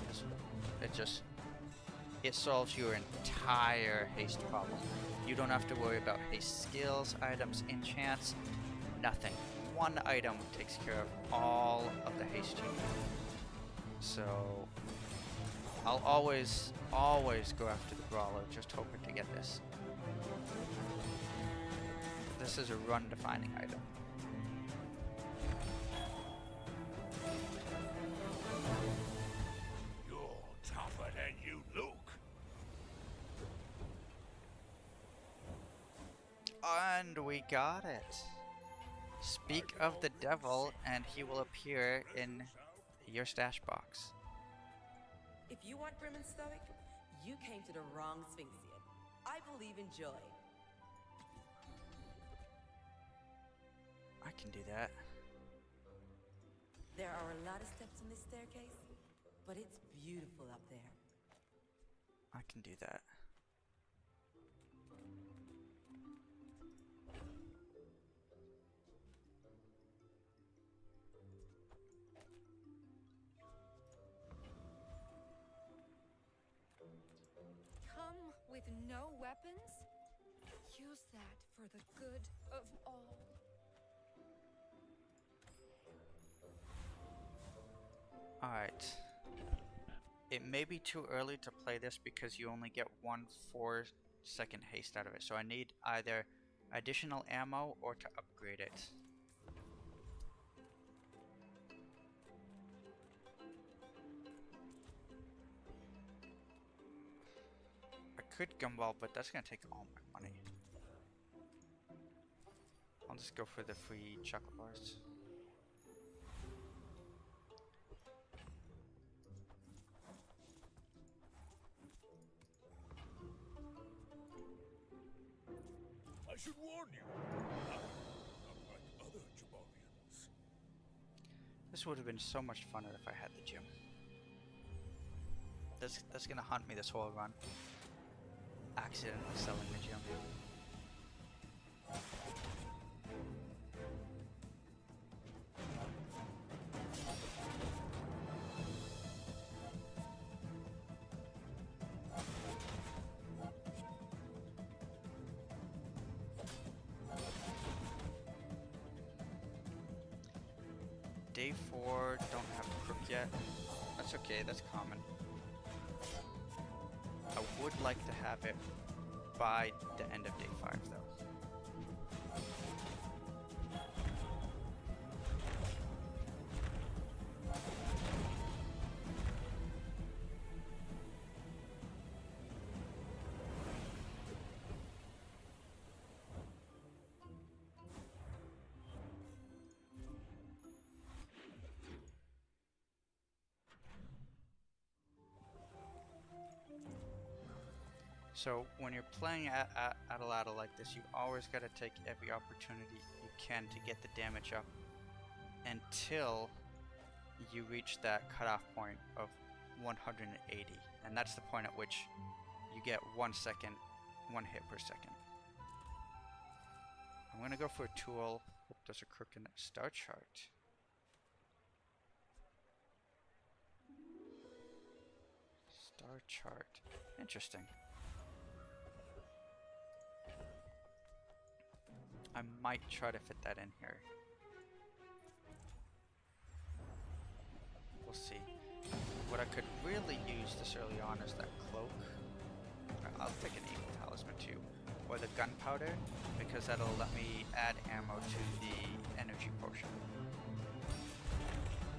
[SPEAKER 2] it solves your entire haste problem. You don't have to worry about haste skills, items, enchants, nothing. One item takes care of all of the haste you need. So I'll always go after the brawler, just hoping to get this. This is a run-defining item.
[SPEAKER 3] You're tougher than you look.
[SPEAKER 2] And we got it. Speak of the devil, and he will appear in your stash box.
[SPEAKER 14] If you want grim and stoic, you came to the wrong Sphinxian. I believe in joy.
[SPEAKER 2] I can do that.
[SPEAKER 14] There are a lot of steps in this staircase, but it's beautiful up there.
[SPEAKER 2] I can do that.
[SPEAKER 11] Come with no weapons? Use that for the good of all.
[SPEAKER 2] Alright. It may be too early to play this because you only get 1 4-second haste out of it. So I need either additional ammo or to upgrade it. I could gumball, but that's gonna take all my money. I'll just go for the free chocolate bars.
[SPEAKER 3] I should warn you, I'm not like other Jabarians.
[SPEAKER 2] This would have been so much funner if I had the gym. That's gonna haunt me this whole run. Accidentally selling the gym. Day 4, don't have a crook yet. That's okay, that's common. I would like to have it by the end of day 5 though. So when you're playing at a ladder like this, you always got to take every opportunity you can to get the damage up until you reach that cutoff point of 180, and that's the point at which you get 1 hit per second. I'm gonna go for a tool. Hope there's a crook in that star chart. Star chart. Interesting. I might try to fit that in here. We'll see. What I could really use this early on is that cloak. I'll take an eagle talisman too. Or the gunpowder, because that'll let me add ammo to the energy potion.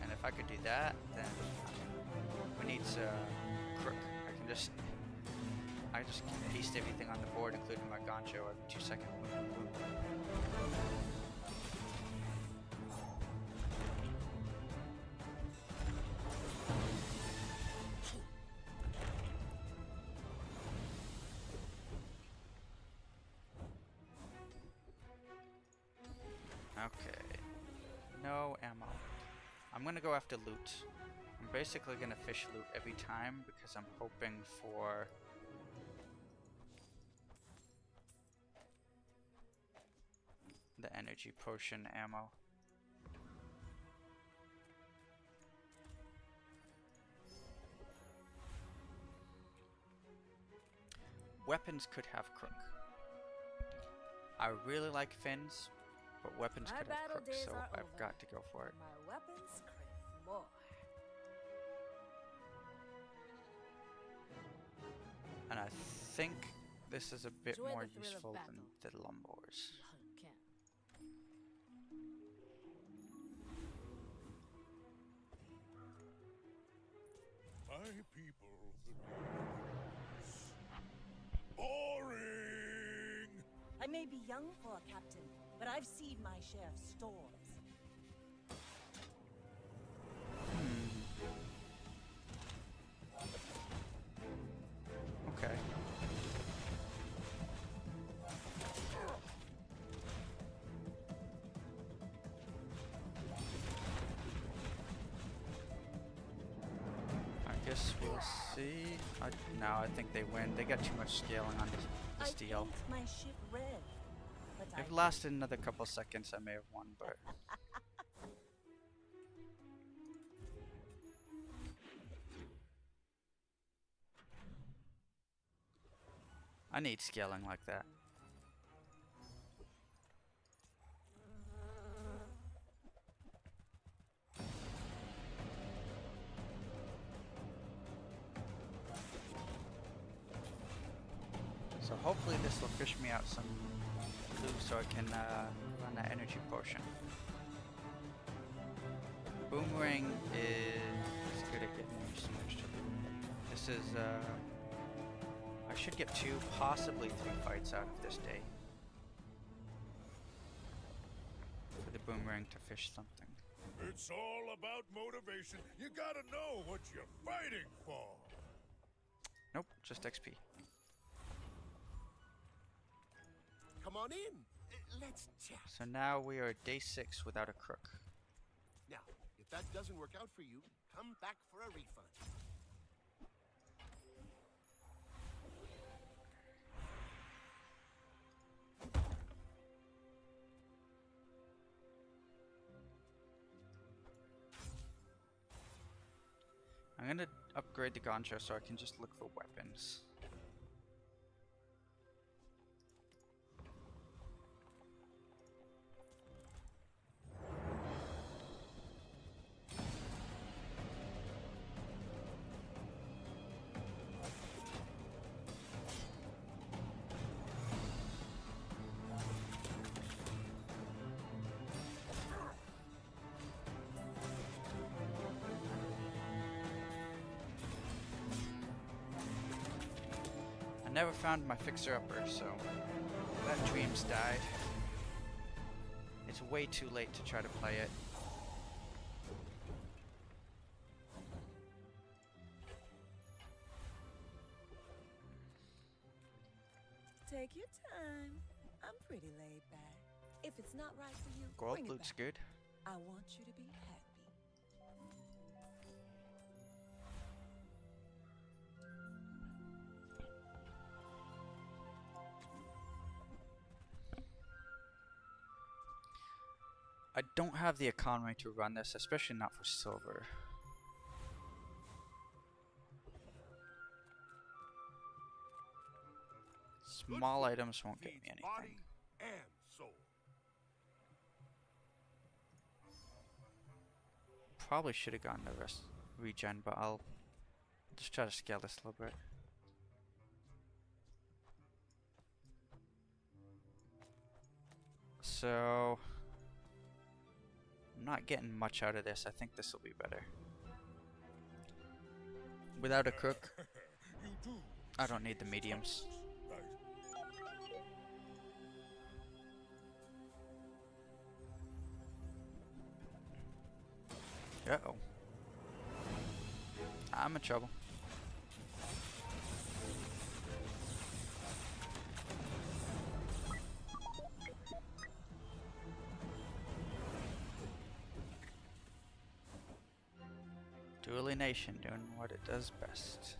[SPEAKER 2] And if I could do that, then we need a crook. I just paste everything on the board, including my gancho, every 2 seconds. Okay. No ammo. I'm gonna go after loot. I'm basically gonna fish loot every time because I'm hoping for the energy potion ammo. Weapons could have crook. I really like fins, but weapons could have crook, so I've got to go for it.
[SPEAKER 6] My weapons crave more.
[SPEAKER 2] And I think this is a bit more useful than the lumbors.
[SPEAKER 3] My people, boring!
[SPEAKER 6] I may be young for a captain, but I've seen my share of storms.
[SPEAKER 2] Okay. I guess we'll see. No, I think they win. They got too much scaling on this deal.
[SPEAKER 6] My ship red, but
[SPEAKER 2] If it lasted another couple seconds, I may have won, but... I need scaling like that. So hopefully this will fish me out some loot so I can run that energy potion. Boomerang is good at getting me some extra loot. This is, I should get 2, possibly 3 fights out of this day. For the boomerang to fish something.
[SPEAKER 3] It's all about motivation. You gotta know what you're fighting for.
[SPEAKER 2] Nope, just XP.
[SPEAKER 7] Come on in. Let's chat.
[SPEAKER 2] So now we are at day 6 without a crook.
[SPEAKER 7] Now, if that doesn't work out for you, come back for a refund.
[SPEAKER 2] I'm gonna upgrade the Ganja so I can just look for weapons. Never found my fixer-upper, so that dream's died. It's way too late to try to play it.
[SPEAKER 6] Take your time. I'm pretty laid back. If it's not right for you,
[SPEAKER 2] Gold
[SPEAKER 6] bring it
[SPEAKER 2] loot's
[SPEAKER 6] back.
[SPEAKER 2] good.
[SPEAKER 6] I want you to be happy.
[SPEAKER 2] I don't have the economy to run this, especially not for silver. Small items won't get me anything.
[SPEAKER 3] Body and soul.
[SPEAKER 2] Probably should have gotten the rest regen, but I'll just try to scale this a little bit. So I'm not getting much out of this. I think this will be better. Without a crook, I don't need the mediums. Uh-oh. I'm in trouble. Dueling Nation doing what it does best.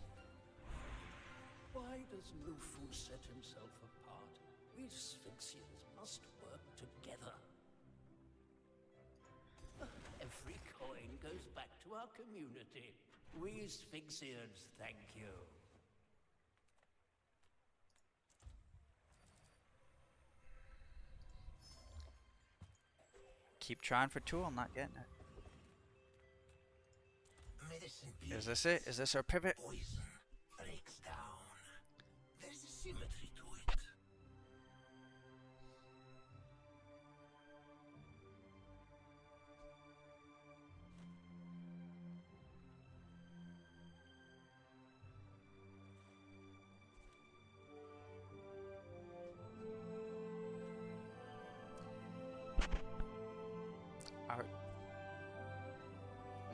[SPEAKER 10] Why does Lufu set himself apart? We Sphinxians must work together. Every coin goes back to our community. We Sphinxians thank you.
[SPEAKER 2] Keep trying for 2, I'm not getting it.
[SPEAKER 10] Medicine
[SPEAKER 2] Is this it? Is this our pivot?
[SPEAKER 10] poison breaks down. There's a symmetry to it.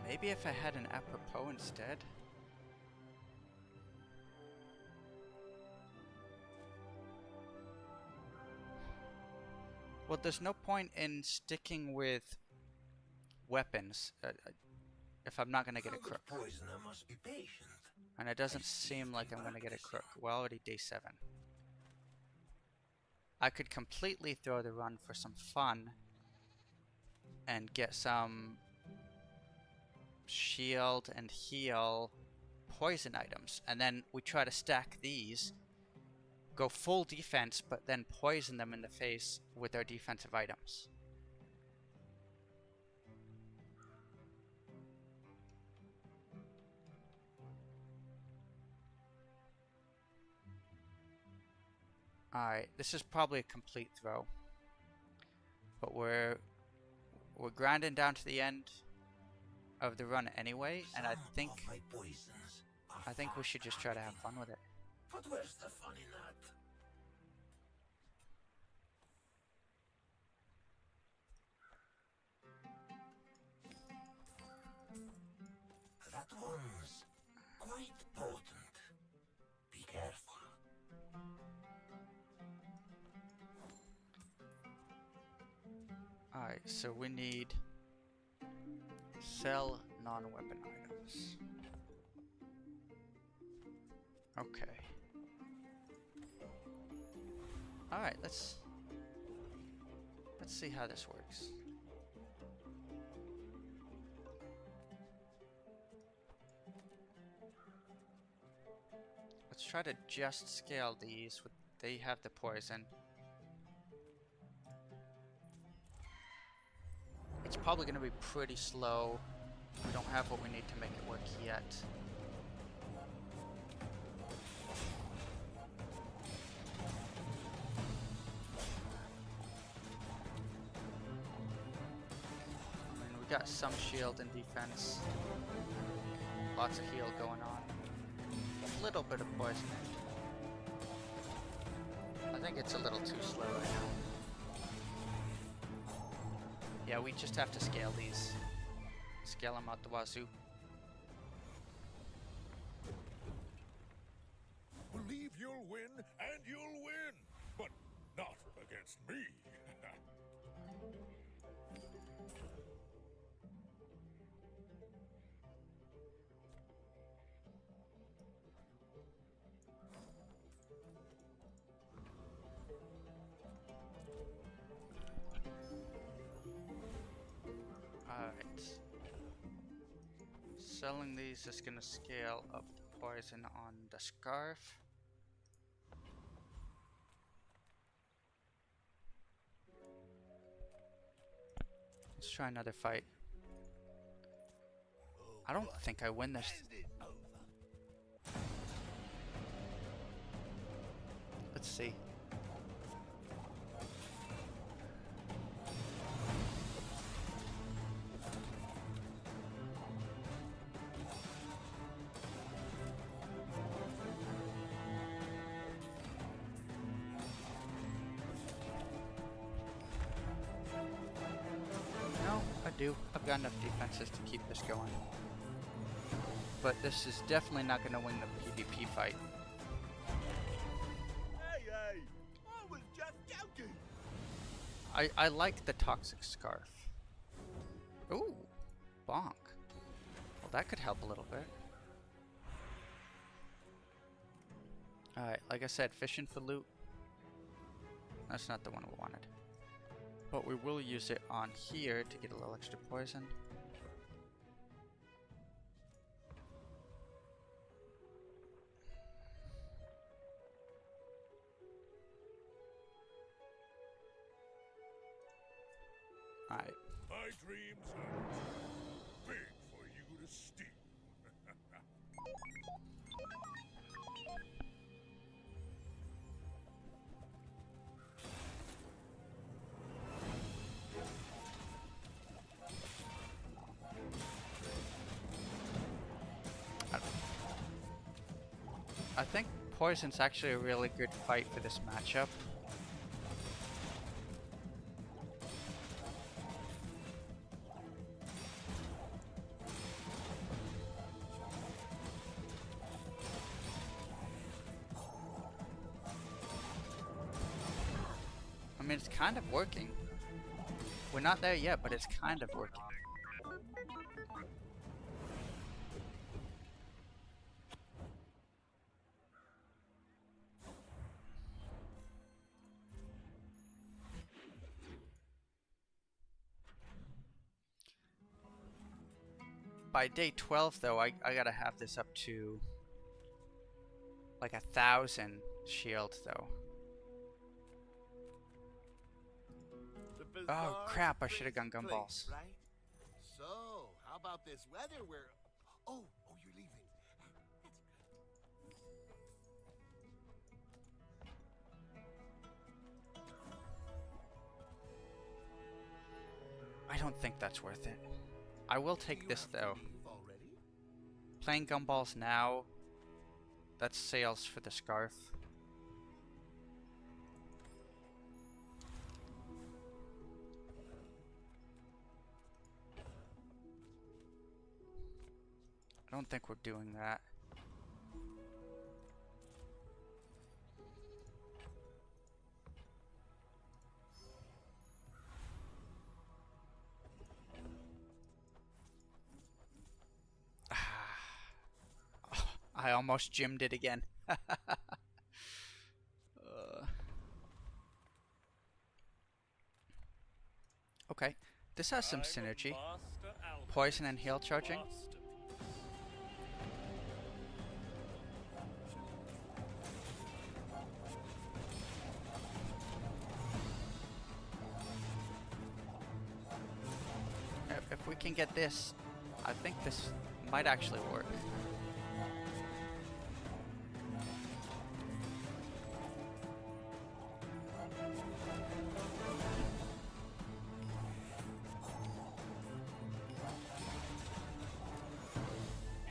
[SPEAKER 2] Maybe if I had an apropos instead. Well, there's no point in sticking with weapons if I'm not going to get a crook.
[SPEAKER 10] Poisoner must be patient.
[SPEAKER 2] And it doesn't seem like I'm going to get a crook. We're already day 7. I could completely throw the run for some fun and get some shield and heal poison items, and then we try to stack these, go full defense, but then poison them in the face with our defensive items. Alright, this is probably a complete throw. But we're grinding down to the end of the run anyway, and I think we should just try to have fun with it.
[SPEAKER 10] But where's the fun in that? That one's quite potent. Be careful.
[SPEAKER 2] Alright, so we need sell non-weapon items. Okay. Alright, let's see how this works. Let's try to just scale these. They have the poison. It's probably going to be pretty slow. We don't have what we need to make it work yet. I mean, we got some shield and defense. Lots of heal going on. A little bit of poison. I think it's a little too slow right now. Yeah, we just have to scale these. Scale them out the wazoo.
[SPEAKER 3] Believe you'll win, and you'll win. But not against me.
[SPEAKER 2] Alright. Selling these is gonna scale up the poison on the scarf. Let's try another fight. I don't think I win this. Let's see. I've got enough defenses to keep this going. But this is definitely not going to win the PvP fight.
[SPEAKER 7] Hey, I was just joking.
[SPEAKER 2] I like the toxic scarf. Ooh, bonk. Well, that could help a little bit. Alright, like I said, fishing for loot. That's not the one we wanted. But we will use it on here to get a little extra poison. Alright.
[SPEAKER 3] My dreams are too big for you to steal.
[SPEAKER 2] I think poison's actually a really good fight for this matchup. I mean, it's kind of working. We're not there yet, but it's kind of working. By day 12, though, I gotta have this up to like 1,000 shield, though. Oh crap! I should have gone gumballs.
[SPEAKER 7] Right? So, how about this weather where... Oh, you're leaving. That's good.
[SPEAKER 2] don't think that's worth it. I will take this though. Playing gumballs now. That's sales for the scarf. I don't think we're doing that. I almost gymmed it again. Okay, this has some synergy. Poison and heal charging. If we can get this, I think this might actually work.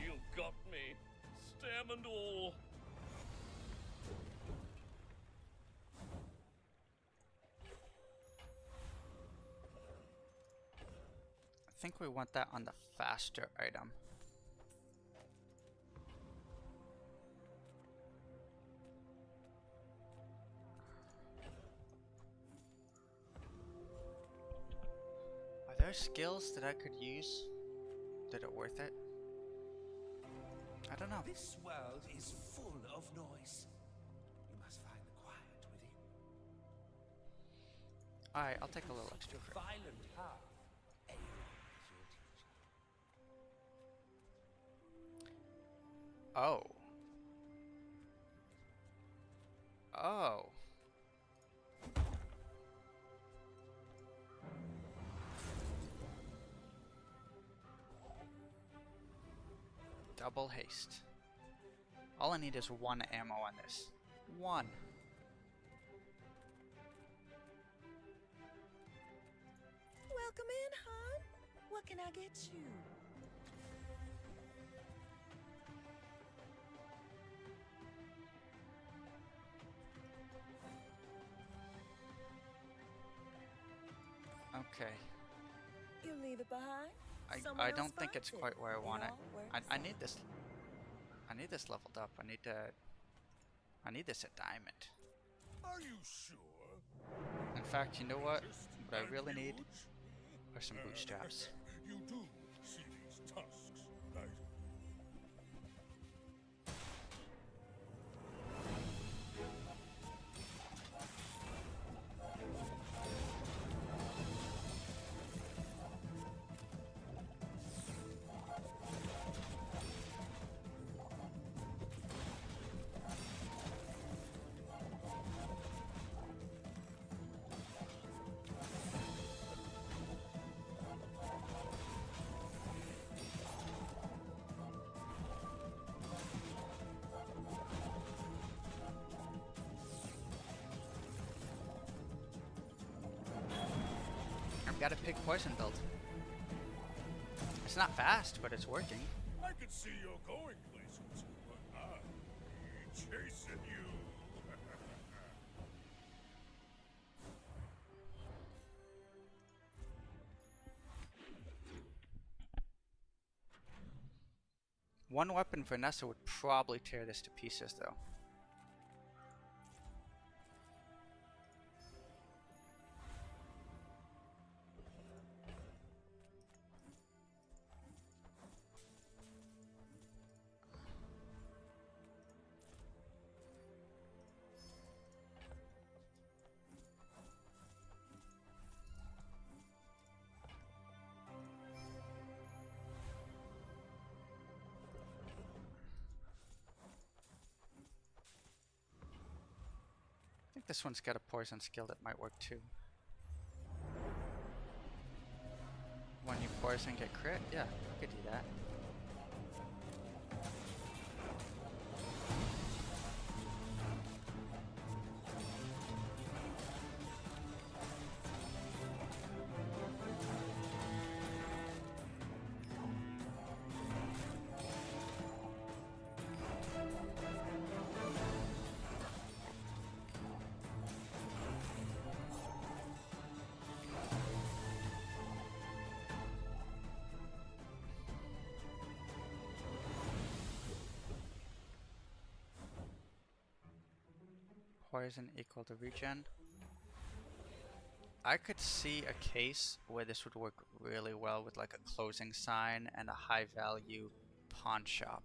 [SPEAKER 3] You got me, stem and all.
[SPEAKER 2] I think we want that on the faster item. Are there skills that I could use that are worth it? I don't know.
[SPEAKER 15] This world is full of noise. You must find the quiet within.
[SPEAKER 2] Alright, I'll take a little extra.
[SPEAKER 15] The violent path.
[SPEAKER 2] Oh. Oh. Double haste. All I need is 1 ammo on this. 1.
[SPEAKER 6] Welcome in, hon. What can I get you?
[SPEAKER 2] Okay.
[SPEAKER 6] You leave it behind?
[SPEAKER 2] I don't think it's quite where I want it. I need this. I need this leveled up. I need this at diamond.
[SPEAKER 3] Are you sure?
[SPEAKER 2] In fact, you know what? What I really need are some bootstraps.
[SPEAKER 3] You do see these tusks, right?
[SPEAKER 2] Got a pig poison build. It's not fast, but it's working.
[SPEAKER 3] I could see you're going places, but I'll be chasing you.
[SPEAKER 2] One weapon Vanessa would probably tear this to pieces, though. I think this one's got a poison skill that might work too. When you poison, get crit? Yeah, I could do that. poison equal to regen. I could see a case where this would work really well with like a closing sign and a high value pawn shop.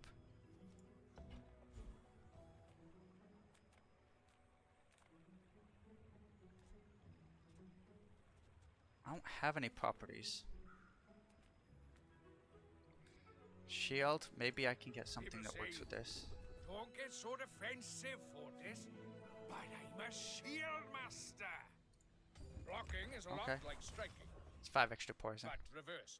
[SPEAKER 2] I don't have any properties. Shield, maybe I can get something that works with this.
[SPEAKER 3] Don't get so defensive, Fortis. But I'm a shield master. Blocking is a lot like striking.
[SPEAKER 2] It's 5 extra poison.
[SPEAKER 3] But reversed.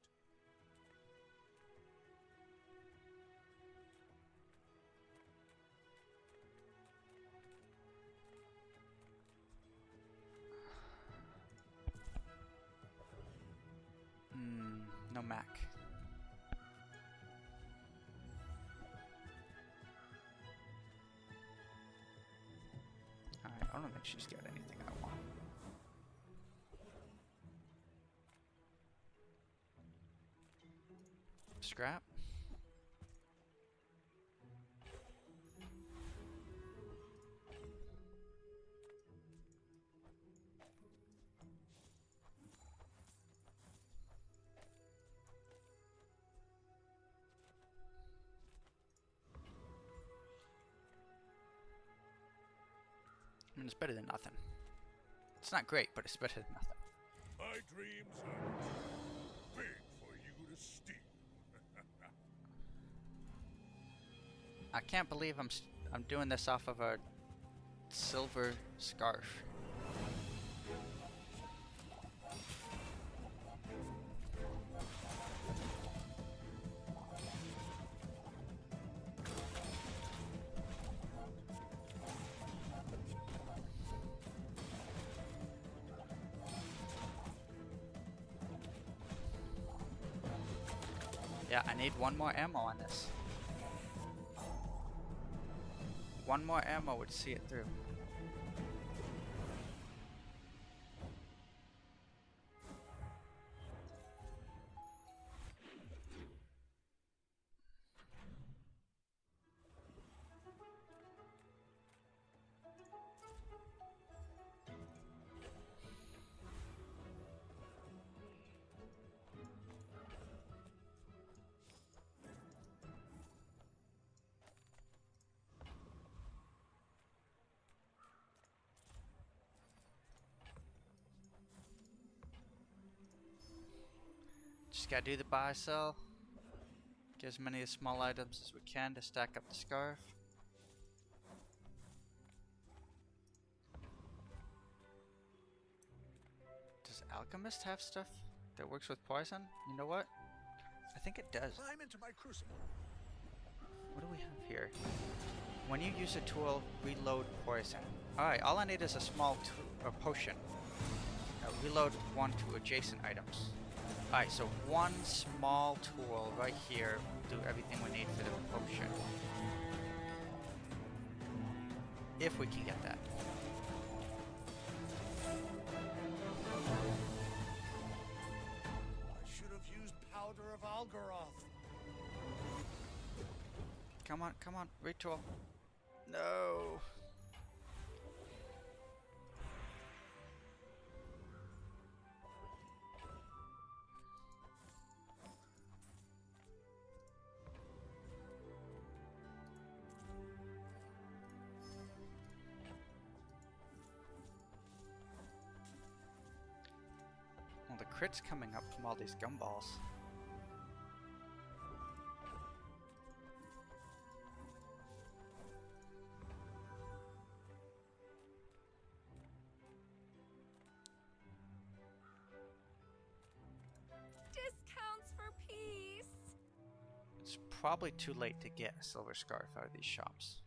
[SPEAKER 2] No Mac. Alright, I don't think she's got anything I want. Scrap. I mean, it's better than nothing. It's not great, but it's better than nothing.
[SPEAKER 3] My dreams are too big for you to steal.
[SPEAKER 2] I can't believe I'm doing this off of a silver scarf. Yeah, I need one more ammo on this. One more ammo would see it through. Just gotta do the buy sell. Get as many small items as we can to stack up the scarf. Does Alchemist have stuff that works with poison? You know what? I think it does.
[SPEAKER 3] Climb into my crucible.
[SPEAKER 2] What do we have here? When you use a tool, reload poison. Alright, all I need is a small potion. Reload 1 to adjacent items. Alright, so one small tool right here will do everything we need for the potion. If we can get that.
[SPEAKER 3] I should have used powder of Algaroth.
[SPEAKER 2] Come on, retool. No. Well, the crit's coming up from all these gumballs.
[SPEAKER 11] Discounts for peace.
[SPEAKER 2] It's probably too late to get a silver scarf out of these shops.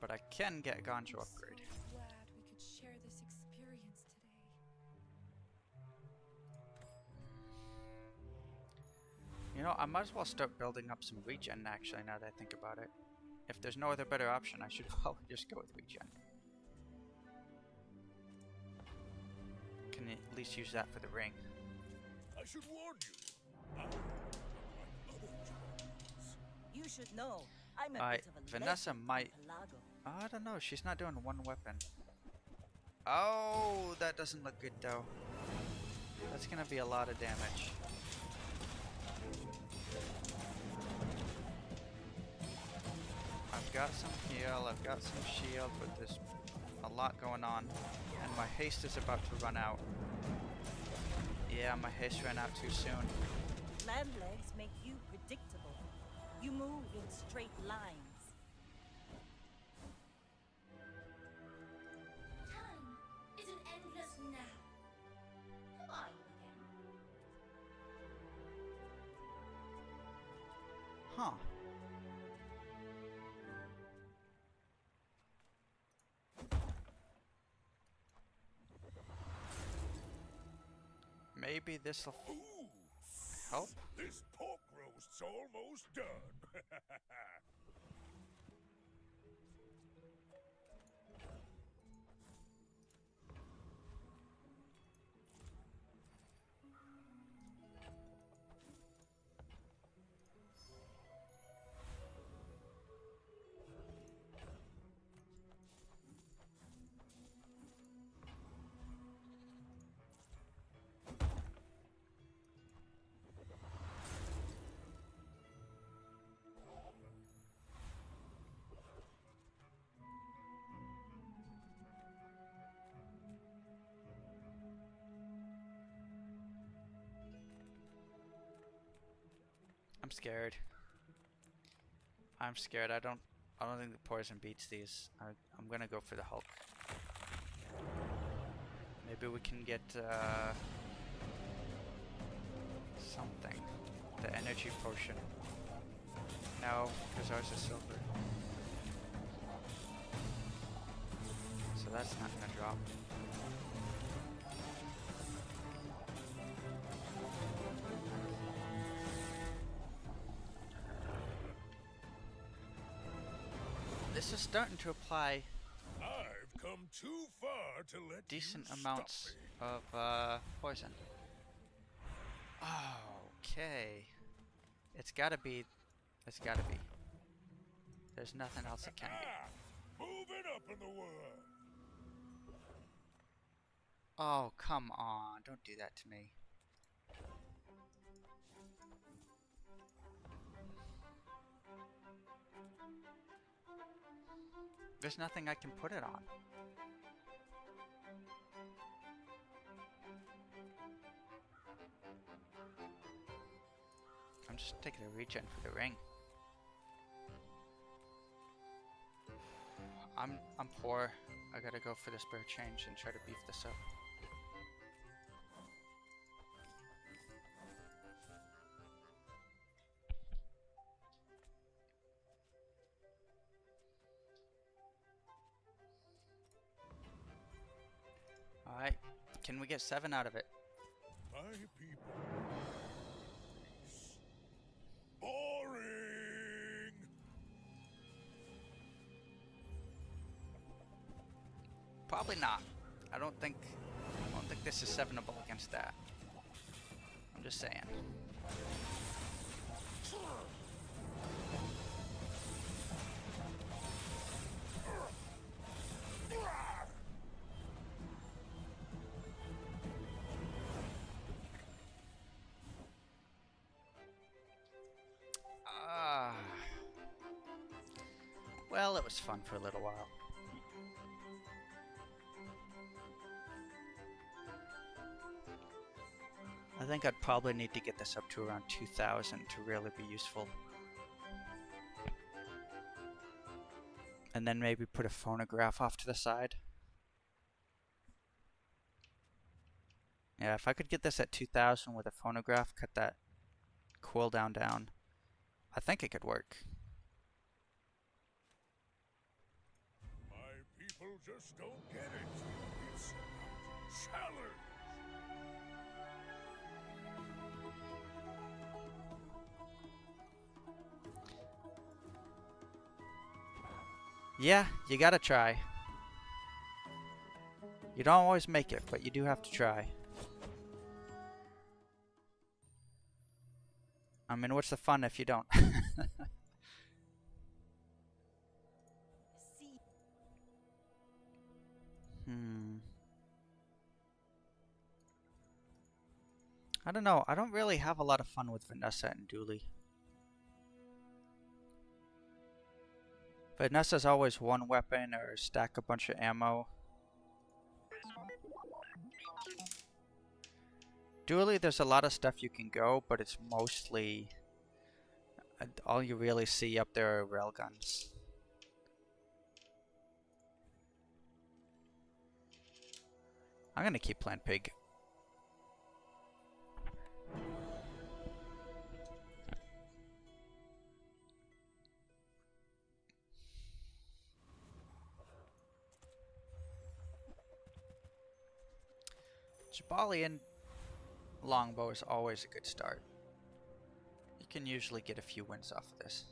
[SPEAKER 2] But I can get a Ganjo upgrade.
[SPEAKER 11] So glad we could share this experience today.
[SPEAKER 2] You know, I might as well start building up some regen actually, now that I think about it. If there's no other better option, I should probably just go with regen. Can at least use that for the ring.
[SPEAKER 3] I should warn you.
[SPEAKER 6] You should know. I'm a
[SPEAKER 2] Alright,
[SPEAKER 6] bit of a
[SPEAKER 2] Vanessa
[SPEAKER 6] legend in
[SPEAKER 2] might
[SPEAKER 6] Pelago.
[SPEAKER 2] I don't know. She's not doing one weapon. Oh, that doesn't look good though. That's gonna be a lot of damage. I've got some heal, I've got some shield, but there's a lot going on. And my haste is about to run out. Yeah, my haste ran out too soon.
[SPEAKER 6] Land legs make you predictable. You move in straight lines.
[SPEAKER 4] Time is an endless now. Who are you again?
[SPEAKER 2] Huh. Maybe this'll help?
[SPEAKER 3] This pork roast's almost done.
[SPEAKER 2] I'm scared. I'm scared. I don't think the poison beats these. I'm gonna go for the Hulk. Maybe we can get something. The energy potion. No, because ours is silver. So that's not gonna drop. This is starting to apply
[SPEAKER 3] I've come too far to let
[SPEAKER 2] decent
[SPEAKER 3] you
[SPEAKER 2] amounts
[SPEAKER 3] stop me.
[SPEAKER 2] of poison. Okay. It's gotta be. There's nothing else it can be.
[SPEAKER 3] Moving up in the world.
[SPEAKER 2] Oh, come on. Don't do that to me. There's nothing I can put it on. I'm just taking a regen for the ring. I'm poor. I gotta go for the spare change and try to beef this up. Alright, can we get 7 out of it?
[SPEAKER 3] My people. Boring.
[SPEAKER 2] Probably not. I don't think this is 7able against that. I'm just saying. Well, it was fun for a little while. I think I'd probably need to get this up to around 2,000 to really be useful. And then maybe put a phonograph off to the side. Yeah, if I could get this at 2,000 with a phonograph, cut that cooldown down, I think it could work.
[SPEAKER 3] My people just don't get it. It's about challenge.
[SPEAKER 2] Yeah, you gotta try. You don't always make it, but you do have to try. I mean, what's the fun if you don't? I don't know. I don't really have a lot of fun with Vanessa and Dooley. Vanessa's always one weapon or stack a bunch of ammo. Dooley, there's a lot of stuff you can go, but it's mostly... all you really see up there are railguns. I'm gonna keep playing Pig. Jabalian longbow is always a good start. You can usually get a few wins off of this.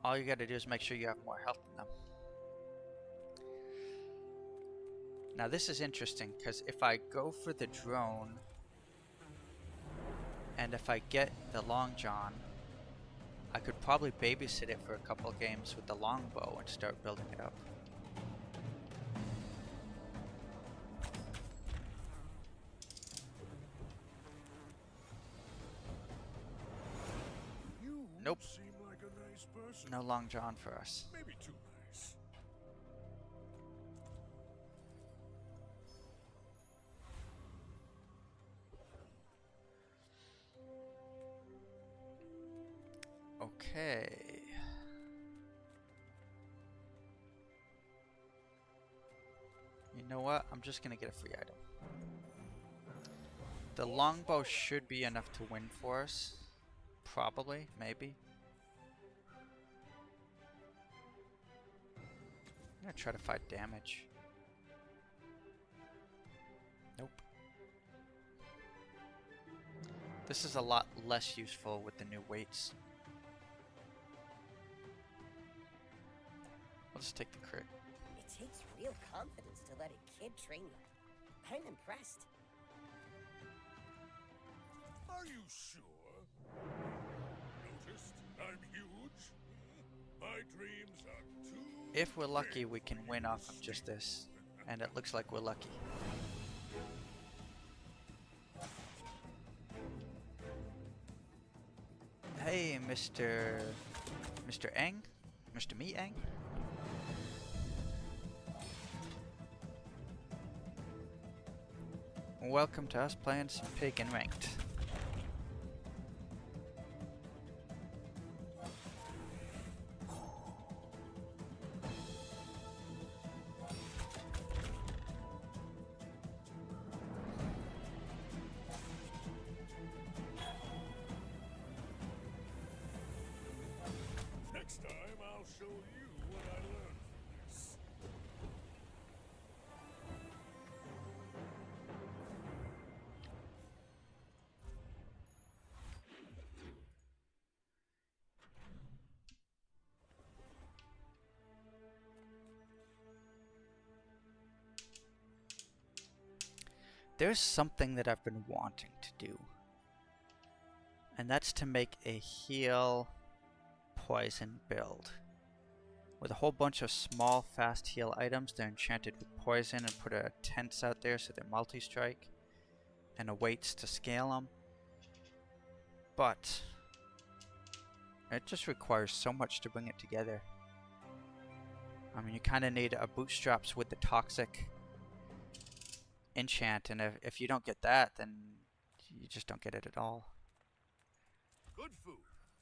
[SPEAKER 2] All you gotta do is make sure you have more health than them. Now this is interesting, because if I go for the drone, and if I get the long john, I could probably babysit it for a couple of games with the longbow and start building it up. Nope.
[SPEAKER 3] Seem like a nice person.
[SPEAKER 2] No long john for us.
[SPEAKER 3] Maybe too nice.
[SPEAKER 2] Okay. You know what? I'm just gonna get a free item. The longbow should be enough to win for us. Probably, maybe. I'm gonna try to fight damage. Nope. This is a lot less useful with the new weights. I'll just take the crit.
[SPEAKER 12] It takes real confidence to let a kid train you. I'm impressed.
[SPEAKER 3] Are you sure? Noticed I'm huge? My dreams are too...
[SPEAKER 2] If we're lucky, we can win off of just this. And it looks like we're lucky. Hey, Mr. Eng? Mr. Me Eng? Welcome to us playing some Pig and Ranked.
[SPEAKER 3] Next time I'll show you what I learned from this.
[SPEAKER 2] There's something that I've been wanting to do. And that's to make a heal poison build. With a whole bunch of small fast heal items. They're enchanted with poison, and put a tents out there so they're multi-strike. And a weights to scale them. But it just requires so much to bring it together. I mean, you kind of need a bootstraps with the toxic enchant, and if you don't get that, then you just don't get it at all.
[SPEAKER 3] Good food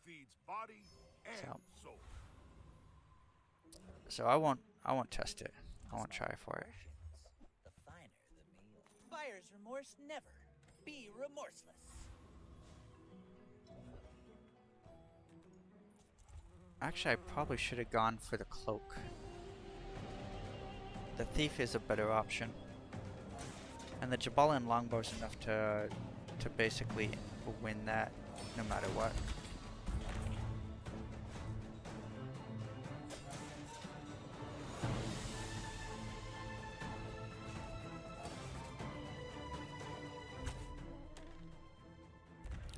[SPEAKER 3] feeds body and soul.
[SPEAKER 2] So I won't test it. I won't try for it.
[SPEAKER 5] The finer the meal. Buyer's remorse never. Be remorseless.
[SPEAKER 2] Actually, I probably should have gone for the cloak. The thief is a better option. And the Jabalian longbow is enough to basically win that no matter what.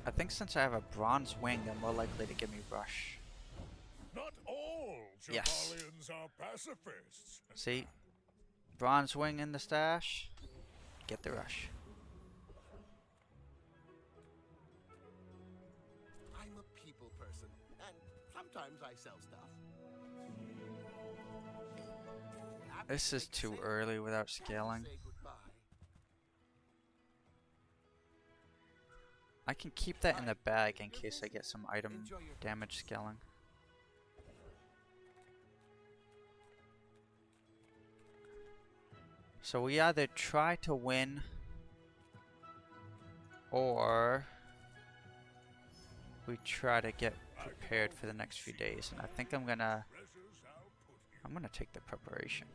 [SPEAKER 2] I think since I have a bronze wing, they're more likely to give me rush.
[SPEAKER 3] Not all
[SPEAKER 2] Yes.
[SPEAKER 3] Jabalians are pacifists.
[SPEAKER 2] See? Bronze wing in the stash. get the rush.
[SPEAKER 7] I'm a people person, and sometimes I sell stuff.
[SPEAKER 2] This is too early without scaling.
[SPEAKER 7] Say goodbye.
[SPEAKER 2] I can keep that in the bag in case I get some item damage scaling. So we either try to win or we try to get prepared for the next few days, and I think I'm gonna take the preparation.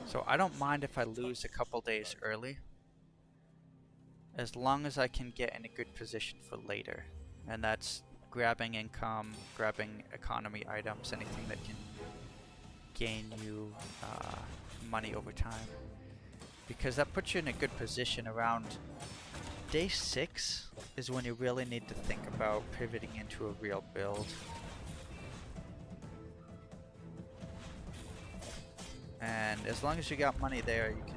[SPEAKER 2] So I don't mind if I lose a couple days early, as long as I can get in a good position for later. And that's grabbing income, grabbing economy items, anything that can gain you money over time. Because that puts you in a good position around day 6 is when you really need to think about pivoting into a real build. And as long as you got money there, you can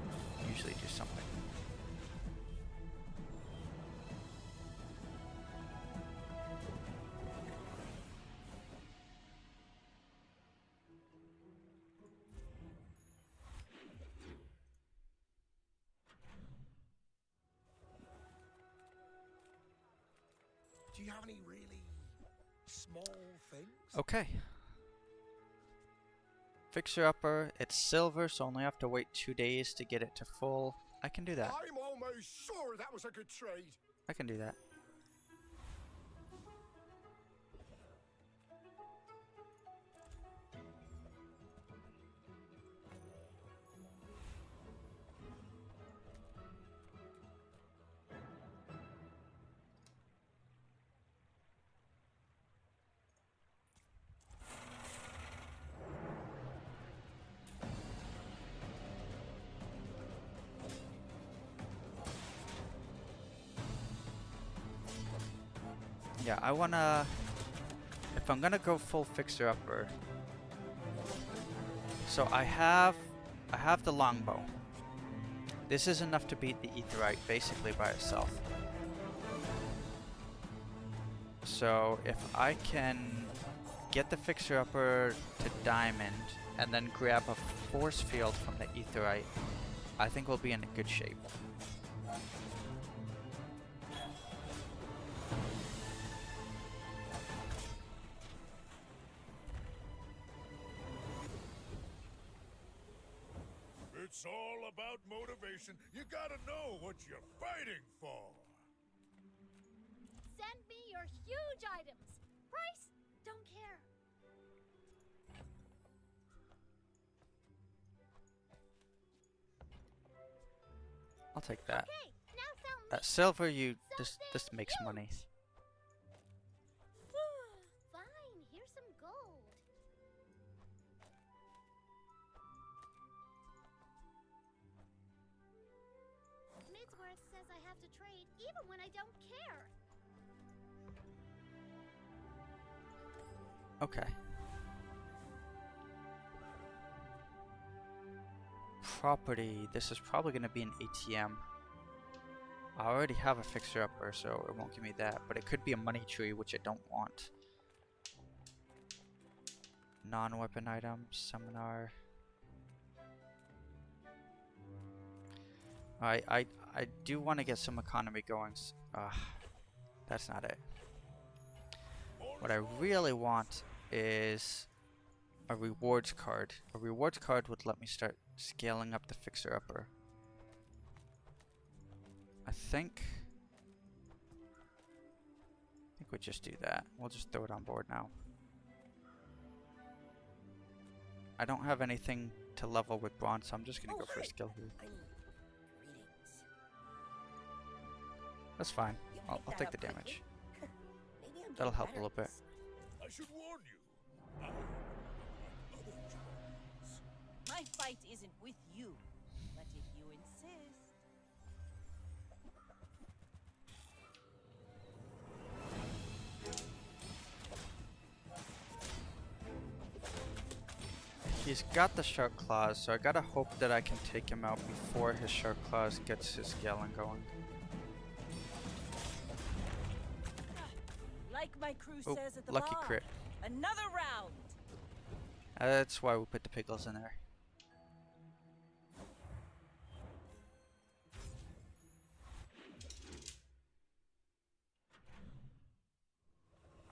[SPEAKER 2] usually do something.
[SPEAKER 7] Do you have any really small things?
[SPEAKER 2] Okay. Fixer upper, it's silver, so only have to wait 2 days to get it to full. I can do that.
[SPEAKER 7] I'm almost sure that was a good trade.
[SPEAKER 2] I can do that. Yeah, I wanna, if I'm gonna go full fixer upper, so I have the longbow. This is enough to beat the Aetheryte basically by itself. So if I can get the fixer upper to diamond and then grab a force field from the Aetheryte, I think we'll be in a good shape.
[SPEAKER 3] It's all about motivation. You gotta know what you're fighting for.
[SPEAKER 4] Send me your huge items. Price? Don't care.
[SPEAKER 2] I'll take that.
[SPEAKER 4] Okay, now sell me.
[SPEAKER 2] That silver, this makes money.
[SPEAKER 4] Fine, here's some gold. Midsworth says I have to trade even when I don't care.
[SPEAKER 2] Okay. Property, this is probably going to be an ATM. I already have a fixer upper, so it won't give me that, but it could be a money tree, which I don't want. Non-weapon items, seminar. I do want to get some economy going. That's not it. What I really want is a rewards card. A rewards card would let me start scaling up the fixer upper. I think we'll just do that. We'll just throw it on board now. I don't have anything to level with bronze, so I'm just gonna go for a skill here. That's fine. I'll take the damage. That'll help a little bit.
[SPEAKER 3] I should warn you.
[SPEAKER 6] My fight isn't with you, but if you insist.
[SPEAKER 2] He's got the shark claws, so I gotta hope that I can take him out before his shark claws gets his scaling going.
[SPEAKER 6] Like my crew
[SPEAKER 2] Oh,
[SPEAKER 6] says at the
[SPEAKER 2] lucky
[SPEAKER 6] bar,
[SPEAKER 2] crit.
[SPEAKER 6] another round.
[SPEAKER 2] That's why we put the pickles in there.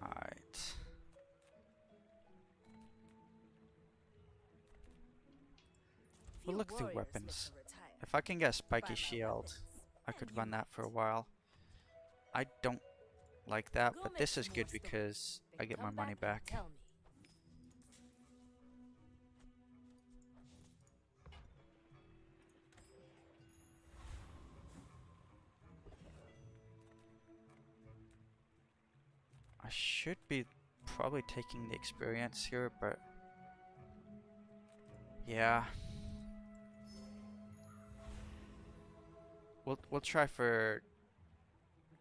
[SPEAKER 2] Alright. We'll look through weapons. If I can get a spiky shield, I could run that for a while. I don't like that, but this is good because I get my money back. I should be probably taking the experience here, but yeah. We'll try for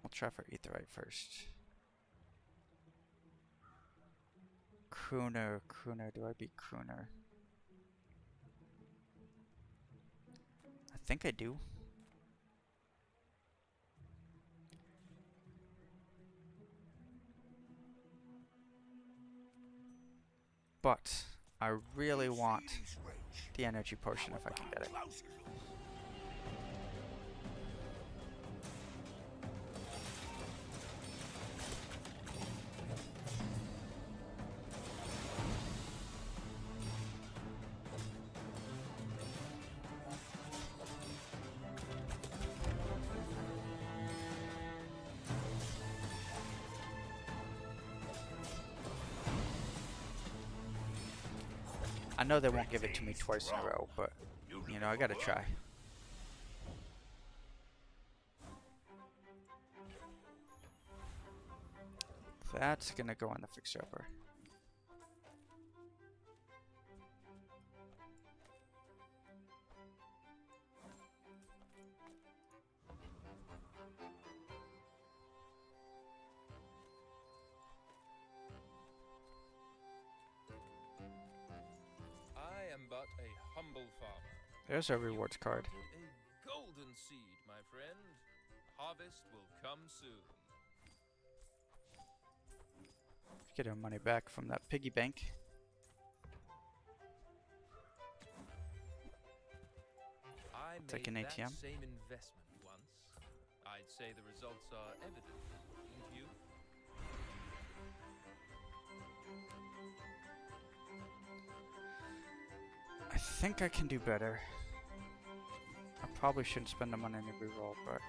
[SPEAKER 2] Aetherite first. Crooner, do I beat Crooner? I think I do. But I really want the energy potion if I can get it. I know they won't give it to me twice in a row, but, you know, I gotta try. That's gonna go on the fixer-upper.
[SPEAKER 8] I am but a humble farmer.
[SPEAKER 2] There's our rewards card.
[SPEAKER 8] A golden seed, my friend. Harvest will come soon.
[SPEAKER 2] Get our money back from that piggy bank.
[SPEAKER 8] I
[SPEAKER 2] Take
[SPEAKER 8] made
[SPEAKER 2] an
[SPEAKER 8] that
[SPEAKER 2] ATM.
[SPEAKER 8] same investment once. I'd say the results are evident, wouldn't you?
[SPEAKER 2] I think I can do better. I probably shouldn't spend the money on a reroll, but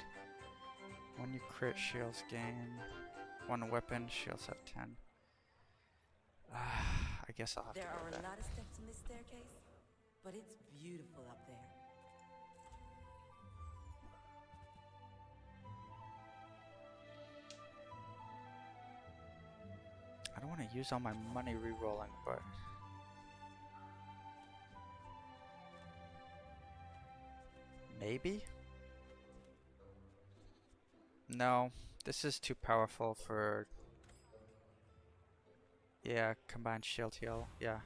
[SPEAKER 2] when you crit, shields gain 1 weapon, shields have 10. I guess I'll have to
[SPEAKER 14] There
[SPEAKER 2] go
[SPEAKER 14] are
[SPEAKER 2] with
[SPEAKER 14] a
[SPEAKER 2] that.
[SPEAKER 14] lot of steps in this staircase, but it's beautiful up there.
[SPEAKER 2] I don't want to use all my money rerolling, but maybe? No, this is too powerful for... Yeah, combined shield heal, yeah.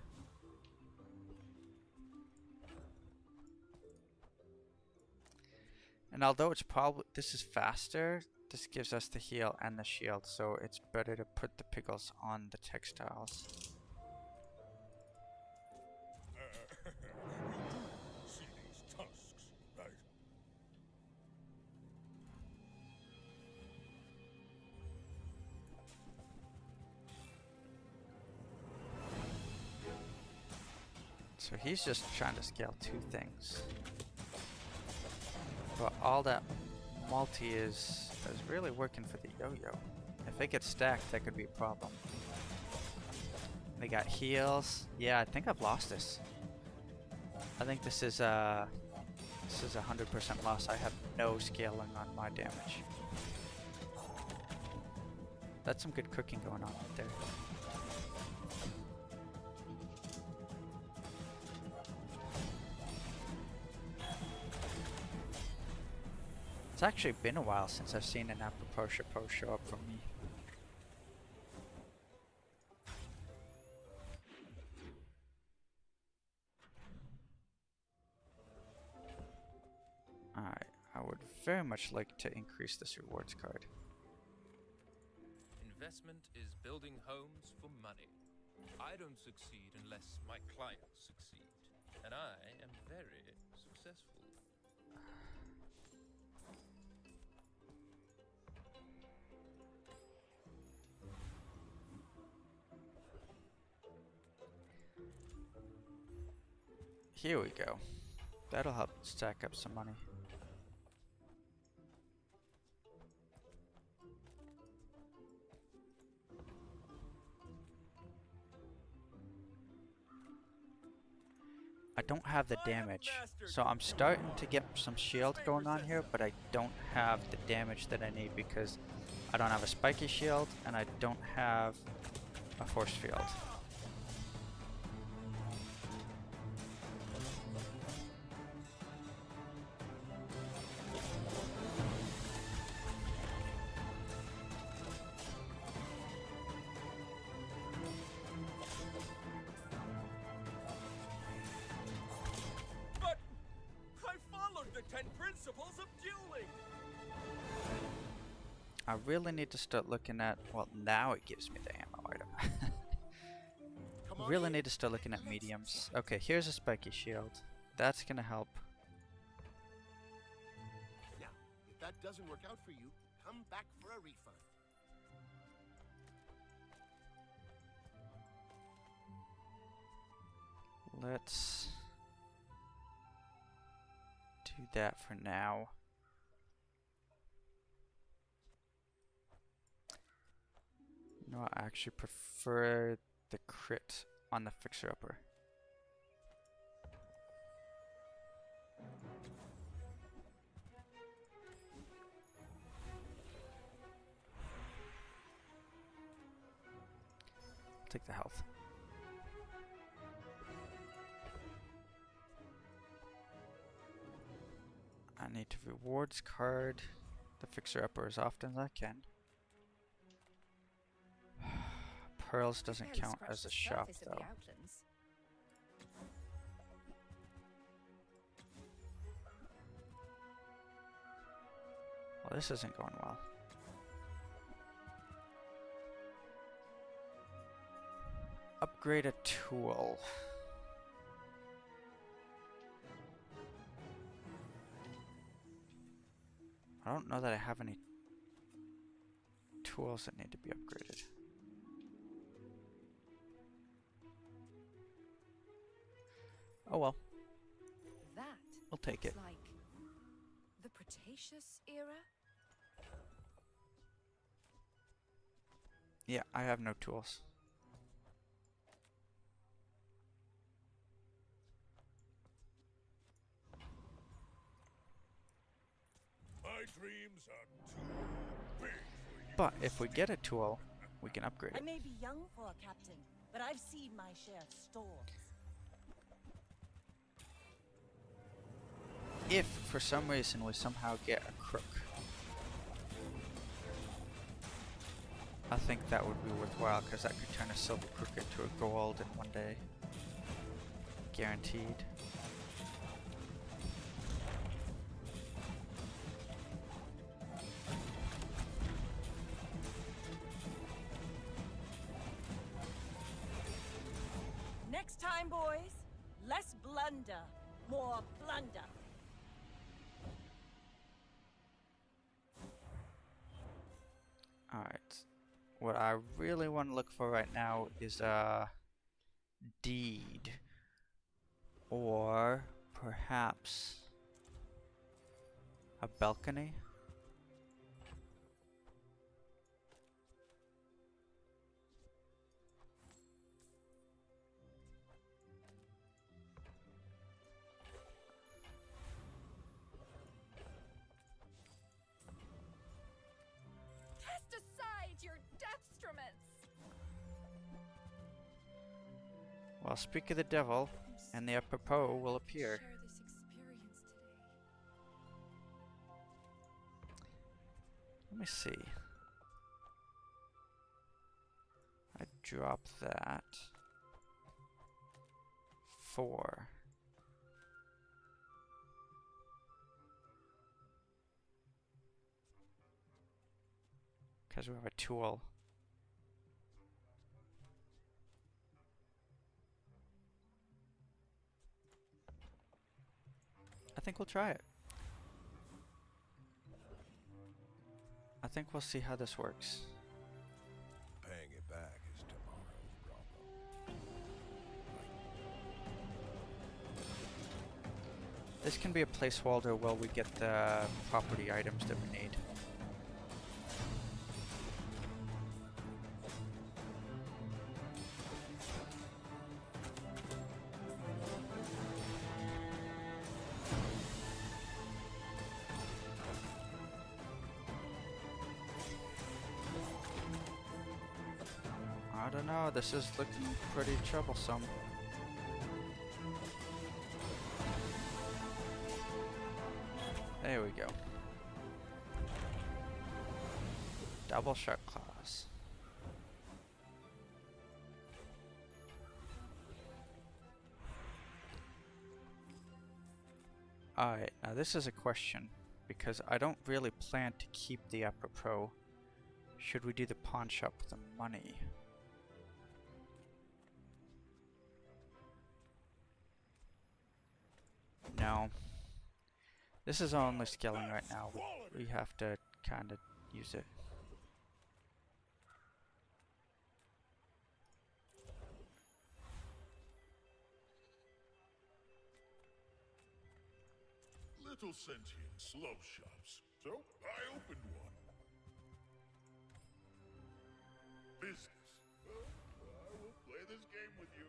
[SPEAKER 2] And although it's probably... This is faster, this gives us the heal and the shield, so it's better to put the pickles on the textiles.
[SPEAKER 3] See these tusks, right?
[SPEAKER 2] So he's just trying to scale 2 things. But all that multi is really working for the yo-yo. If it gets stacked, that could be a problem. They got heals. Yeah, I think I've lost this. I think this is a 100% loss. I have no scaling on my damage. That's some good cooking going on right there. It's actually been a while since I've seen an apropos chapeau show up for me. very much like to increase this rewards card.
[SPEAKER 8] Investment is building homes for money. I don't succeed unless my clients succeed. And I am very successful.
[SPEAKER 2] Here we go. That'll help stack up some money. I don't have the damage, so I'm starting to get some shield going on here, but I don't have the damage that I need because I don't have a spiky shield and I don't have a force field. I really need to start looking at, well, now it gives me the ammo item. Really need to start looking at mediums. Okay, here's a spiky shield. That's gonna help.
[SPEAKER 7] Now, if that doesn't work out for you, come back for a refund.
[SPEAKER 2] Let's do that for now. No, I actually prefer the crit on the fixer-upper. Take the health. I need to rewards card the fixer-upper as often as I can. Pearls doesn't count as a shop though. Well, this isn't going well. Upgrade a tool. I don't know that I have any tools that need to be upgraded. Oh well.
[SPEAKER 11] That
[SPEAKER 2] I'll take it.
[SPEAKER 11] like the Cretaceous era?
[SPEAKER 2] Yeah, I have no tools.
[SPEAKER 3] My dreams are too big for you.
[SPEAKER 2] But if we get a tool, we can upgrade
[SPEAKER 6] I
[SPEAKER 2] it.
[SPEAKER 6] may be young for a captain, but I've seen my share of stores.
[SPEAKER 2] If for some reason we somehow get a crook, I think that would be worthwhile because that could turn a silver crook into a gold in one day. Guaranteed.
[SPEAKER 6] Next time, boys, less blunder, more blunder.
[SPEAKER 2] Alright. What I really want to look for right now is a deed. Or perhaps a balcony.
[SPEAKER 11] Cast aside your deathstruments!
[SPEAKER 2] Well, speak of the devil, and the apropos will appear.
[SPEAKER 11] Share this experience today.
[SPEAKER 2] Let me see. I drop that. 4. because we have a tool. I think we'll try it. I think we'll see how this works.
[SPEAKER 3] Paying it back is tomorrow's problem.
[SPEAKER 2] This can be a placeholder while we get the property items that we need. I don't know, this is looking pretty troublesome. There we go. Double shark claws. Alright, now this is a question, because I don't really plan to keep the Upper Pro. Should we do the pawn shop with the money? No. This is only scaling right now. We have to kind of use it.
[SPEAKER 3] Little sentience love shops, so I opened one. Business. I will play this game with you.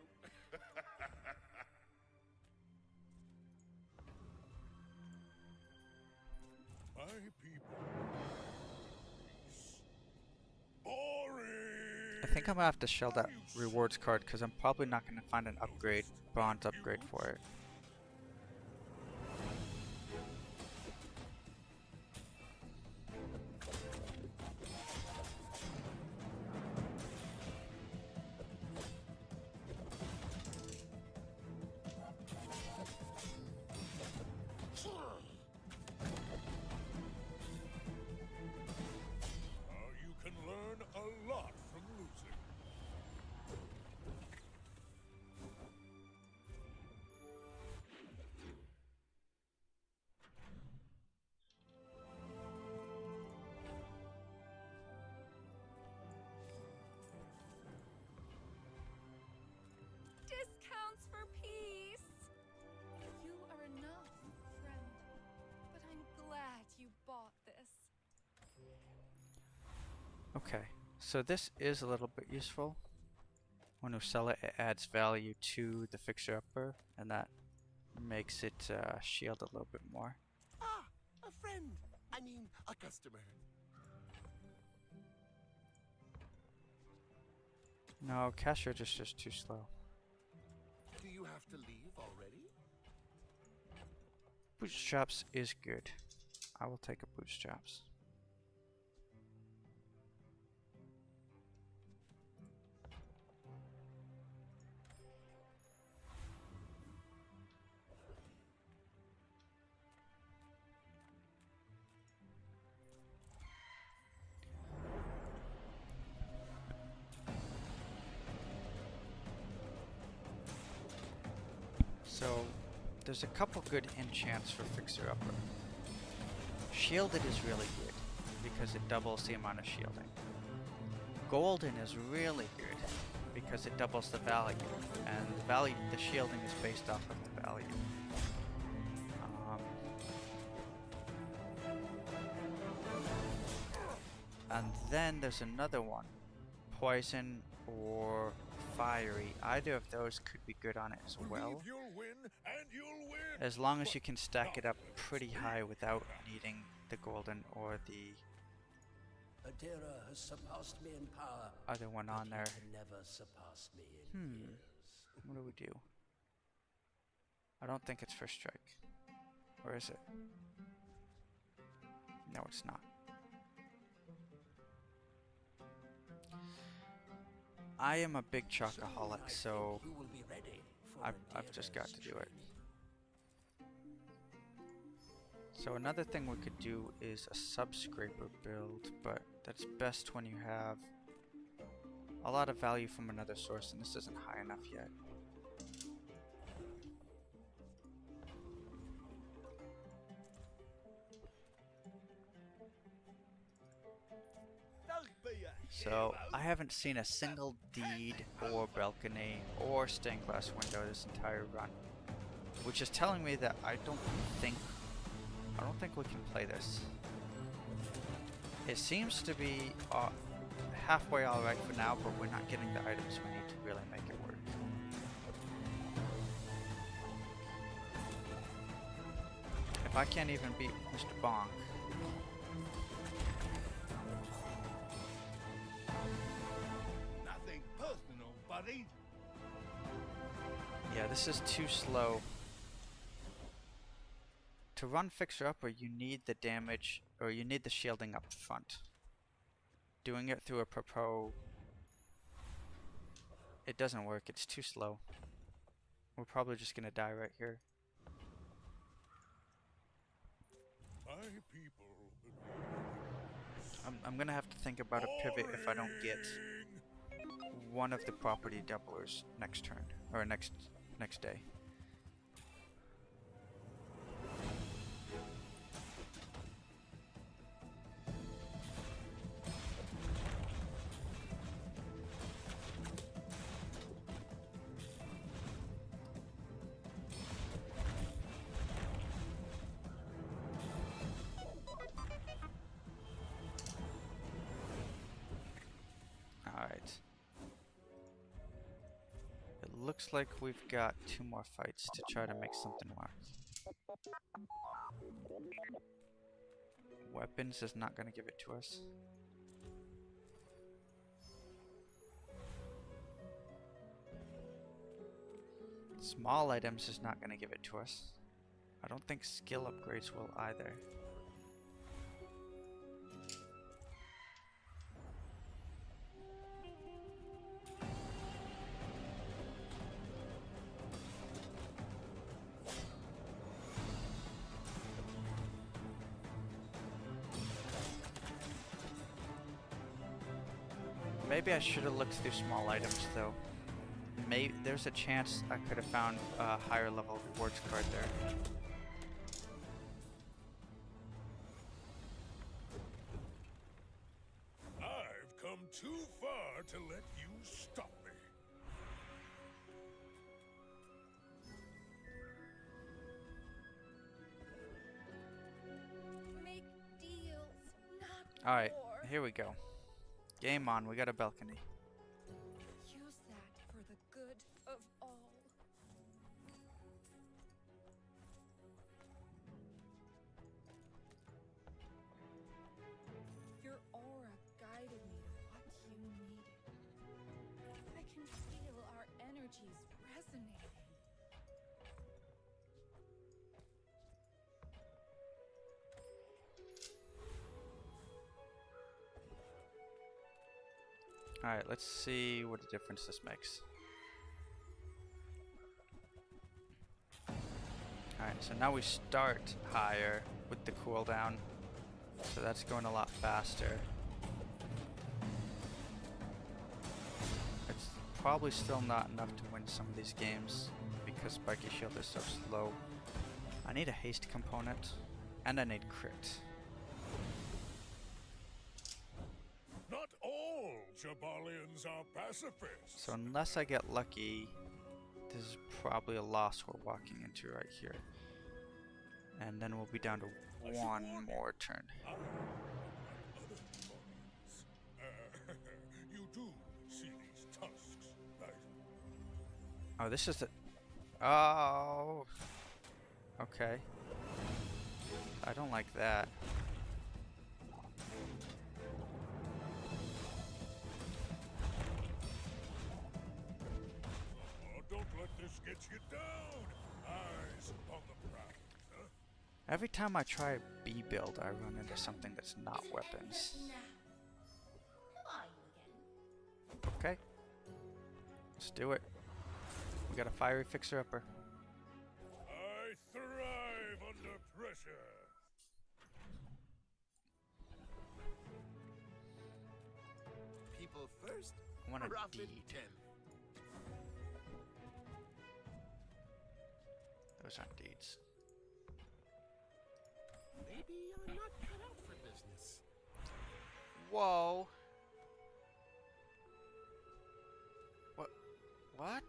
[SPEAKER 3] My people. Boring.
[SPEAKER 2] I think I'm gonna have to shell that rewards card because I'm probably not gonna find an upgrade, bronze upgrade for it.
[SPEAKER 3] You can learn a lot from losing.
[SPEAKER 11] Discounts for peace! You are enough, friend. But I'm glad you bought this.
[SPEAKER 2] Okay, so this is a little bit useful. When you sell it, it adds value to the fixer-upper, and that makes it shield a little bit more.
[SPEAKER 7] Ah, a friend. I mean, a customer.
[SPEAKER 2] No, cash register's too slow.
[SPEAKER 7] Do you have to leave already?
[SPEAKER 2] Bootstraps is good. I will take a bootstraps. So, there's a couple good enchants for Fixer Upper. Shielded is really good, because it doubles the amount of shielding. Golden is really good, because it doubles the value, and the shielding is based off of the value. And then there's another one, Poison or Fiery. Either of those could be good on it as well.
[SPEAKER 3] You'll win, and you'll win.
[SPEAKER 2] As long as you can stack it up pretty high without needing the golden or the
[SPEAKER 10] Adira has surpassed me in power.
[SPEAKER 2] other one on there.
[SPEAKER 10] Can never surpass me in years.
[SPEAKER 2] What do we do? I don't think it's first strike. Or is it? No, it's not. I am a big chocoholic, so
[SPEAKER 10] You will be ready for
[SPEAKER 2] I've just got to do it.
[SPEAKER 10] turn.
[SPEAKER 2] So another thing we could do is a sub-scraper build, but That's best when you have a lot of value from another source, and this isn't high enough yet. So, I haven't seen a single deed or balcony or stained glass window this entire run, which is telling me that I don't think we can play this. It seems to be halfway alright for now, but we're not getting the items we need to really make it work. If I can't even beat Mr. Bonk,
[SPEAKER 3] Nothing personal, buddy.
[SPEAKER 2] yeah, this is too slow. To run Fixer Upper, you need the damage, or you need the shielding up front. Doing it through a Pro, it doesn't work, it's too slow. We're probably just gonna die right here.
[SPEAKER 3] My people.
[SPEAKER 2] I'm gonna have to think about a pivot if I don't get one of the property doublers next turn, or next day. Alright. It looks like we've got 2 more fights to try to make something work. Weapons is not going to give it to us. Small items is not going to give it to us. I don't think skill upgrades will either. Maybe I should have looked through small items though. Maybe there's a chance I could have found a higher level rewards card there.
[SPEAKER 3] I've come too far to let you stop me.
[SPEAKER 11] Make deals, not
[SPEAKER 2] Alright,
[SPEAKER 11] war.
[SPEAKER 2] here we go. Game on, we got a balcony.
[SPEAKER 11] Use that for the good of all. Your aura guided me to what you needed. I can feel our energies resonating.
[SPEAKER 2] Alright, let's see what a difference this makes. Alright, so now we start higher with the cooldown. So that's going a lot faster. It's probably still not enough to win some of these games because Spiky Shield is so slow. I need a haste component, and I need crit.
[SPEAKER 3] Not all Jabalians are pacifists.
[SPEAKER 2] So unless I get lucky, this is probably a loss we're walking into right here. And then we'll be down to one more turn.
[SPEAKER 3] You do see these tusks, right?
[SPEAKER 2] Oh, this is the... Oh! Okay. I don't like that.
[SPEAKER 3] Oh, don't let this get you down. Eyes on the prize, huh?
[SPEAKER 2] Every time I try a B build, I run into something that's not weapons. Okay. Let's do it. We got a fiery fixer-upper.
[SPEAKER 3] I thrive under pressure.
[SPEAKER 7] first?
[SPEAKER 2] I want a
[SPEAKER 7] Rough it
[SPEAKER 2] deed.
[SPEAKER 7] 10.
[SPEAKER 2] Those aren't deeds.
[SPEAKER 7] Maybe I'm not cut out for business.
[SPEAKER 2] Whoa. What? What?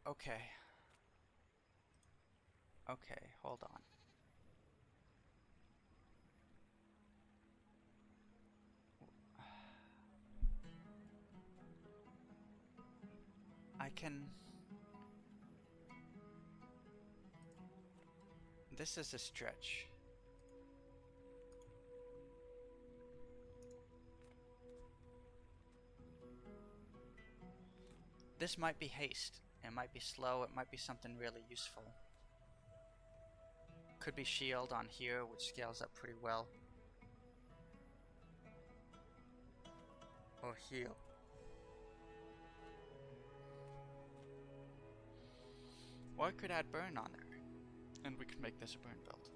[SPEAKER 2] Okay. Okay, hold on. I can... This is a stretch. This might be haste. It might be slow. It might be something really useful. Could be shield on here, which scales up pretty well. Or heal. Or I could add burn on there, and we could make this a burn build.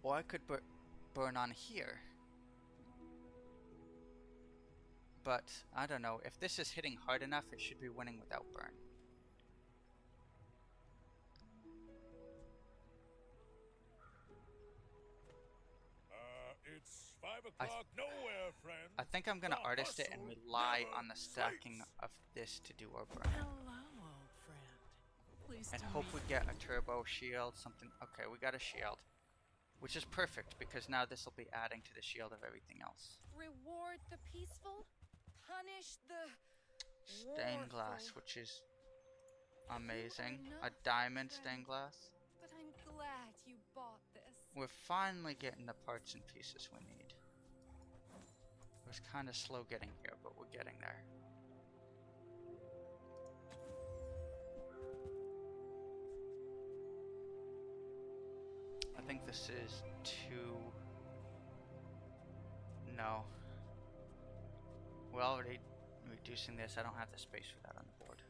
[SPEAKER 2] Or I could burn on here. But, I don't know, if this is hitting hard enough, it should be winning without burn.
[SPEAKER 3] It's 5 o'clock nowhere, friend.
[SPEAKER 2] I think I'm gonna artist it and rely on the stacking of this to do our burn.
[SPEAKER 13] Hello, old friend. Pleased
[SPEAKER 2] And
[SPEAKER 13] to
[SPEAKER 2] hope
[SPEAKER 13] meet
[SPEAKER 2] we get a turbo shield, something. Okay, we got a shield. Which is perfect, because now this will be adding to the shield of everything else.
[SPEAKER 11] Reward the peaceful, punish the
[SPEAKER 2] Stained glass,
[SPEAKER 11] warful.
[SPEAKER 2] which is amazing.
[SPEAKER 11] You
[SPEAKER 2] A
[SPEAKER 11] are enough,
[SPEAKER 2] diamond
[SPEAKER 11] friend.
[SPEAKER 2] stained glass.
[SPEAKER 11] But I'm glad you bought this.
[SPEAKER 2] We're finally getting the parts and pieces we need. It was kind of slow getting here, but we're getting there. I think this is 2... No. We're already reducing this. I don't have the space for that on the board.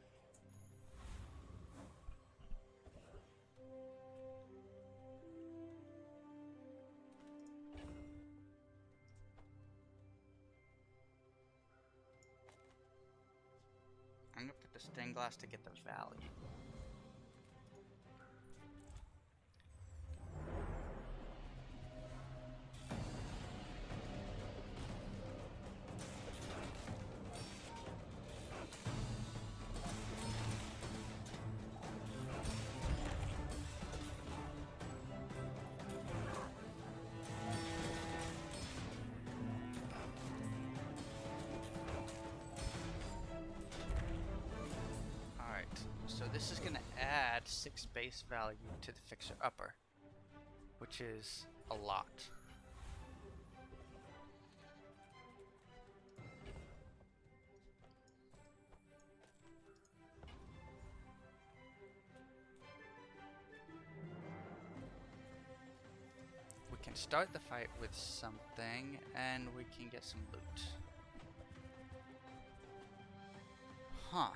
[SPEAKER 2] I'm gonna put the stained glass to get the value. So this is going to add 6 base value to the fixer upper, which is a lot. We can start the fight with something, and we can get some loot. Huh.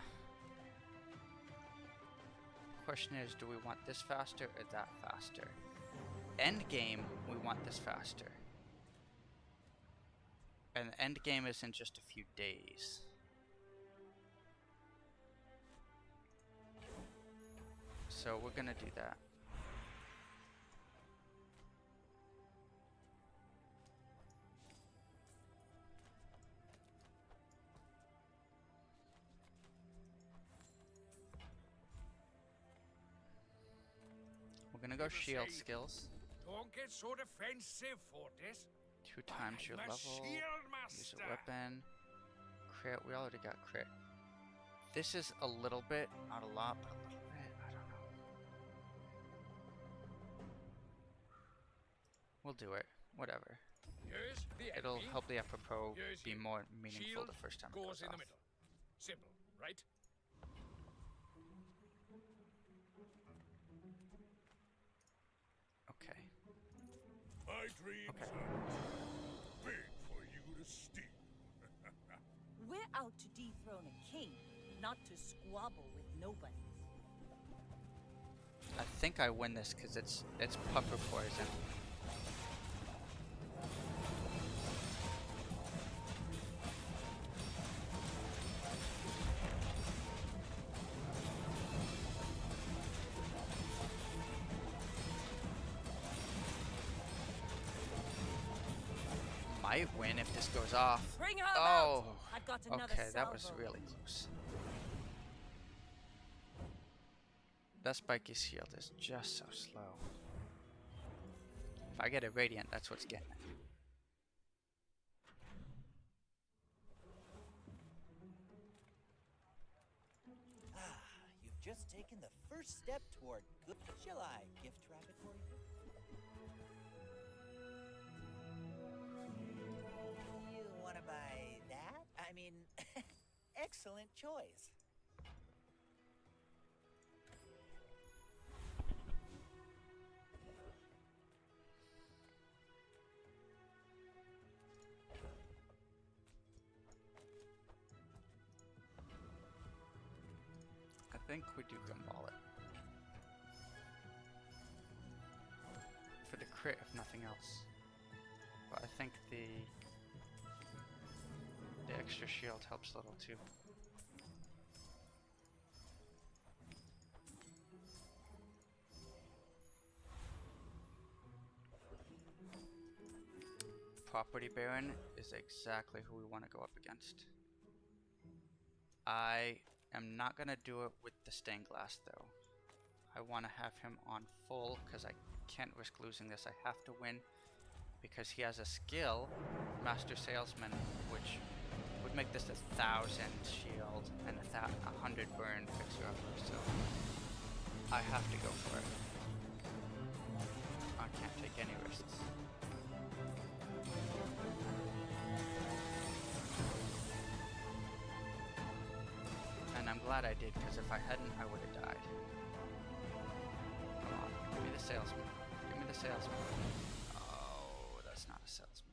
[SPEAKER 2] Question is, do we want this faster or that faster? End game, we want this faster. And the end game is in just a few days. So we're gonna do that. We're gonna go shield skills.
[SPEAKER 3] Don't get so defensive, Fortis.
[SPEAKER 2] 2 times your
[SPEAKER 3] I'm a
[SPEAKER 2] level.
[SPEAKER 3] shield
[SPEAKER 2] Use
[SPEAKER 3] master.
[SPEAKER 2] a weapon. Crit. We already got crit. This is a little bit, not a lot, but a little bit. I don't know. We'll do it. Whatever.
[SPEAKER 3] Here's the
[SPEAKER 2] It'll
[SPEAKER 3] enemy.
[SPEAKER 2] help the upper pro
[SPEAKER 3] Here's
[SPEAKER 2] be
[SPEAKER 3] you.
[SPEAKER 2] more meaningful
[SPEAKER 3] Shield
[SPEAKER 2] the first time it
[SPEAKER 3] goes
[SPEAKER 2] goes
[SPEAKER 3] in
[SPEAKER 2] off.
[SPEAKER 3] the middle. Simple, right?
[SPEAKER 2] Okay.
[SPEAKER 3] My dreams
[SPEAKER 2] Okay.
[SPEAKER 3] are too big for you to steal.
[SPEAKER 6] We're out to dethrone a king, not to squabble with nobody.
[SPEAKER 2] I think I win this because it's puffer poison. Might win if this goes off.
[SPEAKER 6] Bring her
[SPEAKER 2] Oh,
[SPEAKER 6] out. I've got another
[SPEAKER 2] okay, that was
[SPEAKER 6] salvo.
[SPEAKER 2] really close. That spiky shield is just so slow. If I get a radiant, that's what's getting it.
[SPEAKER 5] You've just taken the first step toward good. Shall I gift wrap it for you? You want to buy that? I mean, excellent choice.
[SPEAKER 2] I think we do gumball it. For the crit, if nothing else. But I think the extra shield helps a little too. Property Baron is exactly who we want to go up against. I am not going to do it with the stained glass though. I want to have him on full because I can't risk losing this. I have to win because he has a skill, Master Salesman, which would make this 1,000 shield and 100 burn fixer upper, so I have to go for it. I can't take any risks. And I'm glad I did, because if I hadn't, I would have died. Come on, give me the salesman. Give me the salesman. Oh, that's not a salesman.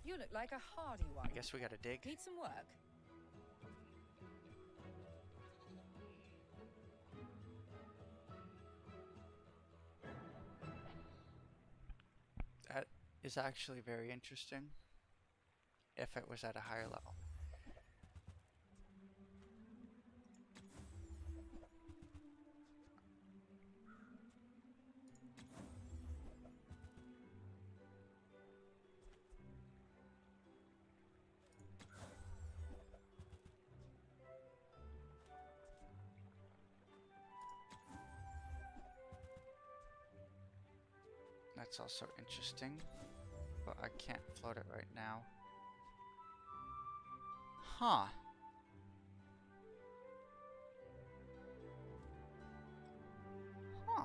[SPEAKER 16] You look like a hardy one.
[SPEAKER 2] I guess we gotta dig.
[SPEAKER 16] Need some work?
[SPEAKER 2] That is actually very interesting if it was at a higher level. That's also interesting, but I can't float it right now. Huh. Huh.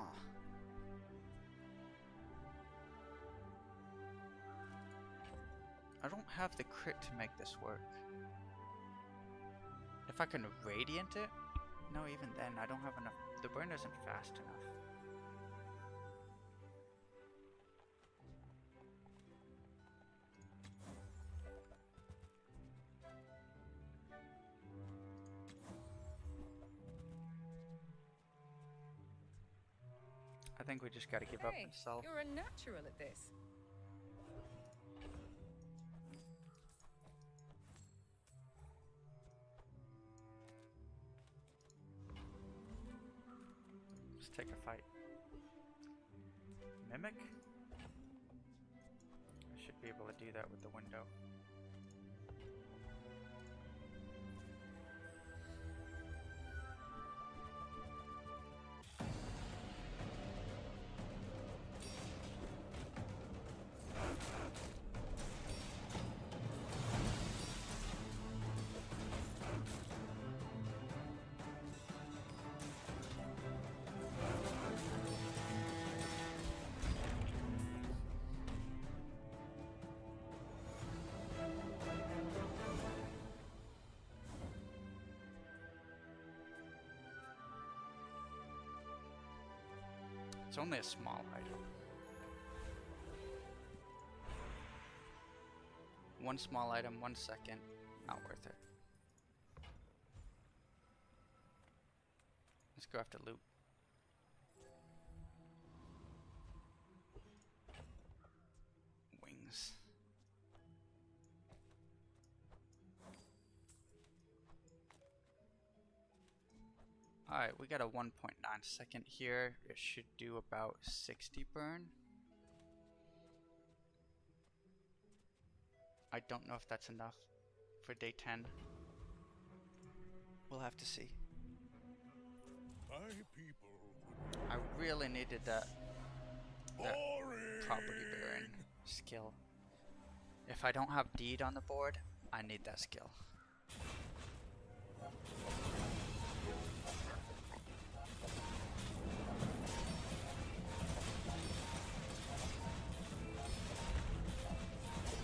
[SPEAKER 2] I don't have the crit to make this work. If I can radiant it? No, even then, I don't have enough. The burn isn't fast enough. I think we just gotta give up
[SPEAKER 16] Hey,
[SPEAKER 2] and sell.
[SPEAKER 16] you're a natural at this.
[SPEAKER 2] Let's take a fight. Mimic? I should be able to do that with the window. It's only a small item. One small item, 1 second, not worth it. Let's go after loot. Wings. Alright, we got a 1.9 second here. It should do about 60 burn. I don't know if that's enough for day 10. We'll have to see.
[SPEAKER 3] My people.
[SPEAKER 2] I really needed that property baron skill. If I don't have deed on the board, I need that skill.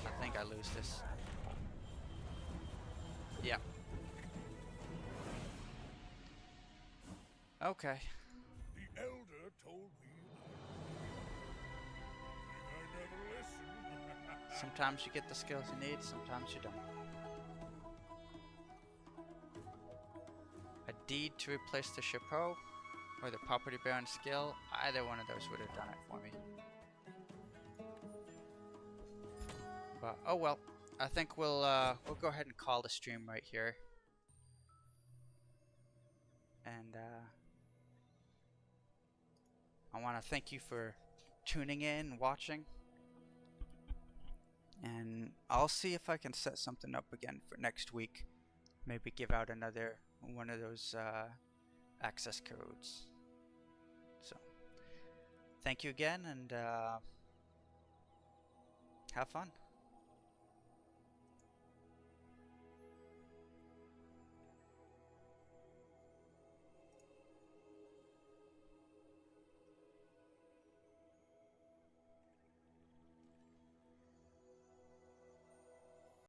[SPEAKER 2] I think I lose this. Yeah. Okay.
[SPEAKER 3] The elder told me I never listened.
[SPEAKER 2] Sometimes you get the skills you need, sometimes you don't. A deed to replace the chapeau, or the property baron skill, either one of those would have done it for me. But oh well, I think we'll go ahead and call the stream right here. And I want to thank you for tuning in and watching. And I'll see if I can set something up again for next week. Maybe give out another one of those access codes. So, thank you again, and have fun.